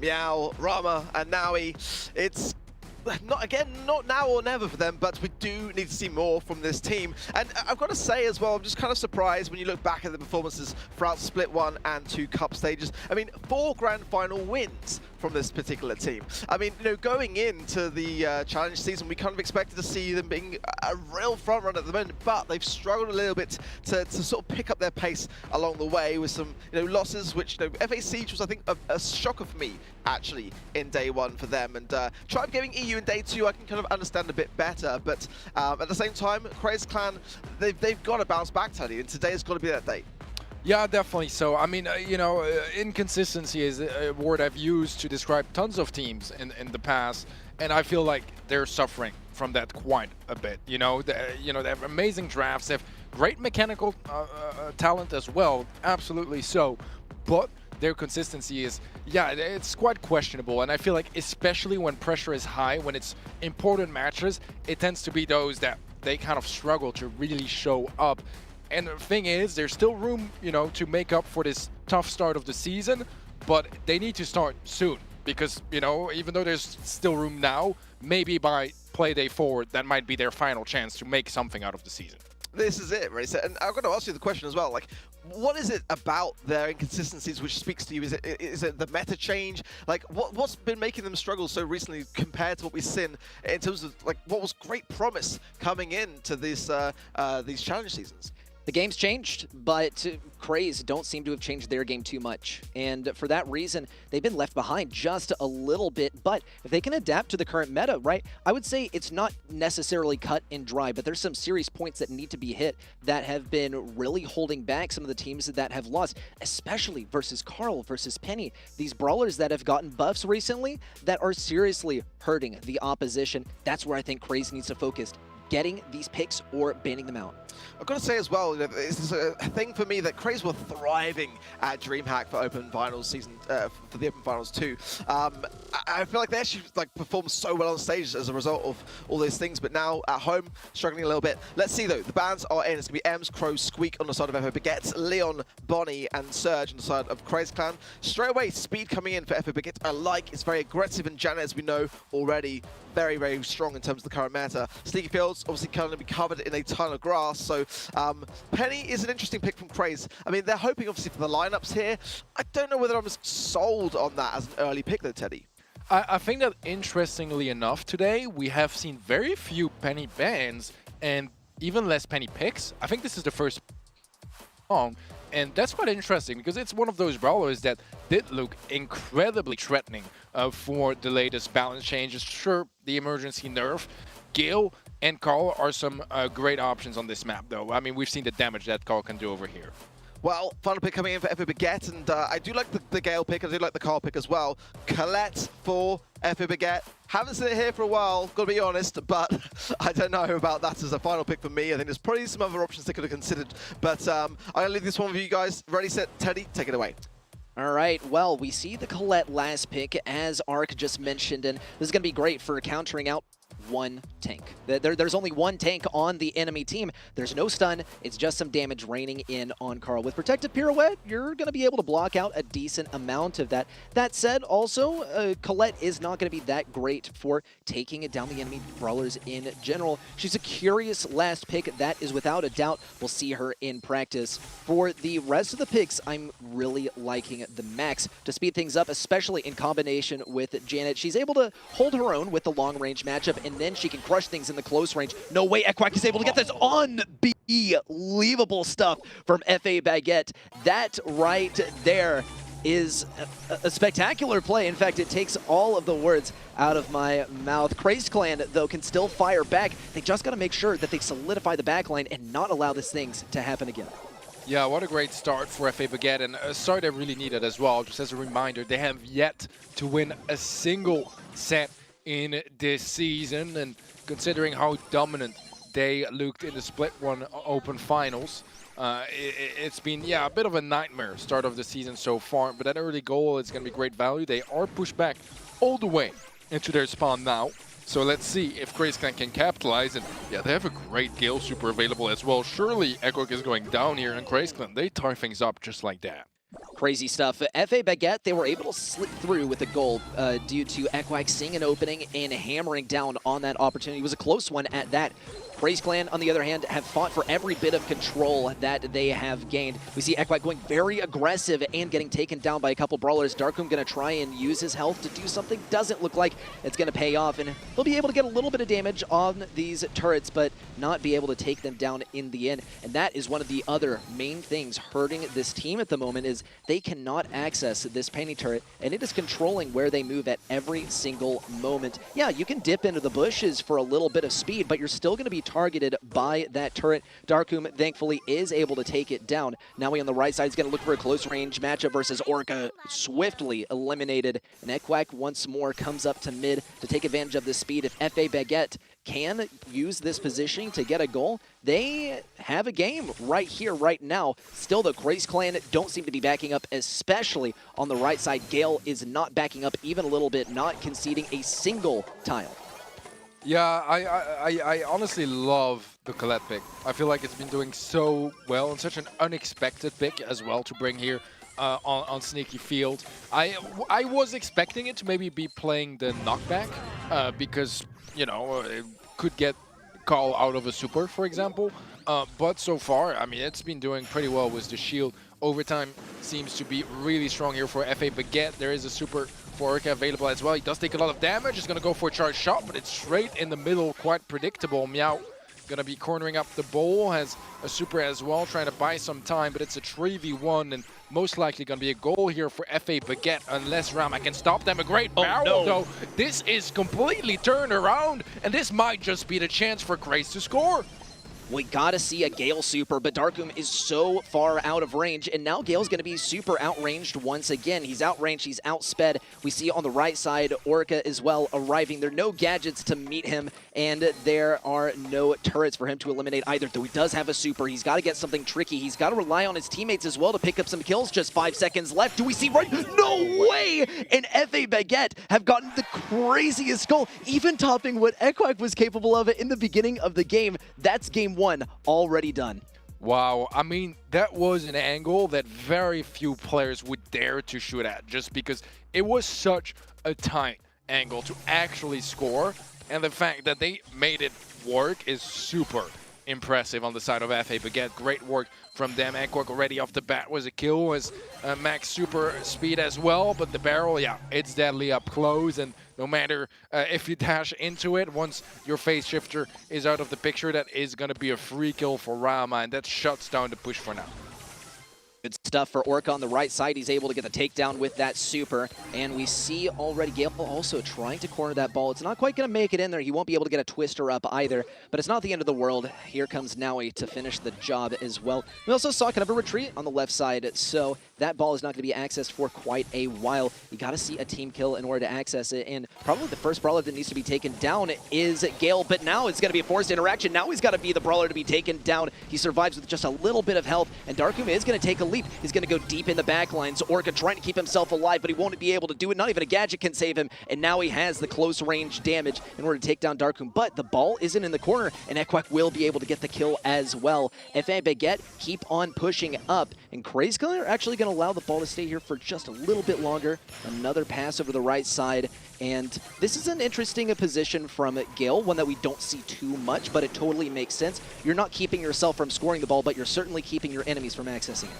Meow, Rama, and Naui. It's not now or never for them, but we do need to see more from this team. And I've got to say as well, I'm just kind of surprised when you look back at the performances throughout Split 1 and 2 cup stages. I mean, 4 grand final wins from this particular team. I mean, you know, going into the challenge season, we kind of expected to see them being a real front runner at the moment, but they've struggled a little bit to sort of pick up their pace along the way with some, you know, losses, which, you know, FA Siege was, I think, a shocker for me, actually, in day 1 for them. And Tribe giving EU in day 2, I can kind of understand a bit better, but at the same time, Craze Clan, they've got to bounce back, Teddy, and today has got to be that day.
Yeah, definitely so. I mean, you know, inconsistency is a word I've used to describe tons of teams in the past, and I feel like they're suffering from that quite a bit. You know, they have amazing drafts, they have great mechanical talent as well, absolutely so, but their consistency is, yeah, it's quite questionable. And I feel like especially when pressure is high, when it's important matches, it tends to be those that they kind of struggle to really show up. And the thing is, there's still room, you know, to make up for this tough start of the season, but they need to start soon because, you know, even though there's still room now, maybe by play day 4, that might be their final chance to make something out of the season.
This is it, right? And I'm going to ask you the question as well. Like, what is it about their inconsistencies which speaks to you? Is it the meta change? Like, what's been making them struggle so recently compared to what we've seen in terms of like what was great promise coming into these challenge seasons?
The game's changed, but Craze don't seem to have changed their game too much. And for that reason, they've been left behind just a little bit. But if they can adapt to the current meta, right, I would say it's not necessarily cut and dry, but there's some serious points that need to be hit that have been really holding back some of the teams that have lost, especially versus Carl, versus Penny. These brawlers that have gotten buffs recently that are seriously hurting the opposition. That's where I think Craze needs to focus. Getting these picks or banning them out.
I've got to say as well, it's a thing for me that Craze were thriving at DreamHack for Open Finals season, for the Open Finals too. I feel like they actually performed so well on stage as a result of all these things, but now at home, struggling a little bit. Let's see though, the bans are in. It's going to be Ems, Crow, Squeak on the side of FO Baguette, Leon, Bonnie, and Surge on the side of Craze Clan. Straight away, speed coming in for FO Baguette. I like, it's very aggressive, and Janet, as we know already, very, very strong in terms of the current meta. Sneaky Fields obviously going to be covered in a ton of grass, so Penny is an interesting pick from Craze. I mean, they're hoping obviously for the lineups here. I don't know whether I'm as sold on that as an early pick though, Teddy.
I think that interestingly enough today, we have seen very few Penny bans and even less Penny picks. I think this is the first song. And that's quite interesting because it's one of those brawlers that did look incredibly threatening for the latest balance changes. Sure, the emergency nerf. Gale and Carl are some great options on this map, though. I mean, we've seen the damage that Carl can do over here.
Well, final pick coming in for FO Baguette, and I do like the Gale pick, I do like the Carl pick as well. Colette for FO Baguette. Haven't seen it here for a while, gotta be honest, but I don't know about that as a final pick for me. I think there's probably some other options they could have considered, but I'm gonna leave this one with you guys. Ready, set, Teddy, take it away.
All right, well, we see the Colette last pick, as Ark just mentioned, and this is going to be great for countering out one tank. There's only one tank on the enemy team. There's no stun. It's just some damage raining in on Carl. With Protective Pirouette, you're going to be able to block out a decent amount of that. That said, also, Colette is not going to be that great for taking it down the enemy brawlers in general. She's a curious last pick. That is without a doubt. We'll see her in practice. For the rest of the picks, I'm really liking the Max to speed things up, especially in combination with Janet. She's able to hold her own with the long-range matchup, and then she can crush things in the close range. No way Equack is able to get this unbelievable stuff from FA Baguette. That right there is a spectacular play. In fact, it takes all of the words out of my mouth. Crazed Clan, though, can still fire back. They just got to make sure that they solidify the backline and not allow these things to happen again.
Yeah, what a great start for FA Baguette, and a start they really needed as well. Just as a reminder, they have yet to win a single set in this season, and considering how dominant they looked in the Split 1 Open Finals, it's been, yeah, a bit of a nightmare start of the season so far, but that early goal is going to be great value. They are pushed back all the way into their spawn now, so let's see if Craze Clan can capitalize, and yeah, they have a great Gale super available as well. Surely Equack is going down here, and Craze Clan, they tie things up just like that.
Crazy stuff. FA Baguette, they were able to slip through with a goal due to Equack seeing an opening and hammering down on that opportunity. It was a close one at that. Craze Clan, on the other hand, have fought for every bit of control that they have gained. We see Equack going very aggressive and getting taken down by a couple brawlers. Darkroom going to try and use his health to do something. Doesn't look like it's going to pay off, and he'll be able to get a little bit of damage on these turrets, but not be able to take them down in the end. And that is one of the other main things hurting this team at the moment, is they cannot access this painting turret, and it is controlling where they move at every single moment. Yeah, you can dip into the bushes for a little bit of speed, but you're still going to be targeted by that turret. Darkroom, thankfully, is able to take it down. Now we on the right side is going to look for a close range matchup versus Orca. Swiftly eliminated, and Equack once more comes up to mid to take advantage of this speed. If FA Baguette can use this positioning to get a goal, they have a game right here, right now. Still, the Craze Clan don't seem to be backing up, especially on the right side. Gale is not backing up even a little bit, not conceding a single tile.
Yeah, I honestly love the Colette pick. I feel like it's been doing so well and such an unexpected pick as well to bring here on Sneaky Field. I was expecting it to maybe be playing the knockback because, you know, it could get call out of a super, for example. But so far, I mean, it's been doing pretty well with the shield. Overtime seems to be really strong here for FA Baguette. There is a super for Orca available as well. He does take a lot of damage. He's going to go for a charge shot, but it's straight in the middle, quite predictable. Meow going to be cornering up the bowl, has a super as well, trying to buy some time, but it's a 3v1 and most likely going to be a goal here for FA Baguette unless Rama can stop them. A great barrel, though. This is completely turned around, and this might just be the chance for Grace to score.
We gotta see a Gale super, but Darkum is so far out of range, and now Gale's gonna be super outranged once again. He's outranged, he's outsped. We see on the right side, Orca as well arriving. There are no gadgets to meet him, and there are no turrets for him to eliminate either, though he does have a super. He's gotta get something tricky. He's gotta rely on his teammates as well to pick up some kills. Just 5 seconds left. Do we see right? No way! And FA Baguette have gotten the craziest goal, even topping what Equac was capable of in the beginning of the game. That's game one already done.
Wow, I mean, that was an angle that very few players would dare to shoot at, just because it was such a tight angle to actually score, and the fact that they made it work is super impressive on the side of FA Baguette. Great work from them. Equac already off the bat was a kill, was max super speed as well, but the barrel, yeah, it's deadly up close, and no matter if you dash into it, once your phase shifter is out of the picture, that is going to be a free kill for Rama, and that shuts down the push for now.
Good stuff for Orca on the right side. He's able to get the takedown with that super. And we see already Gale also trying to corner that ball. It's not quite going to make it in there. He won't be able to get a twister up either. But it's not the end of the world. Here comes Naui to finish the job as well. We also saw kind of a retreat on the left side. So that ball is not going to be accessed for quite a while. You got to see a team kill in order to access it. And probably the first brawler that needs to be taken down is Gale. But now it's going to be a forced interaction. Now he's got to be the brawler to be taken down. He survives with just a little bit of health. And Darkum is going to take a leap. He's going to go deep in the back lines. Orca trying to keep himself alive, but he won't be able to do it. Not even a gadget can save him. And now he has the close range damage in order to take down Darkum. But the ball isn't in the corner, and Equac will be able to get the kill as well. FA Baguette keep on pushing up, and Craze Clan are actually going to allow the ball to stay here for just a little bit longer. Another pass over the right side. And this is an interesting position from Gale, one that we don't see too much, but it totally makes sense. You're not keeping yourself from scoring the ball, but you're certainly keeping your enemies from accessing it.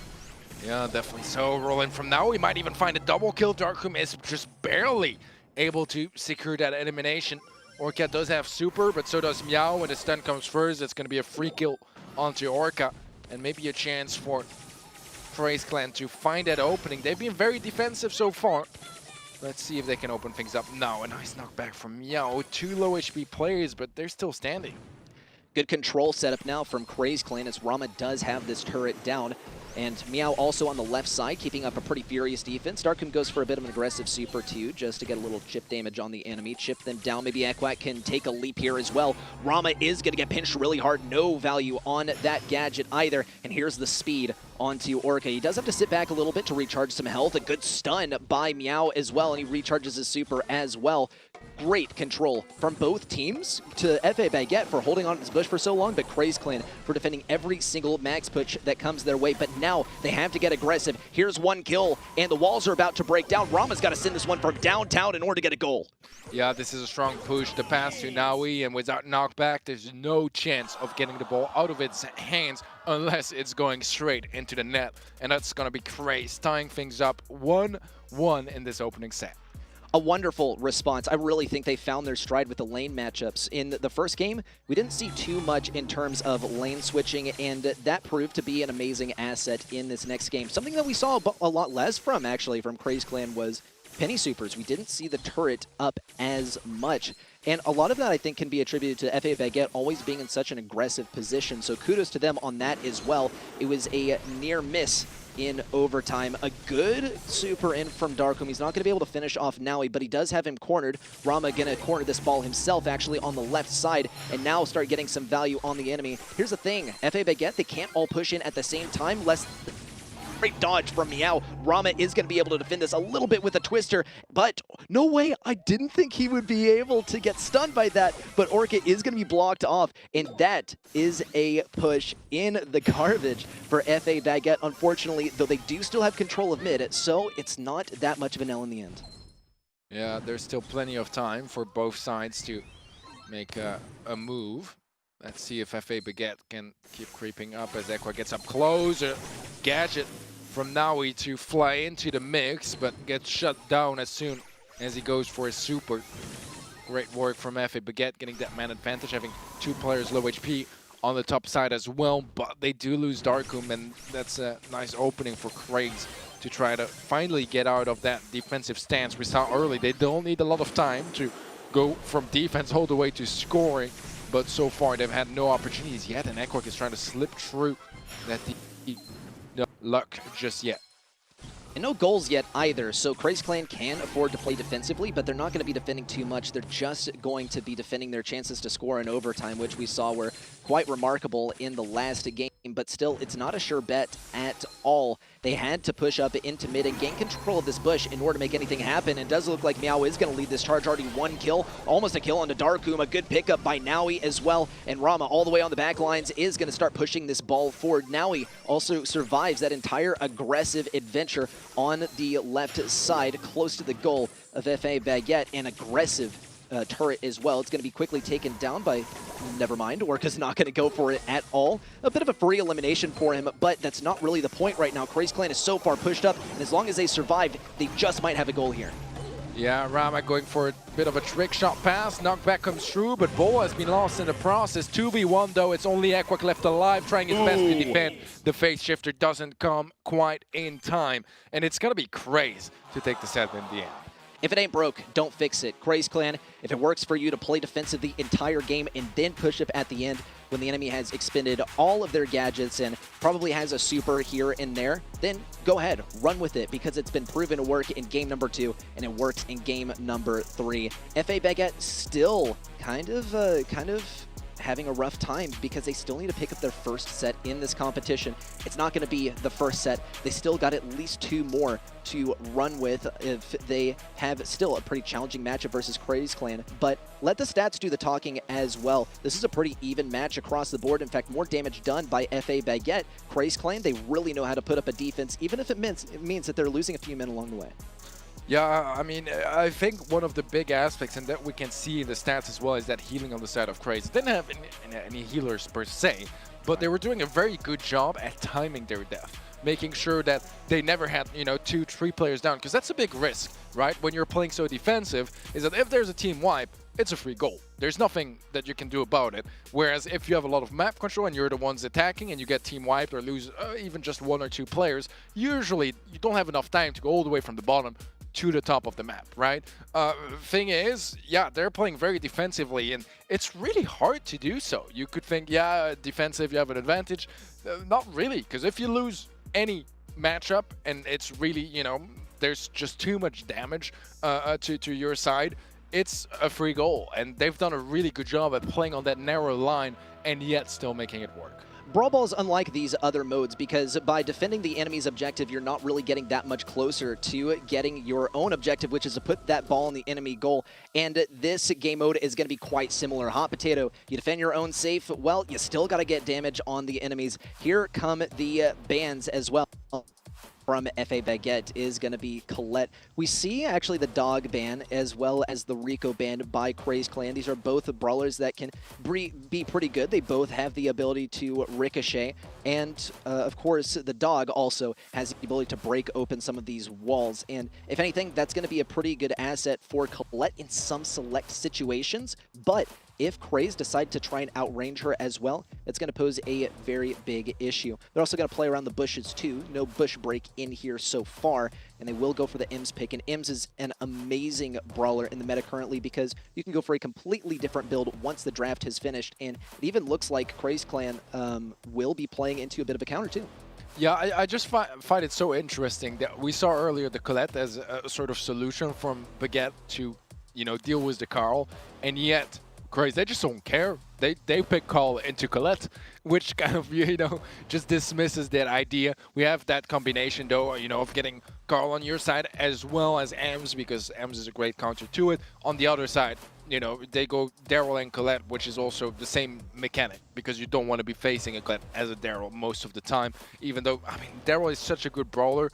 Yeah, definitely. So rolling from now, we might even find a double kill. Darkum is just barely able to secure that elimination. Orca does have super, but so does Meow. When the stun comes first, it's going to be a free kill onto Orca. And maybe a chance for Craze Clan to find that opening. They've been very defensive so far. Let's see if they can open things up now. A nice knockback from Meow. 2 low HP players, but they're still standing.
Good control setup now from Craze Clan as Rama does have this turret down. And Meow also on the left side, keeping up a pretty furious defense. Darkum goes for a bit of an aggressive super too, just to get a little chip damage on the enemy. Chip them down. Maybe Equac can take a leap here as well. Rama is going to get pinched really hard. No value on that gadget either. And here's the speed onto Orca. He does have to sit back a little bit to recharge some health. A good stun by Meow as well, and he recharges his super as well. Great control from both teams to FA Baguette for holding on to this bush for so long, but Craze Clan for defending every single max push that comes their way. But now they have to get aggressive. Here's one kill, and the walls are about to break down. Rama's got to send this one from downtown in order to get a goal.
Yeah, this is a strong push. The pass to Naui, and without knockback, there's no chance of getting the ball out of its hands unless it's going straight into the net. And that's going to be Craze, tying things up 1-1 in this opening set.
A wonderful response. I really think they found their stride with the lane matchups. In the first game, we didn't see too much in terms of lane switching, and that proved to be an amazing asset in this next game. Something that we saw a lot less from, actually, from Craze Clan was penny supers. We didn't see the turret up as much. And a lot of that, I think, can be attributed to FA Baguette always being in such an aggressive position. So kudos to them on that as well. It was a near miss in overtime. A good super in from Darkum. He's not going to be able to finish off Naui, but he does have him cornered. Rama going to corner this ball himself, actually, on the left side, and now start getting some value on the enemy. Here's the thing. FA Baguette, they can't all push in at the same time, lest... Great dodge from Meow. Rama is going to be able to defend this a little bit with a twister, but no way. I didn't think he would be able to get stunned by that, but Orca is going to be blocked off, and that is a push in the garbage for FA Baguette. Unfortunately, though they do still have control of mid, so it's not that much of an L in the end.
Yeah, there's still plenty of time for both sides to make a move. Let's see if FA Baguette can keep creeping up as Equa gets up close. Gadget from Naui to fly into the mix, but gets shut down as soon as he goes for his super. Great work from FA Baguette, getting that man advantage, having 2 players low HP on the top side as well, but they do lose Darkum, and that's a nice opening for Krags to try to finally get out of that defensive stance we saw early. They don't need a lot of time to go from defense all the way to scoring, but so far they've had no opportunities yet, and Equark is trying to slip through that no luck just yet.
And no goals yet either, so Craze Clan can afford to play defensively, but they're not going to be defending too much. They're just going to be defending their chances to score in overtime, which we saw were quite remarkable in the last game, but still, it's not a sure bet at all. They had to push up into mid and gain control of this bush in order to make anything happen, and it does look like Meow is going to lead this charge. Already 1 kill, almost a kill onto Darkum, a good pickup by Naui as well, and Rama all the way on the back lines is going to start pushing this ball forward. Naui also survives that entire aggressive adventure on the left side, close to the goal of FA Baguette, and aggressive turret as well. It's going to be quickly taken down by, never mind, Orca's not going to go for it at all. A bit of a free elimination for him, but that's not really the point right now. Craze Clan is so far pushed up, and as long as they survive, they just might have a goal here.
Yeah, Rama going for a bit of a trick shot pass. Knockback comes through, but Boa has been lost in the process. 2v1 though, it's only Equark left alive, trying his best to defend. The phase shifter doesn't come quite in time, and it's going to be Craze to take the set in the end.
If it ain't broke, don't fix it. Craze Clan, if it works for you to play defensive the entire game and then push up at the end when the enemy has expended all of their gadgets and probably has a super here and there, then go ahead, run with it, because it's been proven to work in game number 2 and it works in game number 3. FA Baguette still kind of having a rough time because they still need to pick up their first set in this competition. It's not going to be the first set. They still got at least 2 more to run with if they have still a pretty challenging matchup versus Craze Clan. But let the stats do the talking as well. This is a pretty even match across the board. In fact, more damage done by FA Baguette. Craze Clan, they really know how to put up a defense, even if it means that they're losing a few men along the way.
Yeah, I mean, I think one of the big aspects, and that we can see in the stats as well, is that healing on the side of Craze. Didn't have any healers per se, but they were doing a very good job at timing their death, making sure that they never had, 2, 3 players down, because that's a big risk, right? When you're playing so defensive, is that if there's a team wipe, it's a free goal. There's nothing that you can do about it. Whereas if you have a lot of map control and you're the ones attacking and you get team wiped or lose even just 1 or 2 players, usually you don't have enough time to go all the way from the bottom to the top of the map, right? Thing is, yeah, they're playing very defensively, and it's really hard to do so. You could think, yeah, defensive, you have an advantage. Not really, because if you lose any matchup and it's really, there's just too much damage to your side, it's a free goal. And they've done a really good job at playing on that narrow line and yet still making it work.
Brawl Ball is unlike these other modes because by defending the enemy's objective, you're not really getting that much closer to getting your own objective, which is to put that ball in the enemy goal. And this game mode is going to be quite similar. Hot Potato, you defend your own safe, well, you still got to get damage on the enemies. Here come the bans as well. From FA Baguette is going to be Colette. We see actually the dog ban as well as the Rico ban by Craze Clan. These are both brawlers that can be pretty good. They both have the ability to ricochet, and of course the dog also has the ability to break open some of these walls. And if anything, that's going to be a pretty good asset for Colette in some select situations, but if Craze decide to try and outrange her as well, that's going to pose a very big issue. They're also going to play around the bushes too. No bush break in here so far, and they will go for the Ems pick. And Ems is an amazing brawler in the meta currently because you can go for a completely different build once the draft has finished, and it even looks like Craze Clan will be playing into a bit of a counter too.
Yeah, I just find it so interesting that we saw earlier the Colette as a sort of solution from Baguette to, you know, deal with the Carl, and yet, crazy, they just don't care. They pick Carl into Colette, which kind of, you know, just dismisses that idea. We have that combination, though, you know, of getting Carl on your side as well as Ems, because Ems is a great counter to it. On the other side, you know, they go Daryl and Colette, which is also the same mechanic, because you don't want to be facing a Colette as a Daryl most of the time, even though, I mean, Daryl is such a good brawler.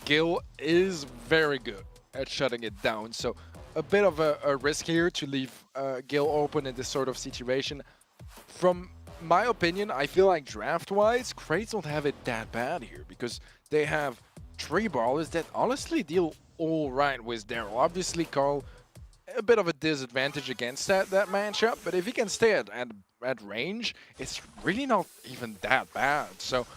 Gil is very good at shutting it down, so a bit of a risk here to leave Gil open in this sort of situation. From my opinion, I feel like draft-wise, Krays don't have it that bad here, because they have 3 brawlers that honestly deal all right with Daryl. Obviously, Carl, a bit of a disadvantage against that matchup, but if he can stay at range, it's really not even that bad. So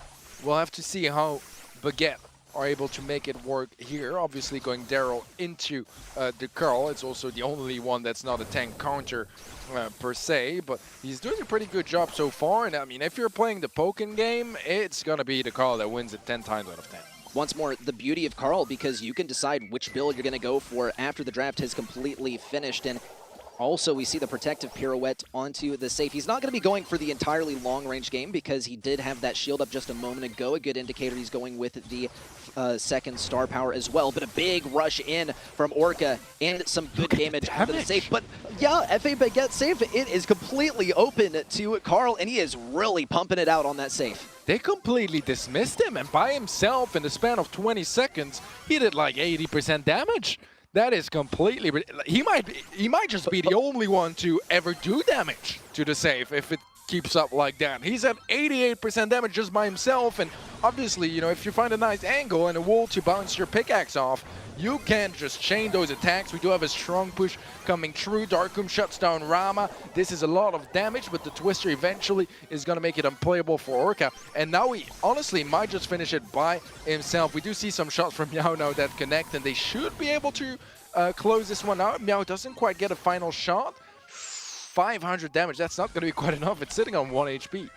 we'll have to see how Baguette are able to make it work here. Obviously going Daryl into the Carl. It's also the only one that's not a tank counter per se, but he's doing a pretty good job so far. And I mean, if you're playing the Pokken game, it's gonna be the Carl that wins it 10 times out of 10.
Once more, the beauty of Carl, because you can decide which build you're going to go for after the draft has completely finished. And also, we see the protective pirouette onto the safe. He's not going to be going for the entirely long-range game because he did have that shield up just a moment ago. A good indicator he's going with the second star power as well. But a big rush in from Orca and some good damage onto the safe. But yeah, FA Baguette safe, it is completely open to Carl, and he is really pumping it out on that safe.
They completely dismissed him, and by himself in the span of 20 seconds, he did like 80% damage. That is completely... He might just be the only one to ever do damage to the safe if it keeps up like that. He's at 88% damage just by himself, and obviously, you know, if you find a nice angle and a wall to bounce your pickaxe off, you can't just chain those attacks. We do have a strong push coming through. Darkum shuts down Rama. This is a lot of damage, but the Twister eventually is going to make it unplayable for Orca. And now he honestly might just finish it by himself. We do see some shots from Meow now that connect, and they should be able to close this one out. Meow doesn't quite get a final shot. 500 damage, that's not going to be quite enough. It's sitting on 1 HP.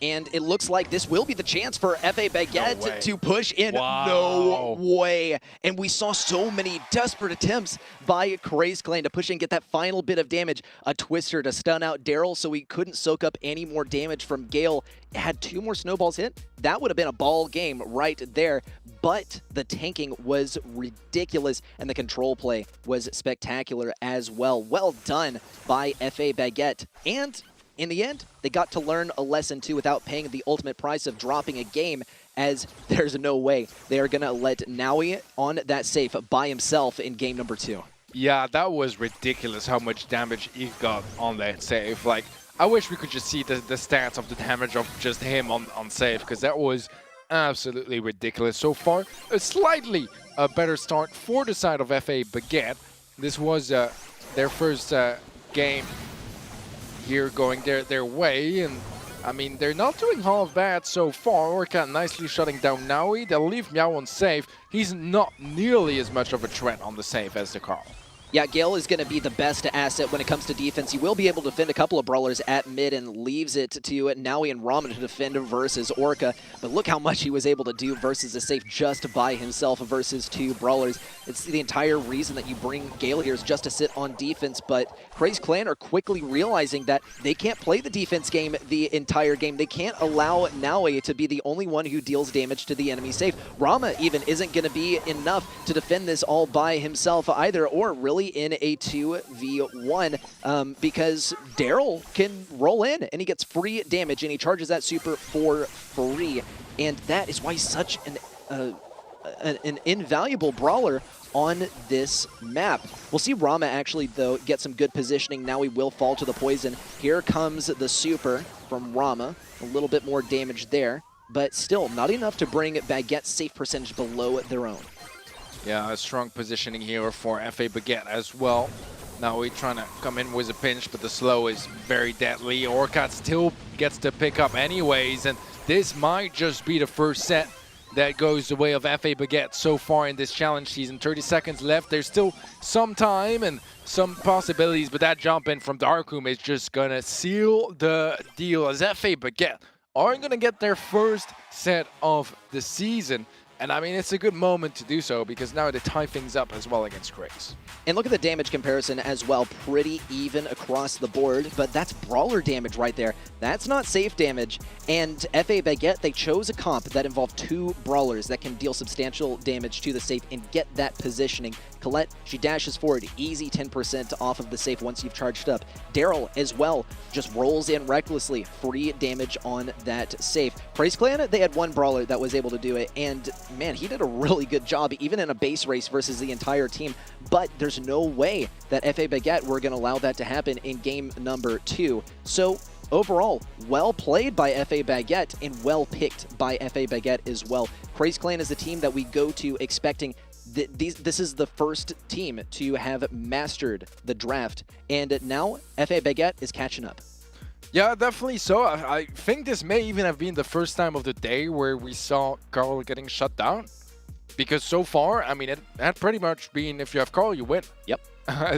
And it looks like this will be the chance for FA Baguette to push in.
Wow.
No way. And we saw so many desperate attempts by Krays Clan to push in, get that final bit of damage. A Twister to stun out Daryl so he couldn't soak up any more damage from Gale. Had 2 more snowballs hit. That would have been a ball game right there. But the tanking was ridiculous, and the control play was spectacular as well. Well done by FA Baguette. And in the end, they got to learn a lesson too without paying the ultimate price of dropping a game, as there's no way they are going to let Naui on that safe by himself in game number 2.
Yeah, that was ridiculous how much damage he got on that save. Like, I wish we could just see the stats of the damage of just him on save, because that was absolutely ridiculous. So far, a slightly better start for the side of FA Baguette. This was their first game here going their way, and I mean, they're not doing half bad so far. Orca nicely shutting down Naui. They'll leave Meow on safe. He's not nearly as much of a threat on the safe as the Carl.
Yeah, Gale is going to be the best asset when it comes to defense. He will be able to defend a couple of brawlers at mid and leaves it to Naui and Ramen to defend versus Orca. But look how much he was able to do versus a safe just by himself versus 2 brawlers. It's the entire reason that you bring Gale here is just to sit on defense. But Krays Clan are quickly realizing that they can't play the defense game the entire game. They can't allow Naui to be the only one who deals damage to the enemy safe. Rama even isn't going to be enough to defend this all by himself either, or really in a 2v1 because Daryl can roll in and he gets free damage and he charges that super for free, and that is why he's such an invaluable brawler on this map. We'll see Rama actually though get some good positioning. Now he will fall to the poison. Here comes the super from Rama, a little bit more damage there, but still not enough to bring Baguette's safe percentage below their own.
Yeah, a strong positioning here for FA Baguette as well. Now we're trying to come in with a pinch, but the slow is very deadly. Orca still gets to pick up anyways, and this might just be the first set that goes the way of FA Baguette so far in this challenge season. 30 seconds left. There's still some time and some possibilities, but that jump in from Darkum is just gonna seal the deal as FA Baguette are going to get their first set of the season. And I mean, it's a good moment to do so because now they tie things up as well against Grace.
And look at the damage comparison as well. Pretty even across the board, but that's brawler damage right there. That's not safe damage. And FA Baguette, they chose a comp that involved 2 brawlers that can deal substantial damage to the safe and get that positioning. Colette, she dashes forward, easy 10% off of the safe once you've charged up. Daryl as well, just rolls in recklessly, free damage on that safe. Praise Clan, they had 1 brawler that was able to do it, and man, he did a really good job, even in a base race versus the entire team. But there's no way that FA Baguette were going to allow that to happen in game number 2. So overall, well played by FA Baguette and well picked by FA Baguette as well. Craze Clan is the team that we go to expecting this is the first team to have mastered the draft, and now FA Baguette is catching up.
Yeah, definitely so. I think this may even have been the first time of the day where we saw Carl getting shut down. Because so far, I mean, it had pretty much been, if you have Carl, you win.
Yep.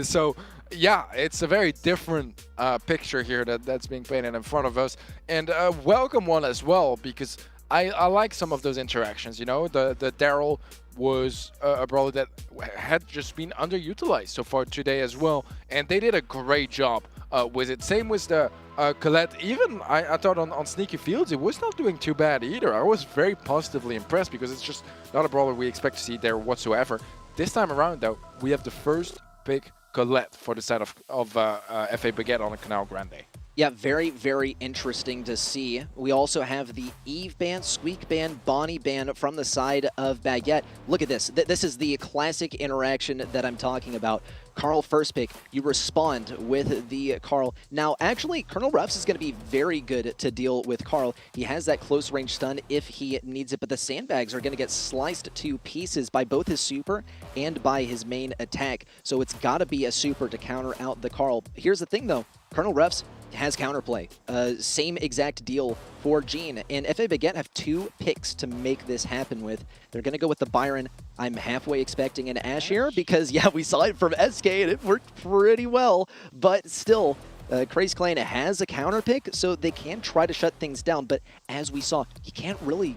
So, yeah, it's a very different picture here that's being painted in front of us. And a welcome one as well, because I like some of those interactions, you know? The Daryl was a brawler that had just been underutilized so far today as well. And they did a great job with it. Same with the Colette. Even I thought on Sneaky Fields, it was not doing too bad either. I was very positively impressed because it's just not a brawler we expect to see there whatsoever. This time around, though, we have the first pick Colette for the set of FA Baguette on the Canal Grande.
Yeah, very, very interesting to see. We also have the Eve ban, Squeak ban, Bonnie ban from the side of Baguette. Look at this. This is the classic interaction that I'm talking about. Carl first pick, you respond with the Carl. Now, actually, Colonel Ruffs is going to be very good to deal with Carl. He has that close range stun if he needs it, but the sandbags are going to get sliced to pieces by both his super and by his main attack. So it's got to be a super to counter out the Carl. Here's the thing, though. Colonel Ruffs has counterplay. Same exact deal for Jean. And FA Baguette have 2 picks to make this happen with. They're going to go with the Byron. I'm halfway expecting an Ashe here because, yeah, we saw it from SK and it worked pretty well. But still, Craze Clan has a counter pick, so they can try to shut things down. But as we saw, he can't really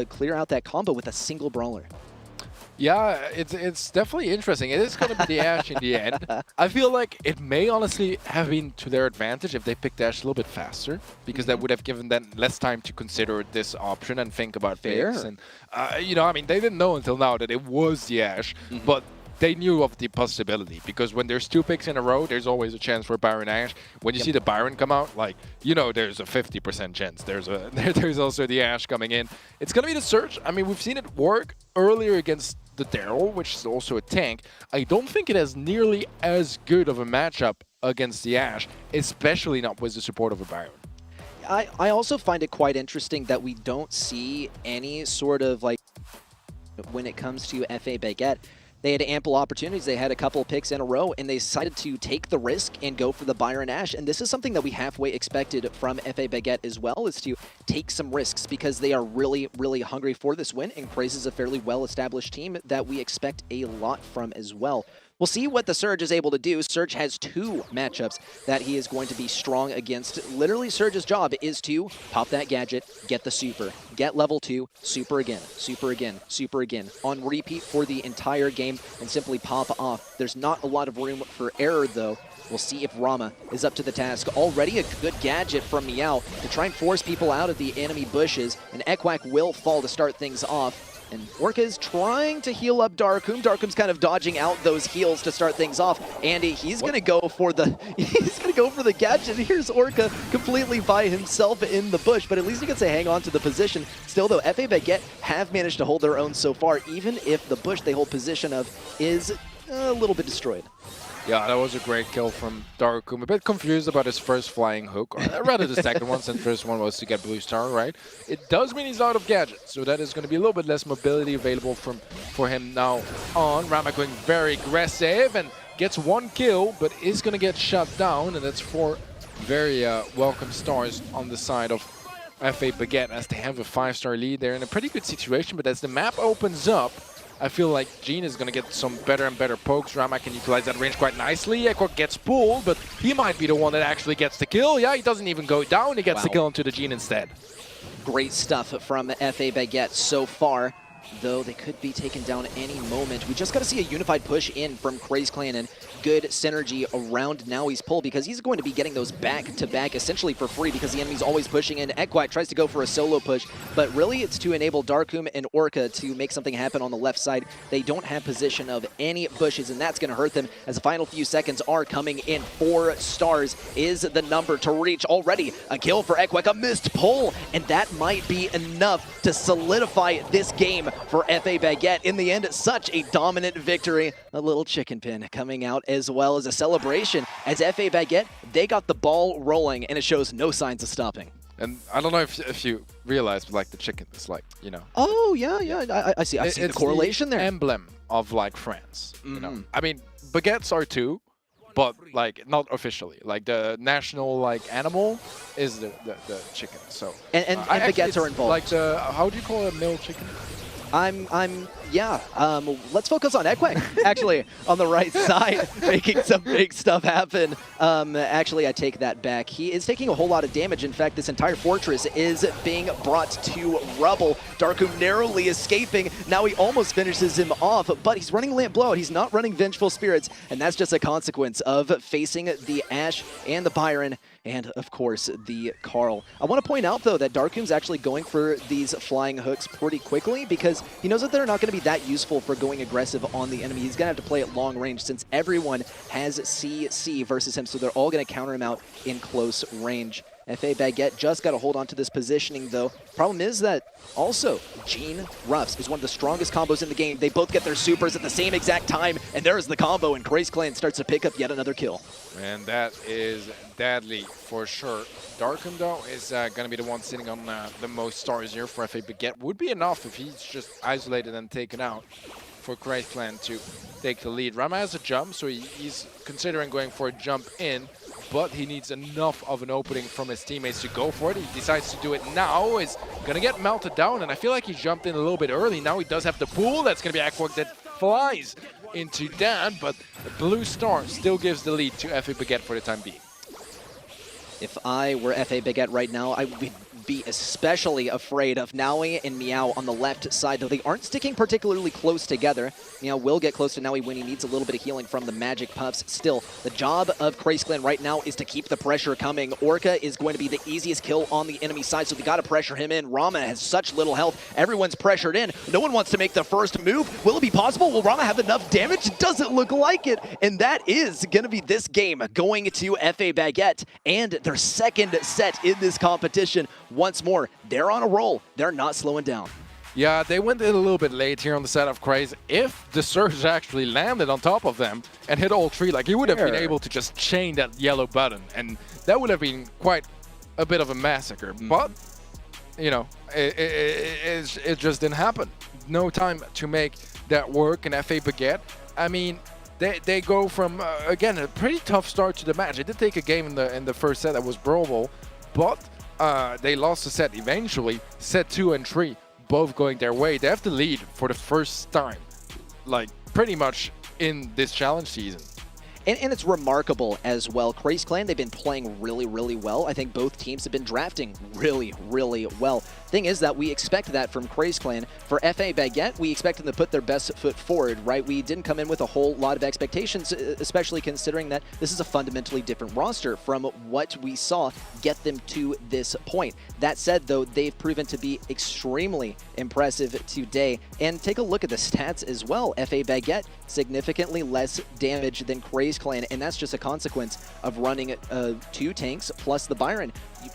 clear out that combo with a single brawler.
Yeah, it's definitely interesting. It is going to be the Ashe in the end. I feel like it may honestly have been to their advantage if they picked Ashe a little bit faster, because that would have given them less time to consider this option and think about picks. And, you know, I mean, they didn't know until now that it was the Ashe, but they knew of the possibility, because when there's 2 picks in a row, there's always a chance for Byron Ashe. When you see the Byron come out, like, you know, there's a 50% chance. There's also the Ashe coming in. It's going to be the Surge. I mean, we've seen it work earlier against the Daryl, which is also a tank. I don't think it has nearly as good of a matchup against the Ashe, especially not with the support of a Byron.
I also find it quite interesting that we don't see any sort of, like, when it comes to FA Baguette. They had ample opportunities. They had a couple picks in a row, and they decided to take the risk and go for the Byron Ashe. And this is something that we halfway expected from FA Baguette as well, is to take some risks because they are really, really hungry for this win. And Craze is a fairly well-established team that we expect a lot from as well. We'll see what the Surge is able to do. Surge has 2 matchups that he is going to be strong against. Literally, Surge's job is to pop that gadget, get the super, get level 2, super again, super again, super again, on repeat for the entire game, and simply pop off. There's not a lot of room for error, though. We'll see if Rama is up to the task. Already a good gadget from Meow to try and force people out of the enemy bushes, and Ekwak will fall to start things off. And Orca is trying to heal up Darkum. Darkum's kind of dodging out those heals to start things off. And he's going to go for the gadget. Here's Orca completely by himself in the bush, but at least he gets to hang on to the position. Still, though, FA Baguette have managed to hold their own so far, even if the bush they hold position of is a little bit destroyed.
Yeah, that was a great kill from Darkum. A bit confused about his first flying hook, or rather the second one, since the first one was to get Blue Star, right? It does mean he's out of gadgets, so that is going to be a little bit less mobility available for him now on. Rama going very aggressive and gets 1 kill, but is going to get shut down, and that's 4 very welcome stars on the side of FA Baguette, as they have a 5-star lead. They're in a pretty good situation, but as the map opens up, I feel like Gene is going to get some better and better pokes. Rama can utilize that range quite nicely. Ekwok gets pulled, but he might be the one that actually gets the kill. Yeah, he doesn't even go down. He gets the kill into the Gene instead.
Great stuff from FA Baguette so far, though they could be taken down any moment. We just got to see a unified push in from Craze Clan and good synergy around Nowie's pull, because he's going to be getting those back-to-back essentially for free because the enemy's always pushing in. Ekwok tries to go for a solo push, but really it's to enable Darkum and Orca to make something happen on the left side. They don't have position of any bushes, and that's going to hurt them as the final few seconds are coming in. 4 stars is the number to reach. Already a kill for Ekwok, a missed pull, and that might be enough to solidify this game for FA Baguette. In the end, such a dominant victory. A little chicken pin coming out as well as a celebration as FA Baguette, they got the ball rolling, and it shows no signs of stopping.
And I don't know if you realize, but like the chicken is like, you know.
Oh, yeah. I see the correlation there.
Emblem of like France, you know. I mean, baguettes are too, but like not officially. Like the national like animal is the chicken. So
and baguettes are involved.
Like the, how do you call a male chicken?
Let's focus on Ekwok, actually, on the right side, making some big stuff happen. Actually, I take that back. He is taking a whole lot of damage. In fact, this entire fortress is being brought to rubble. Darkum narrowly escaping. Now he almost finishes him off, but he's running Lamp Blowout. He's not running Vengeful Spirits, and that's just a consequence of facing the Ashe and the Byron, and of course the Carl. I want to point out though that Darkum's actually going for these flying hooks pretty quickly because he knows that they're not going to be that useful for going aggressive on the enemy. He's going to have to play at long range since everyone has CC versus him, so they're all going to counter him out in close range. FA Baguette just got to hold on to this positioning though. Problem is that also Gene Ruffs is one of the strongest combos in the game. They both get their supers at the same exact time, and there's the combo, and Craze Clan starts to pick up yet another kill.
And that is deadly for sure. Darkum though is going to be the one sitting on the most stars here for FA Baguette. Would be enough if he's just isolated and taken out for Craze Clan to take the lead. Rama has a jump, so he's considering going for a jump in, but he needs enough of an opening from his teammates to go for it. He decides to do it now. Is going to get melted down, and I feel like he jumped in a little bit early. Now he does have the pool. That's going to be Ekwok that flies into that, but the blue star still gives the lead to FA Baguette for the time being.
If I were FA Baguette right now, I would be especially afraid of Naui and Meow on the left side, though they aren't sticking particularly close together. Meow will get close to Naui when he needs a little bit of healing from the magic puffs. Still, the job of Craze Clan right now is to keep the pressure coming. Orca is going to be the easiest kill on the enemy side, so they got to pressure him in. Rama has such little health. Everyone's pressured in. No one wants to make the first move. Will it be possible? Will Rama have enough damage? It doesn't look like it. And that is going to be this game going to FA Baguette and their second set in this competition. Once more, they're on a roll. They're not slowing down.
Yeah, they went in a little bit late here on the set of Craze. If the Surge actually landed on top of them and hit all three, like he would have been able to just chain that yellow button, and that would have been quite a bit of a massacre. But, you know, it just didn't happen. No time to make that work in FA Baguette. I mean, they go from, again, a pretty tough start to the match. They did take a game in the first set that was Brawl, but they lost the set eventually. Set 2 and 3 both going their way. They have the lead for the first time, like pretty much in this challenge season.
And it's remarkable as well. Craze Clan, they've been playing really, really well. I think both teams have been drafting really, really well. Thing is that we expect that from Craze Clan. For FA Baguette, we expect them to put their best foot forward, right? We didn't come in with a whole lot of expectations, especially considering that this is a fundamentally different roster from what we saw get them to this point. That said, though, they've proven to be extremely impressive today. And take a look at the stats as well. FA Baguette, significantly less damage than Craze Clan, and that's just a consequence of running 2 tanks plus the Byron.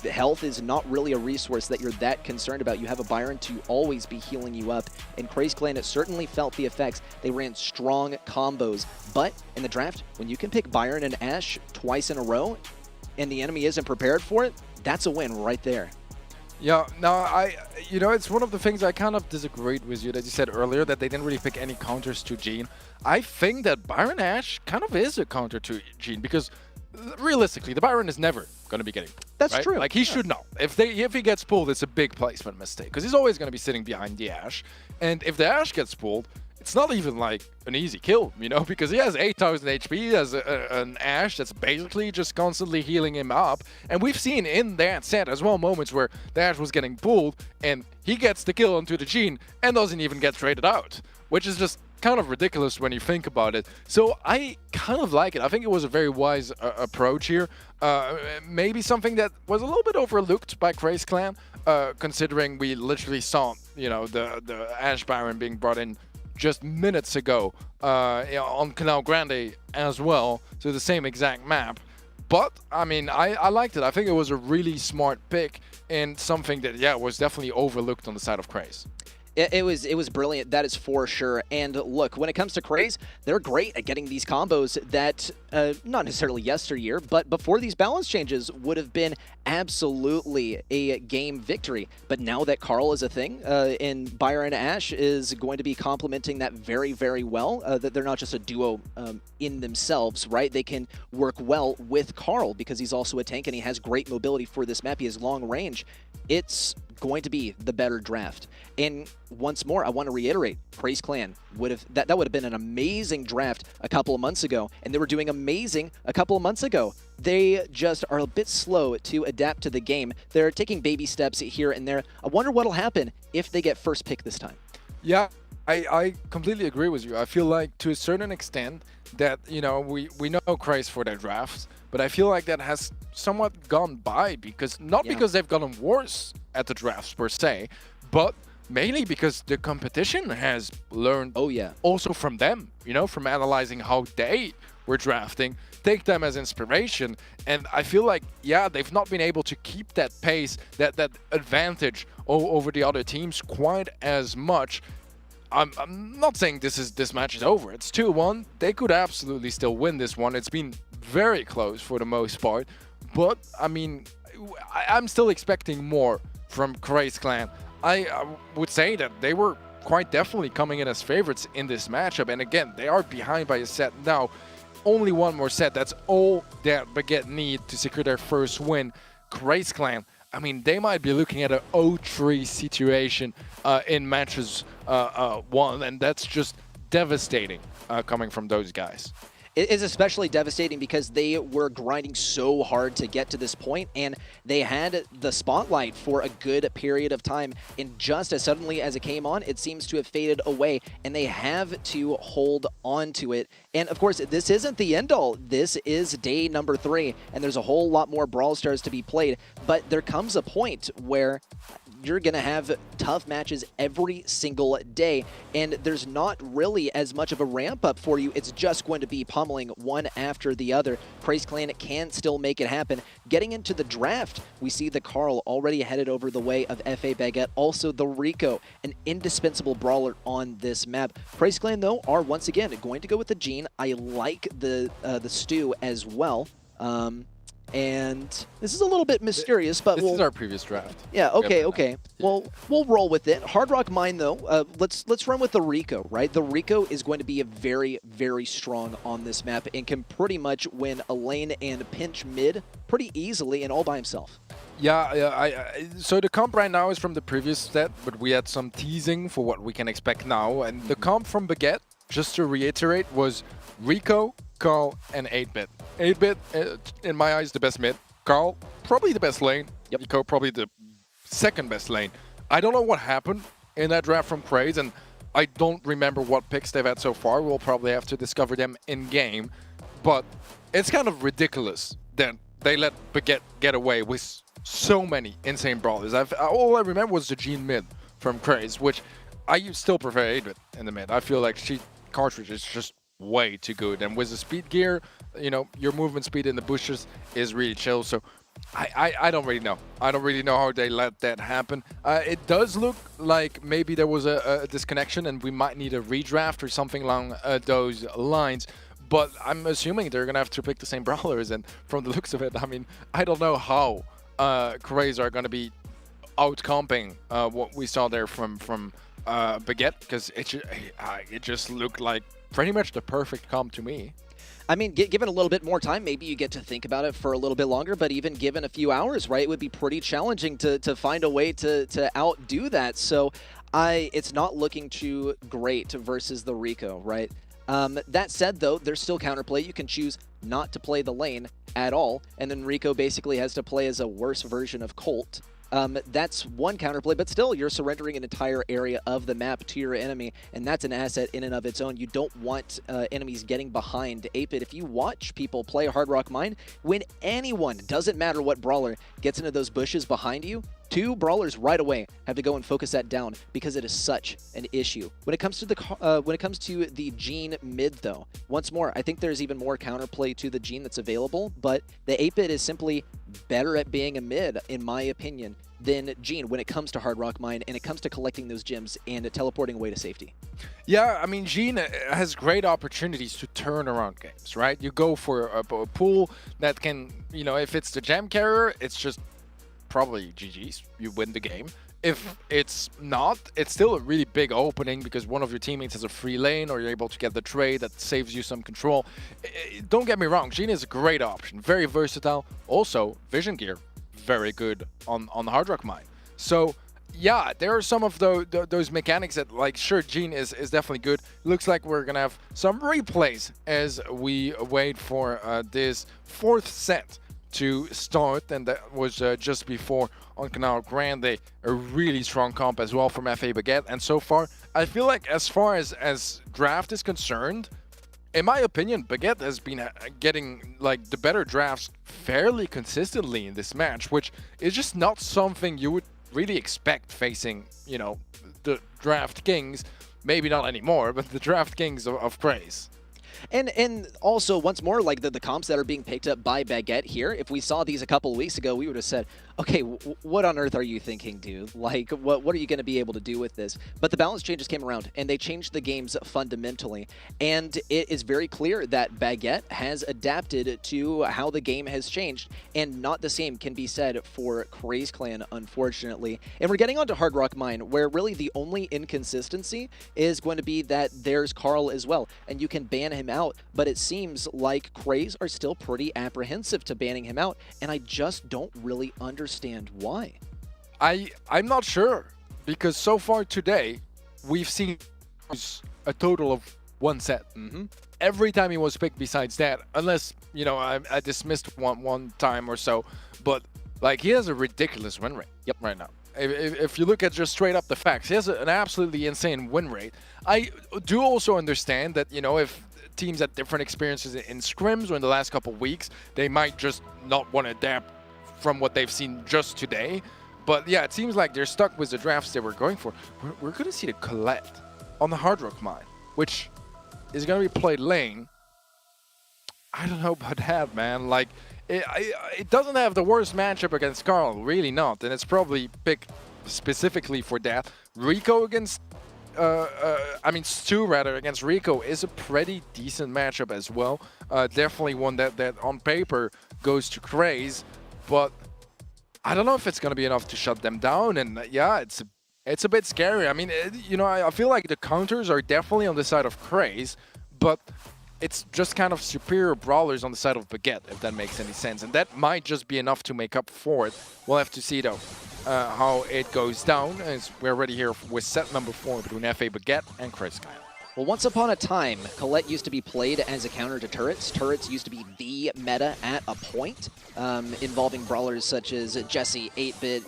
Health is not really a resource that you're that concerned about. You have a Byron to always be healing you up, and Craze Clan, it certainly felt the effects. They ran strong combos, but in the draft, when you can pick Byron and Ashe twice in a row, and the enemy isn't prepared for it, that's a win right there.
Yeah, no, you know, it's one of the things I kind of disagreed with you that you said earlier, that they didn't really pick any counters to Gene. I think that Byron Ashe kind of is a counter to Gene, because realistically, the Byron is never going to be getting pulled.
That's
right?
true.
Like, he should know. If he gets pulled, it's a big placement mistake, because he's always going to be sitting behind the Ashe. And if the Ashe gets pulled, it's not even like an easy kill, you know, because he has 8,000 HP, he has an Ashe that's basically just constantly healing him up. And we've seen in that set as well moments where the Ashe was getting pulled and he gets the kill onto the Gene and doesn't even get traded out, which is just kind of ridiculous when you think about it. So I kind of like it. I think it was a very wise approach here. Maybe something that was a little bit overlooked by Craze Clan, considering we literally saw, you know, the Ashe Baron being brought in just minutes ago on Canal Grande as well, so the same exact map. But I mean, I liked it. I think it was a really smart pick and something that, yeah, was definitely overlooked on the side of Craze.
It was brilliant, that is for sure. And look, when it comes to Craze, they're great at getting these combos that, not necessarily yesteryear, but before these balance changes would have been absolutely a game victory. But now that Carl is a thing, and Byron Ashe is going to be complementing that very, very well, that they're not just a duo in themselves, right? They can work well with Carl because he's also a tank and he has great mobility for this map. He has long range. It's going to be the better draft. And once more, I want to reiterate, Craze Clan would have that would have been an amazing draft a couple of months ago, and they were doing amazing a couple of months ago. They just are a bit slow to adapt to the game. They're taking baby steps here and there. I wonder what'll happen if they get first pick this time.
Yeah, I completely agree with you. I feel like to a certain extent that, you know, we know Craze for their drafts, but I feel like that has somewhat gone by because because they've gotten worse at the drafts per se, but mainly because the competition has learned also from them, you know, from analyzing how they were drafting, take them as inspiration. And I feel like, yeah, they've not been able to keep that pace, that advantage over the other teams quite as much. I'm not saying this match is over. It's 2-1. They could absolutely still win this one. It's been very close for the most part. But, I mean, I'm still expecting more from Craze Clan. I would say that they were quite definitely coming in as favorites in this matchup. And again, they are behind by a set now. Only one more set. That's all that Baguette need to secure their first win. Craze Clan, I mean, they might be looking at an 0-3 situation in matches 1, and that's just devastating coming from those guys.
It is especially devastating because they were grinding so hard to get to this point, and they had the spotlight for a good period of time, and just as suddenly as it came on, it seems to have faded away, and they have to hold on to it. And of course, this isn't the end all. This is day number 3, and there's a whole lot more Brawl Stars to be played, but there comes a point where you're going to have tough matches every single day, and there's not really as much of a ramp up for you. It's just going to be pummeling one after the other. Craze Clan can still make it happen. Getting into the draft, we see the Carl already headed over the way of FA Baguette, also the Rico, an indispensable brawler on this map. Craze Clan, though, are once again going to go with the Gene. I like the Stu as well. And this is a little bit mysterious, but
this is our previous draft.
Yeah, okay. Well, we'll roll with it. Hard Rock Mine, though, let's run with the Rico, right? The Rico is going to be a very, very strong on this map and can pretty much win a lane and pinch mid pretty easily and all by himself.
Yeah, so the comp right now is from the previous set, but we had some teasing for what we can expect now. And the comp from Baguette, just to reiterate, was Rico, Carl, and 8-Bit. 8-Bit, in my eyes, the best mid. Carl, probably the best lane. Rico, probably the second best lane. I don't know what happened in that draft from Craze, and I don't remember what picks they've had so far. We'll probably have to discover them in-game. But it's kind of ridiculous that they let Baguette get away with so many insane brawlers. All I remember was the Gene mid from Craze, which I still prefer 8-Bit in the mid. I feel like she cartridge is just way too good, and with the speed gear, you know, your movement speed in the bushes is really chill. So I don't really know. I don't really know how they let that happen. It does look like maybe there was a disconnection and we might need a redraft or something along those lines. But I'm assuming they're gonna have to pick the same brawlers, and from the looks of it, I mean, I don't know how Craze are gonna be out-comping what we saw there from Baguette, because it just looked like pretty much the perfect comp to me.
I mean, given a little bit more time, maybe you get to think about it for a little bit longer, but even given a few hours, right, it would be pretty challenging to find a way to outdo that. So It's not looking too great versus the Rico, right? That said, though, there's still counterplay. You can choose not to play the lane at all, and then Rico basically has to play as a worse version of Colt. That's one counterplay, but still, you're surrendering an entire area of the map to your enemy, and that's an asset in and of its own. You don't want enemies getting behind 8-Bit. If you watch people play Hard Rock Mine, when anyone, doesn't matter what brawler, gets into those bushes behind you, 2 brawlers right away have to go and focus that down because it is such an issue. When it comes to the Gene mid, though, once more, I think there's even more counterplay to the Gene that's available, but the 8-Bit is simply better at being a mid, in my opinion, than Gene when it comes to Hard Rock Mine and it comes to collecting those gems and teleporting away to safety.
Yeah, I mean, Gene has great opportunities to turn around games, right? You go for a pool that can, you know, if it's the gem carrier, it's just probably GG's, you win the game. If it's not, it's still a really big opening because one of your teammates has a free lane or you're able to get the trade that saves you some control. Don't get me wrong, Gene is a great option, very versatile. Also, vision gear, very good on Hard Rock Mine. So yeah, there are some of those mechanics that, like, sure, Gene is definitely good. Looks like we're gonna have some replays as we wait for this 4th set to start, and that was just before on Canal Grande, a really strong comp as well from FA Baguette. And so far, I feel like as far as draft is concerned, in my opinion, Baguette has been getting like the better drafts fairly consistently in this match, which is just not something you would really expect facing, you know, the draft kings. Maybe not anymore, but the draft kings of Praise.
And also, once more, like the comps that are being picked up by Baguette here, if we saw these a couple of weeks ago, we would have said, okay, what on earth are you thinking, dude? Like, what are you going to be able to do with this? But the balance changes came around, and they changed the games fundamentally. And it is very clear that Baguette has adapted to how the game has changed, and not the same can be said for Craze Clan, unfortunately. And we're getting onto Hard Rock Mine, where really the only inconsistency is going to be that there's Carl as well, and you can ban him out, but it seems like Craze are still pretty apprehensive to banning him out, and I just don't really understand why.
I'm not sure, because so far today we've seen a total of 1 set. Every time he was picked besides that, unless, you know, I dismissed one time or so, but like, he has a ridiculous win rate right now. If you look at just straight up the facts, he has an absolutely insane win rate. I do also understand that, you know, if teams had different experiences in scrims or in the last couple weeks, they might just not want to adapt from what they've seen just today. But yeah, it seems like they're stuck with the drafts they were going for. We're going to see the Colette on the Hard Rock Mine, which is going to be played lane. I don't know about that, man. Like, it doesn't have the worst matchup against Carl, really not. And it's probably picked specifically for that. Rico against Stu rather against Rico is a pretty decent matchup as well. Definitely one that on paper goes to Craze, but I don't know if it's gonna be enough to shut them down. And yeah, it's a bit scary. I mean, you know, I feel like the counters are definitely on the side of Craze, but it's just kind of superior brawlers on the side of Baguette, if that makes any sense. And that might just be enough to make up for it. We'll have to see, though, how it goes down, as we're already here with set number 4 between FA Baguette and Craze Clan.
Well, once upon a time, Colette used to be played as a counter to turrets. Turrets used to be the meta at a point, involving brawlers such as Jesse, 8-Bit,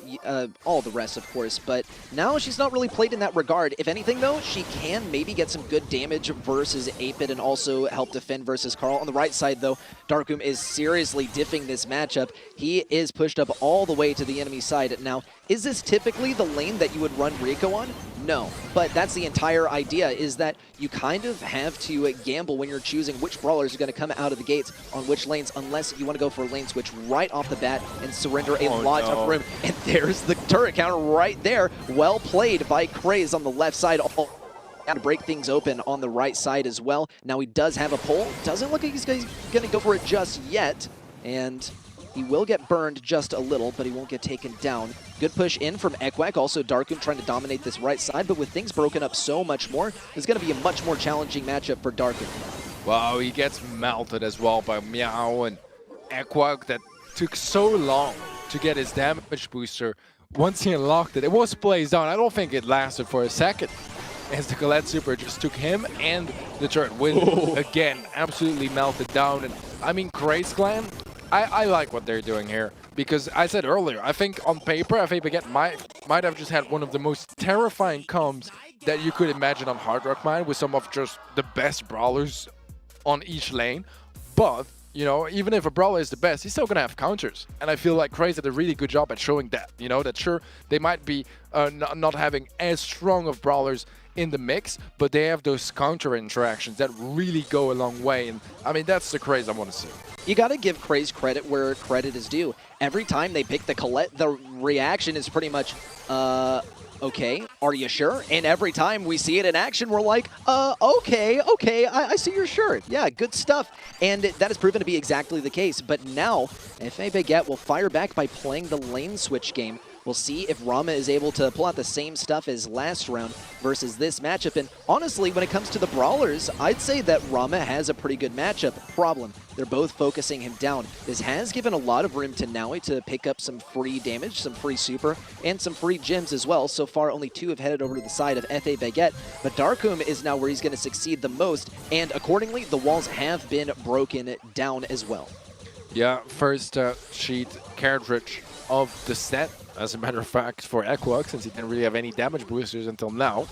all the rest, of course. But now she's not really played in that regard. If anything, though, she can maybe get some good damage versus 8-Bit and also help defend versus Carl. On the right side, though, Darkoom is seriously diffing this matchup. He is pushed up all the way to the enemy side. Now, is this typically the lane that you would run Rico on? No, but that's the entire idea, is that you kind of have to gamble when you're choosing which brawlers are going to come out of the gates on which lanes, unless you want to go for a lane switch right off the bat and surrender a lot of room. And there's the turret counter right there. Well played by Craze on the left side. To break things open on the right side as well. Now he does have a pull. Doesn't look like he's going to go for it just yet. And he will get burned just a little, but he won't get taken down. Good push in from Ekwak. Also, Darkoom trying to dominate this right side, but with things broken up so much more, it's going to be a much more challenging matchup for Darkoom.
Wow, he gets melted as well by Meow and Ekwak. That took so long to get his damage booster. once he unlocked it, it was placed down. I don't think it lasted for a second, as the Colette Super just took him and the turret with again, absolutely melted down. And I mean, Craze Clan, I like what they're doing here, because I said earlier, I think on paper, FA Baguette might have just had one of the most terrifying comps that you could imagine on Hard Rock Mine, with some of just the best brawlers on each lane. But, you know, even if a brawler is the best, he's still going to have counters. And I feel like Craze did a really good job at showing that, you know, that sure, they might be not having as strong of brawlers in the mix, but they have those counter interactions that really go a long way. And I mean, that's the Craze I want to see.
You got to give Craze credit where credit is due. Every time they pick the Colette, the reaction is pretty much, okay, are you sure? And every time we see it in action, we're like, okay, I see your shirt. Yeah, good stuff. And that has proven to be exactly the case. But now, FA Baguette will fire back by playing the lane switch game. We'll see if Rama is able to pull out the same stuff as last round versus this matchup. And honestly, when it comes to the brawlers, I'd say that Rama has a pretty good matchup. Problem, they're both focusing him down. This has given a lot of room to Naui to pick up some free damage, some free super, and some free gems as well. So far, only 2 have headed over to the side of FA Baguette, but Darkum is now where he's going to succeed the most, and accordingly, the walls have been broken down as well.
Yeah, first sheet cartridge of the set, as a matter of fact, for Equox, since he didn't really have any damage boosters until now.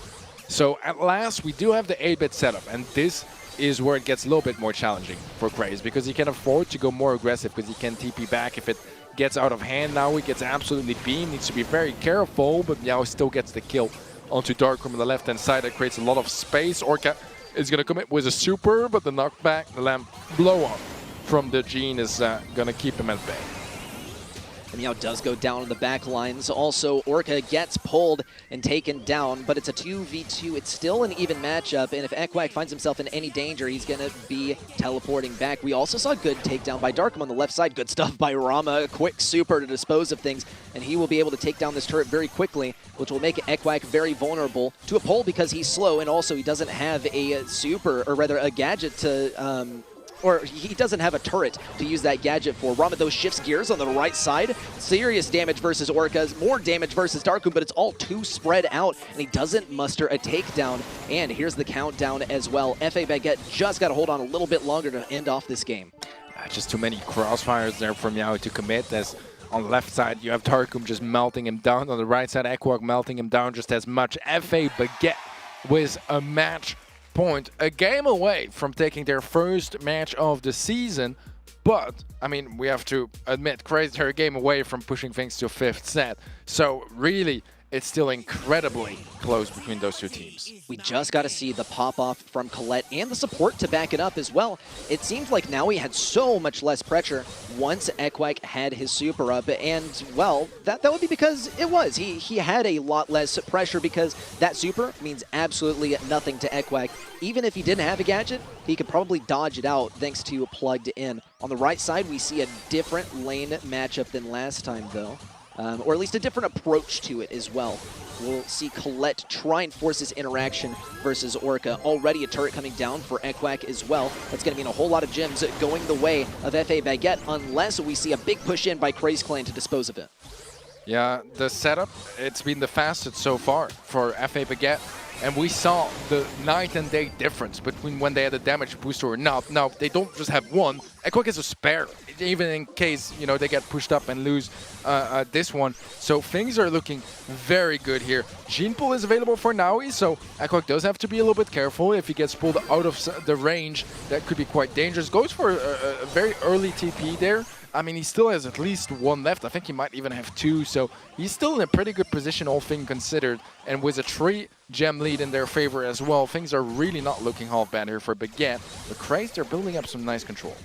So at last, we do have the 8-bit setup, and this is where it gets a little bit more challenging for Craze, because he can afford to go more aggressive, because he can TP back if it gets out of hand. Now he gets absolutely beamed, needs to be very careful, but Meow still gets the kill onto Darkroom on the left-hand side. That creates a lot of space. Orca is going to commit with a super, but the knockback, the lamp blow-up from the Gene is going to keep him at bay.
Meow does go down on the back lines. Also, Orca gets pulled and taken down, but it's a 2v2. It's still an even matchup, and if Equac finds himself in any danger, he's going to be teleporting back. We also saw a good takedown by Darkum on the left side. Good stuff by Rama. A quick super to dispose of things, and he will be able to take down this turret very quickly, which will make Equac very vulnerable to a pull because he's slow, and also he doesn't have a super, or rather a gadget to... or he doesn't have a turret to use that gadget for. Rama, though, shifts gears on the right side. Serious damage versus Orcas, more damage versus Darkum, but it's all too spread out, and he doesn't muster a takedown. And here's the countdown as well. FA Baguette just got to hold on a little bit longer to end off this game.
Just too many crossfires there for Meow to commit, as on the left side you have Darkum just melting him down. On the right side, Equoc melting him down just as much. FA Baguette with a match point, a game away from taking their first match of the season. But, I mean, we have to admit, Crazy, they're a game away from pushing things to a 5th set. So, really, it's still incredibly close between those two teams.
We just got to see the pop-off from Colette and the support to back it up as well. It seems like now he had so much less pressure once Equac had his super up, and, well, that would be because it was. He had a lot less pressure because that super means absolutely nothing to Equac. Even if he didn't have a gadget, he could probably dodge it out thanks to plugged in. On the right side, we see a different lane matchup than last time, though. Or at least a different approach to it as well. We'll see Colette try and force this interaction versus Orca. Already a turret coming down for Equac as well. That's going to mean a whole lot of gems going the way of FA Baguette, unless we see a big push in by Craze Clan to dispose of it.
Yeah, the setup, it's been the fastest so far for FA Baguette. And we saw the night and day difference between when they had a damage booster or not. Now, they don't just have one. Equac is a spare, even in case, you know, they get pushed up and lose this one. So things are looking very good here. Gene Pool is available for Naui, so Equac does have to be a little bit careful. If he gets pulled out of the range, that could be quite dangerous. Goes for a very early TP there. I mean, he still has at least 1 left. I think he might even have 2, so he's still in a pretty good position, all things considered. And with a 3-gem lead in their favor as well, things are really not looking half bad here for Baguette. But Craze, they're building up some nice control.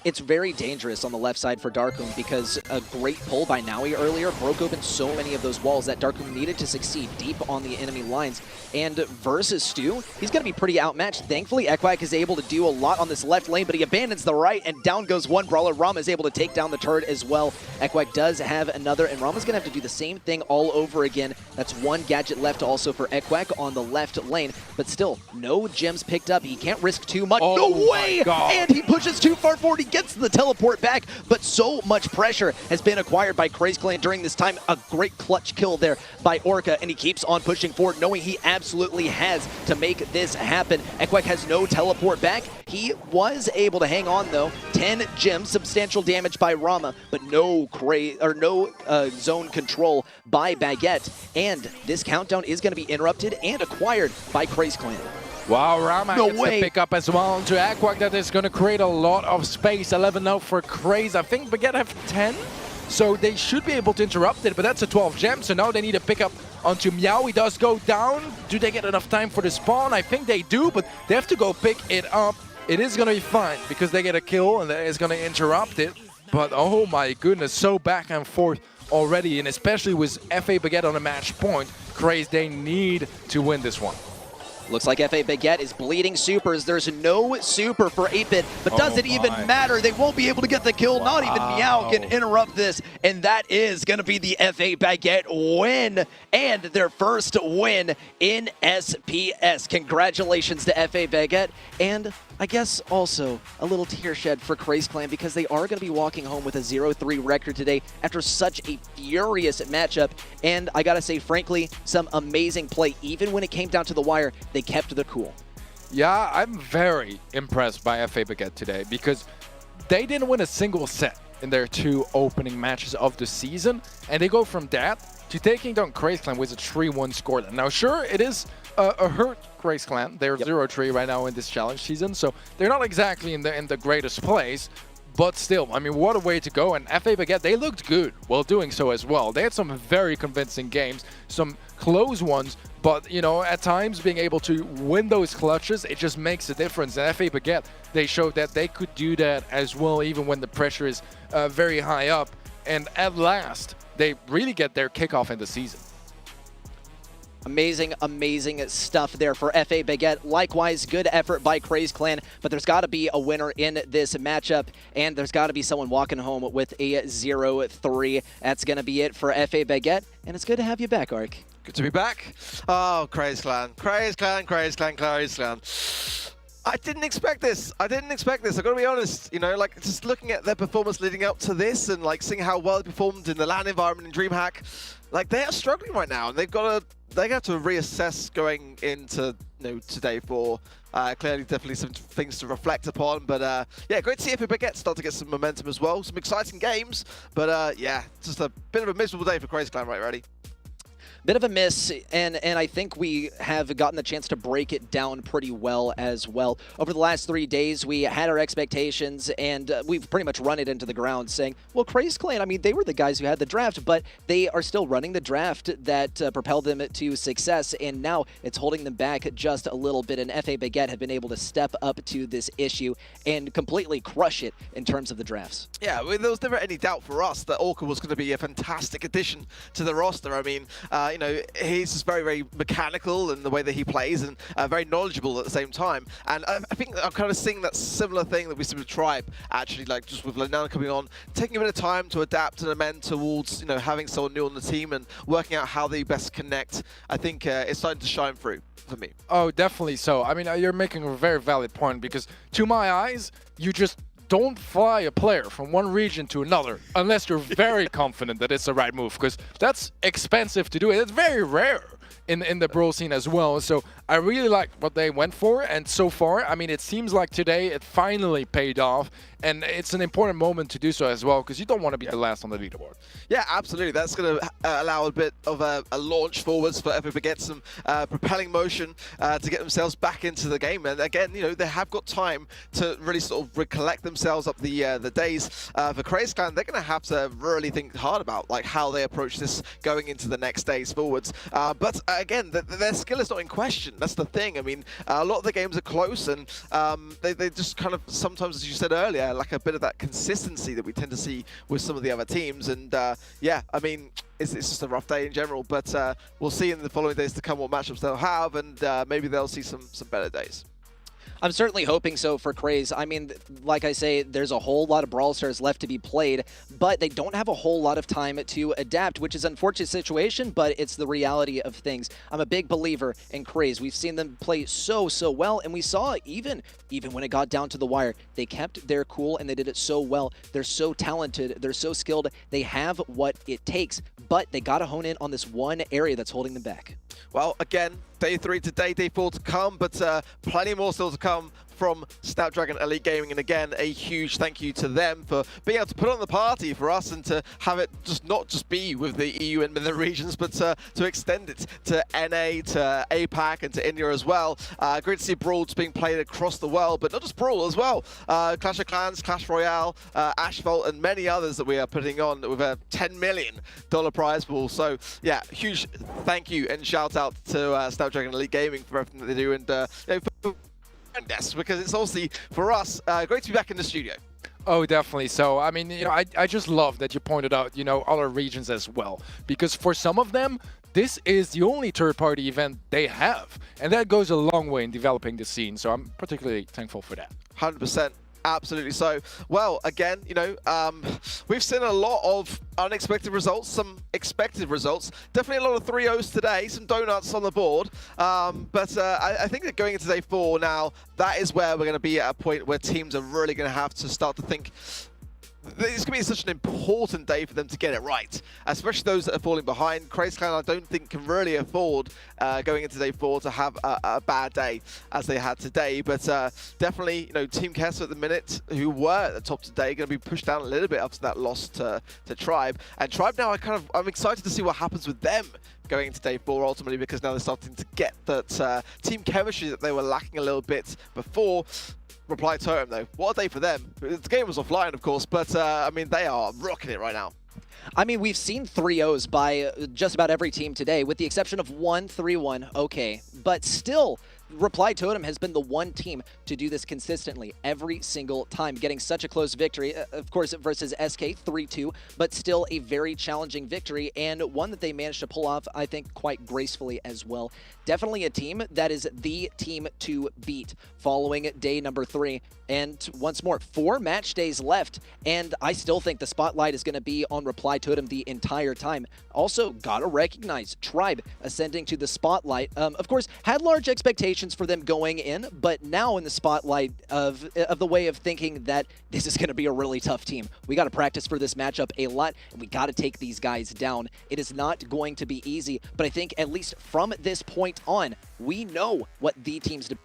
It's very dangerous on the left side for Darkum because a great pull by Naui earlier broke open so many of those walls that Darkum needed to succeed deep on the enemy lines. And versus Stu, he's going to be pretty outmatched. Thankfully, Equac is able to do a lot on this left lane, but he abandons the right, and down goes one brawler. Rama is able to take down the turret as well. Equac does have another, and Rama's going to have to do the same thing all over again. That's 1 gadget left also for Equac on the left lane, but still, no gems picked up. He can't risk too much.
Oh,
no way! And he pushes too far forward. He gets the teleport back, but so much pressure has been acquired by Craze Clan during this time. A great clutch kill there by Orca, and he keeps on pushing forward, knowing he absolutely has to make this happen. Ekwek has no teleport back. He was able to hang on though. 10 gems, substantial damage by Rama, but no zone control by Baguette. And this countdown is going to be interrupted and acquired by Craze Clan.
Wow, Rama
No
gets
way.
the pick up as well into Aquak. That is going to create a lot of space. 11 now for Craze. I think Baguette have 10, so they should be able to interrupt it, but that's a 12 gem, so now they need to pick up onto Meow. He does go down. Do they get enough time for the spawn? I think they do, but they have to go pick it up. It is going to be fine because they get a kill and that is going to interrupt it. But oh my goodness, so back and forth already, and especially with FA Baguette on a match point, Craze, they need to win this one.
Looks like FA Baguette is bleeding supers. There's no super for 8-Bit, but does it even matter? They won't be able to get the kill. Not even Meow can interrupt this, and that is going to be the FA Baguette win, and their first win in SPS. Congratulations to FA Baguette, and I guess also a little tear shed for Craze Clan because they are going to be walking home with a 0-3 record today after such a furious matchup. And I got to say, frankly, some amazing play. Even when it came down to the wire, they kept the cool.
Yeah, I'm very impressed by FA Baguette today because they didn't win a single set in their 2 opening matches of the season. And they go from that to taking down Craze Clan with a 3-1 score. Now, sure, it is a hurt Craze Clan. They're 0-3 right now in this challenge season, so they're not exactly in the greatest place. But still, I mean, what a way to go. And FA Baguette, they looked good while doing so as well. They had some very convincing games, some close ones, but, you know, at times being able to win those clutches, it just makes a difference. And FA Baguette, they showed that they could do that as well, even when the pressure is very high up. And at last, they really get their kickoff in the season.
Amazing, amazing stuff there for FA Baguette. Likewise, good effort by Craze Clan, but there's got to be a winner in this matchup, and there's got to be someone walking home with a 0-3. That's going to be it for FA Baguette, and it's good to have you back, Ark.
Good to be back. Oh, Craze Clan. Craze Clan, Craze Clan, Craze Clan. I didn't expect this. I've got to be honest. You know, like, just looking at their performance leading up to this and, like, seeing how well they performed in the LAN environment in DreamHack, like, they are struggling right now, and they have to reassess going into, you know, today for clearly definitely some things to reflect upon. But yeah, great to see FA Baguette start to get some momentum as well. Some exciting games, but yeah, just a bit of a miserable day for Craze Clan, right, Ready?
Bit of a miss, and I think we have gotten the chance to break it down pretty well as well. Over the last 3 days, we had our expectations, and we've pretty much run it into the ground saying, well, Craze Clan, I mean, they were the guys who had the draft, but they are still running the draft that propelled them to success, and now it's holding them back just a little bit, and FA Baguette have been able to step up to this issue and completely crush it in terms of the drafts.
Yeah, I mean, there was never any doubt for us that Orca was going to be a fantastic addition to the roster. I mean, you know, he's just very, very mechanical in the way that he plays and very knowledgeable at the same time. And I think I'm kind of seeing that similar thing that we see with Tribe, actually, like just with Lenana coming on, taking a bit of time to adapt and amend towards, you know, having someone new on the team and working out how they best connect. I think it's starting to shine through for me.
Oh, definitely so. I mean, you're making a very valid point because to my eyes, you just don't fly a player from one region to another unless you're very confident that it's the right move, because that's expensive to do. It's very rare in the Brawl scene as well. So I really like what they went for, and so far, I mean, it seems like today it finally paid off, and it's an important moment to do so as well, because you don't want to be the last on the leaderboard.
Yeah, absolutely. That's going to allow a bit of a launch forwards for FA Baguette, some propelling motion to get themselves back into the game. And again, you know, they have got time to really sort of recollect themselves up the days. For Craze Clan, they're going to have to really think hard about like how they approach this going into the next days forwards. But again, their skill is not in question. That's the thing. I mean, a lot of the games are close, and they just kind of sometimes, as you said earlier, like a bit of that consistency that we tend to see with some of the other teams. And yeah, I mean, it's just a rough day in general, but we'll see in the following days to come what matchups they'll have, and maybe they'll see some better days.
I'm certainly hoping so for Craze. I mean, like I say, there's a whole lot of Brawl Stars left to be played, but they don't have a whole lot of time to adapt, which is an unfortunate situation, but it's the reality of things. I'm a big believer in Craze. We've seen them play so well, and we saw even when it got down to the wire, they kept their cool and they did it so well. They're so talented, they're so skilled, they have what it takes, but they got to hone in on this one area that's holding them back.
Well, again, day 3 today, day 4 to come, but plenty more still to come from Snapdragon Elite Gaming. And again, a huge thank you to them for being able to put on the party for us and to have it not just be with the EU and MENA regions, but to extend it to NA, to APAC, and to India as well. Great to see Brawls being played across the world, but not just Brawl as well. Clash of Clans, Clash Royale, Asphalt, and many others that we are putting on with a $10 million prize pool. So yeah, huge thank you and shout out to Snapdragon Elite Gaming for everything that they do, and yes, because it's obviously for us great to be back in the studio.
Oh, definitely. So, I mean, you know, I just love that you pointed out, you know, other regions as well, because for some of them, this is the only third-party event they have, and that goes a long way in developing the scene. So I'm particularly thankful for that.
100%. Absolutely so. Well, again, you know, we've seen a lot of unexpected results, some expected results. Definitely a lot of 3-0s today, some donuts on the board. But I think that going into day 4 now, that is where we're going to be at a point where teams are really going to have to start to think it's going to be such an important day for them to get it right, especially those that are falling behind. Crazy Clan, I don't think, can really afford going into day 4 to have a bad day as they had today. But definitely, you know, Team Queso at the minute, who were at the top today, going to be pushed down a little bit after that loss to Tribe. And Tribe now, I'm excited to see what happens with them going into day 4 ultimately, because now they're starting to get that team chemistry that they were lacking a little bit before. Reply Totem though, what a day for them. The game was offline of course, but I mean, they are rocking it right now.
I mean, we've seen 3-0s by just about every team today, with the exception of 1 3-1, okay. But still, Reply Totem has been the one team to do this consistently every single time, getting such a close victory, of course, versus SK 3-2, but still a very challenging victory, and one that they managed to pull off, I think, quite gracefully as well. Definitely a team that is the team to beat following day number 3. And once more, 4 match days left, and I still think the spotlight is going to be on Reply Totem the entire time. Also, gotta recognize Tribe ascending to the spotlight. Of course, had large expectations for them going in, but now in the spotlight of the way of thinking that this is going to be a really tough team. We got to practice for this matchup a lot, and we got to take these guys down. It is not going to be easy, but I think at least from this point on, we know what the teams do.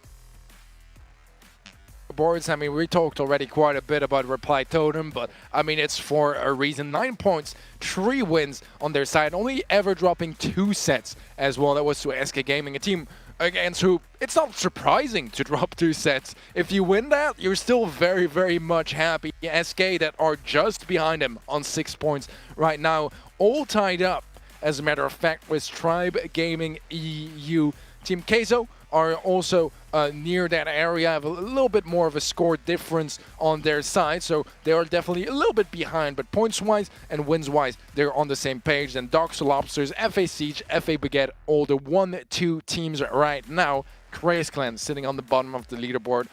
Boards, I mean, we talked already quite a bit about Reply Totem, but I mean, it's for a reason. 9 points, 3 wins on their side, only ever dropping 2 sets as well. That was to SK Gaming, a team against who it's not surprising to drop 2 sets. If you win that, you're still very much happy. SK that are just behind them on 6 points right now, all tied up, as a matter of fact, with Tribe Gaming EU. Team Queso are also near that area, have a little bit more of a score difference on their side, so they are definitely a little bit behind, but points-wise and wins-wise, they're on the same page. Then Dogster Lobsters, FA Siege, FA Baguette, all the 1-2 teams right now. Crazy Clan sitting on the bottom of the leaderboard,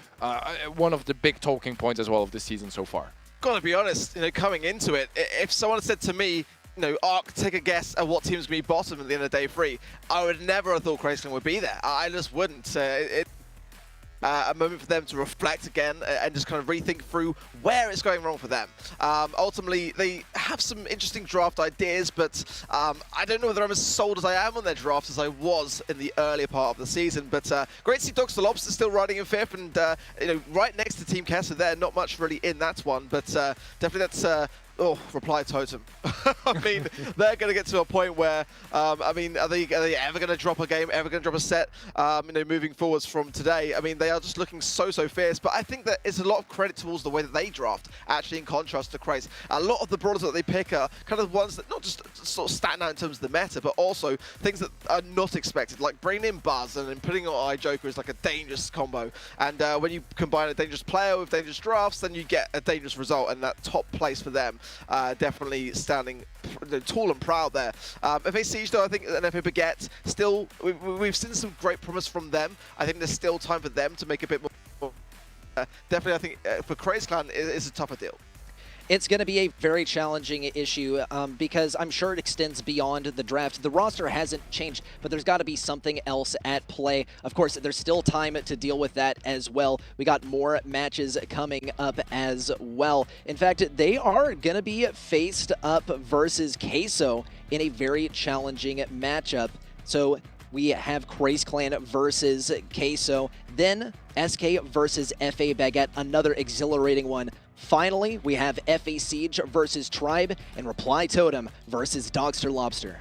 one of the big talking points as well of this season so far.
Gotta be honest, you know, coming into it, if someone said to me, you know, Ark, take a guess at what team's going to be bottom at the end of day 3, I would never have thought Crazy Clan would be there. I just wouldn't. A moment for them to reflect again and just kind of rethink through where it's going wrong for them. Ultimately, they have some interesting draft ideas, but I don't know whether I'm as sold as I am on their draft as I was in the earlier part of the season. But great to see Dogster Lobster still riding in 5th, and you know, right next to Team Queso there. Not much really in that one, but definitely that's. Oh, Reply Totem. I mean, they're going to get to a point where, I mean, are they ever going to drop a game, ever going to drop a set, you know, moving forwards from today? I mean, they are just looking so fierce, but I think that it's a lot of credit towards the way that they draft, actually, in contrast to Craze. A lot of the brawlers that they pick are kind of ones that not just sort of stand out in terms of the meta, but also things that are not expected, like bringing in Buzz and then putting on iJoker is like a dangerous combo. And when you combine a dangerous player with dangerous drafts, then you get a dangerous result, and that top place for them. Definitely standing tall and proud there. FA Siege though, I think, and FA Baguette, still, we've seen some great promise from them. I think there's still time for them to make a bit more definitely I think for Craze Clan it's a tougher deal.
It's going to be a very challenging issue because I'm sure it extends beyond the draft. The roster hasn't changed, but there's got to be something else at play. Of course, there's still time to deal with that as well. We got more matches coming up as well. In fact, they are going to be faced up versus Queso in a very challenging matchup. So we have Craze Clan versus Queso, then SK versus FA Baguette, another exhilarating one. Finally, we have FA Siege versus Tribe and Reply Totem versus Dogster Lobster.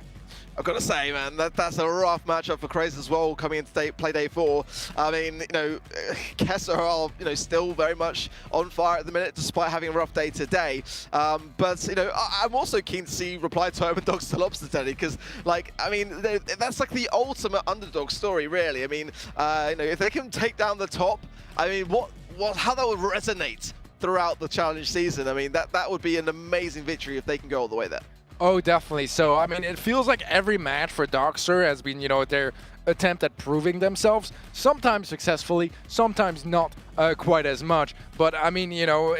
I've got to say, man, that's a rough matchup for Craze as well, coming into play day 4. I mean, you know, Queso are, you know, still very much on fire at the minute, despite having a rough day today. But, you know, I'm also keen to see Reply Totem and Dogster Lobster today, because, like, I mean, that's like the ultimate underdog story, really. I mean, you know, if they can take down the top, I mean, how that would resonate throughout the challenge season. I mean, that would be an amazing victory if they can go all the way there.
Oh, definitely. So, I mean, it feels like every match for Dogster has been, you know, their attempt at proving themselves, sometimes successfully, sometimes not quite as much. But, I mean, you know,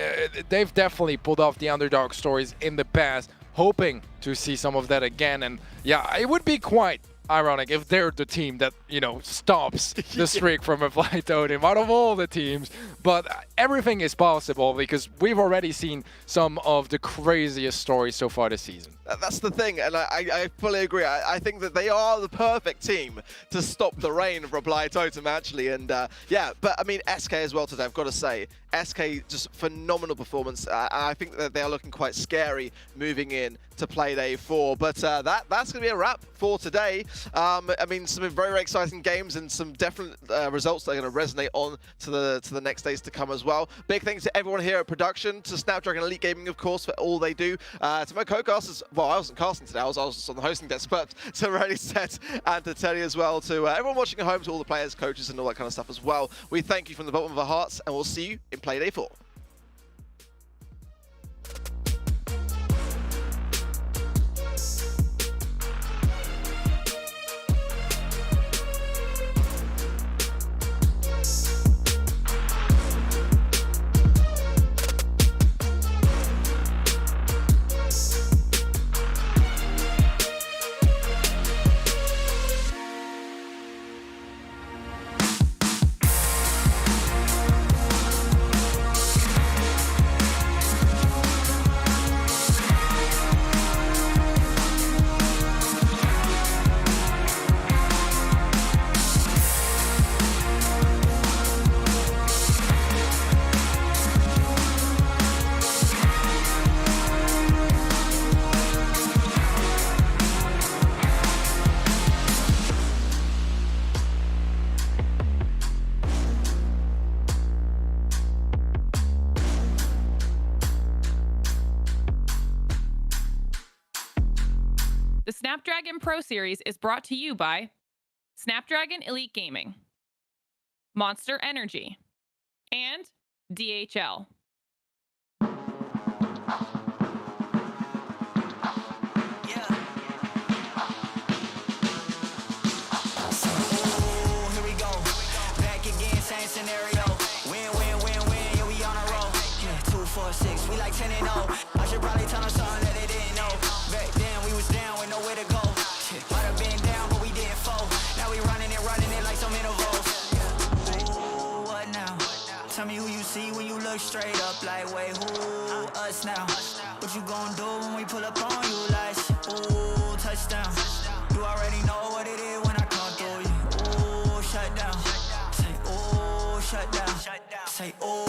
they've definitely pulled off the underdog stories in the past, hoping to see some of that again. And, yeah, it would be quite ironic if they're the team that, you know, stops the streak from Reply Totem out of all the teams. But everything is possible because we've already seen some of the craziest stories so far this season.
That's the thing, and I fully agree. I think that they are the perfect team to stop the reign of Reply Totem, actually. And yeah, but I mean, SK as well today, I've got to say. SK, just phenomenal performance. I think that they are looking quite scary moving in to play day 4. But that's going to be a wrap for today. I mean, some very, very exciting games and some definite results that are going to resonate on to the next days to come as well. Big thanks to everyone here at production, to Snapdragon Elite Gaming, of course, for all they do. To my co-casters, well, I wasn't casting today, I was on the hosting desk, but to Ready Set and to Teddy as well, to everyone watching at home, to all the players, coaches, and all that kind of stuff as well. We thank you from the bottom of our hearts, and we'll see you in Play Day 4.
The Snapdragon Pro Series is brought to you by Snapdragon Elite Gaming, Monster Energy, and DHL.
Scenario. Win, win, win, win, yeah, we on a roll. Yeah, 2, 4, 6, we like 10 and 0. I should probably tell them something that they didn't know. Back then, we was down with nowhere to go. Might have been down, but we didn't fold. Now we running it like some intervals. Ooh, what now? Tell me who you see when you look straight up. Like, wait, who? Us now. What you gonna do when we pull up on you? Like, ooh, touchdown. You already know what it is when I come through you. Ooh, shut down. Shut down. Say, oh,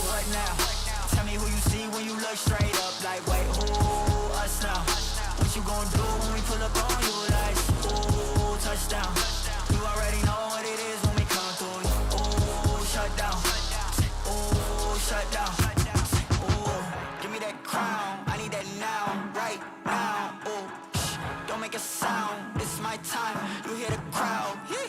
what now? Tell me who you see when you look straight up. Like, wait, who? Us now. What you gonna do when we pull up on you? Like, ooh, touchdown. You already know what it is when we come through you. Ooh, shut down. Say, ooh, shut down. Say, ooh, give me that crown. I need that now, right now. Ooh, don't make a sound. It's my time. You hear the crowd. Hey,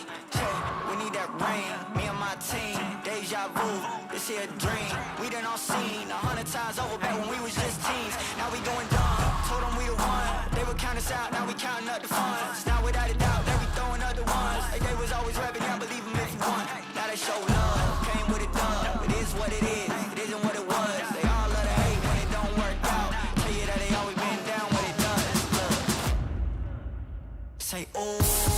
we need that rain. Me and my team. Deja vu, this here a dream. We done all seen 100 times over back when we was just teens. Now we going dumb, told them we the one. They would count us out, now we counting up the funds. Now without a doubt, they be throwing other ones. Like they was always rapping, I believe them if you want. Now they show love, came with a dub. It is what it is. say, oh.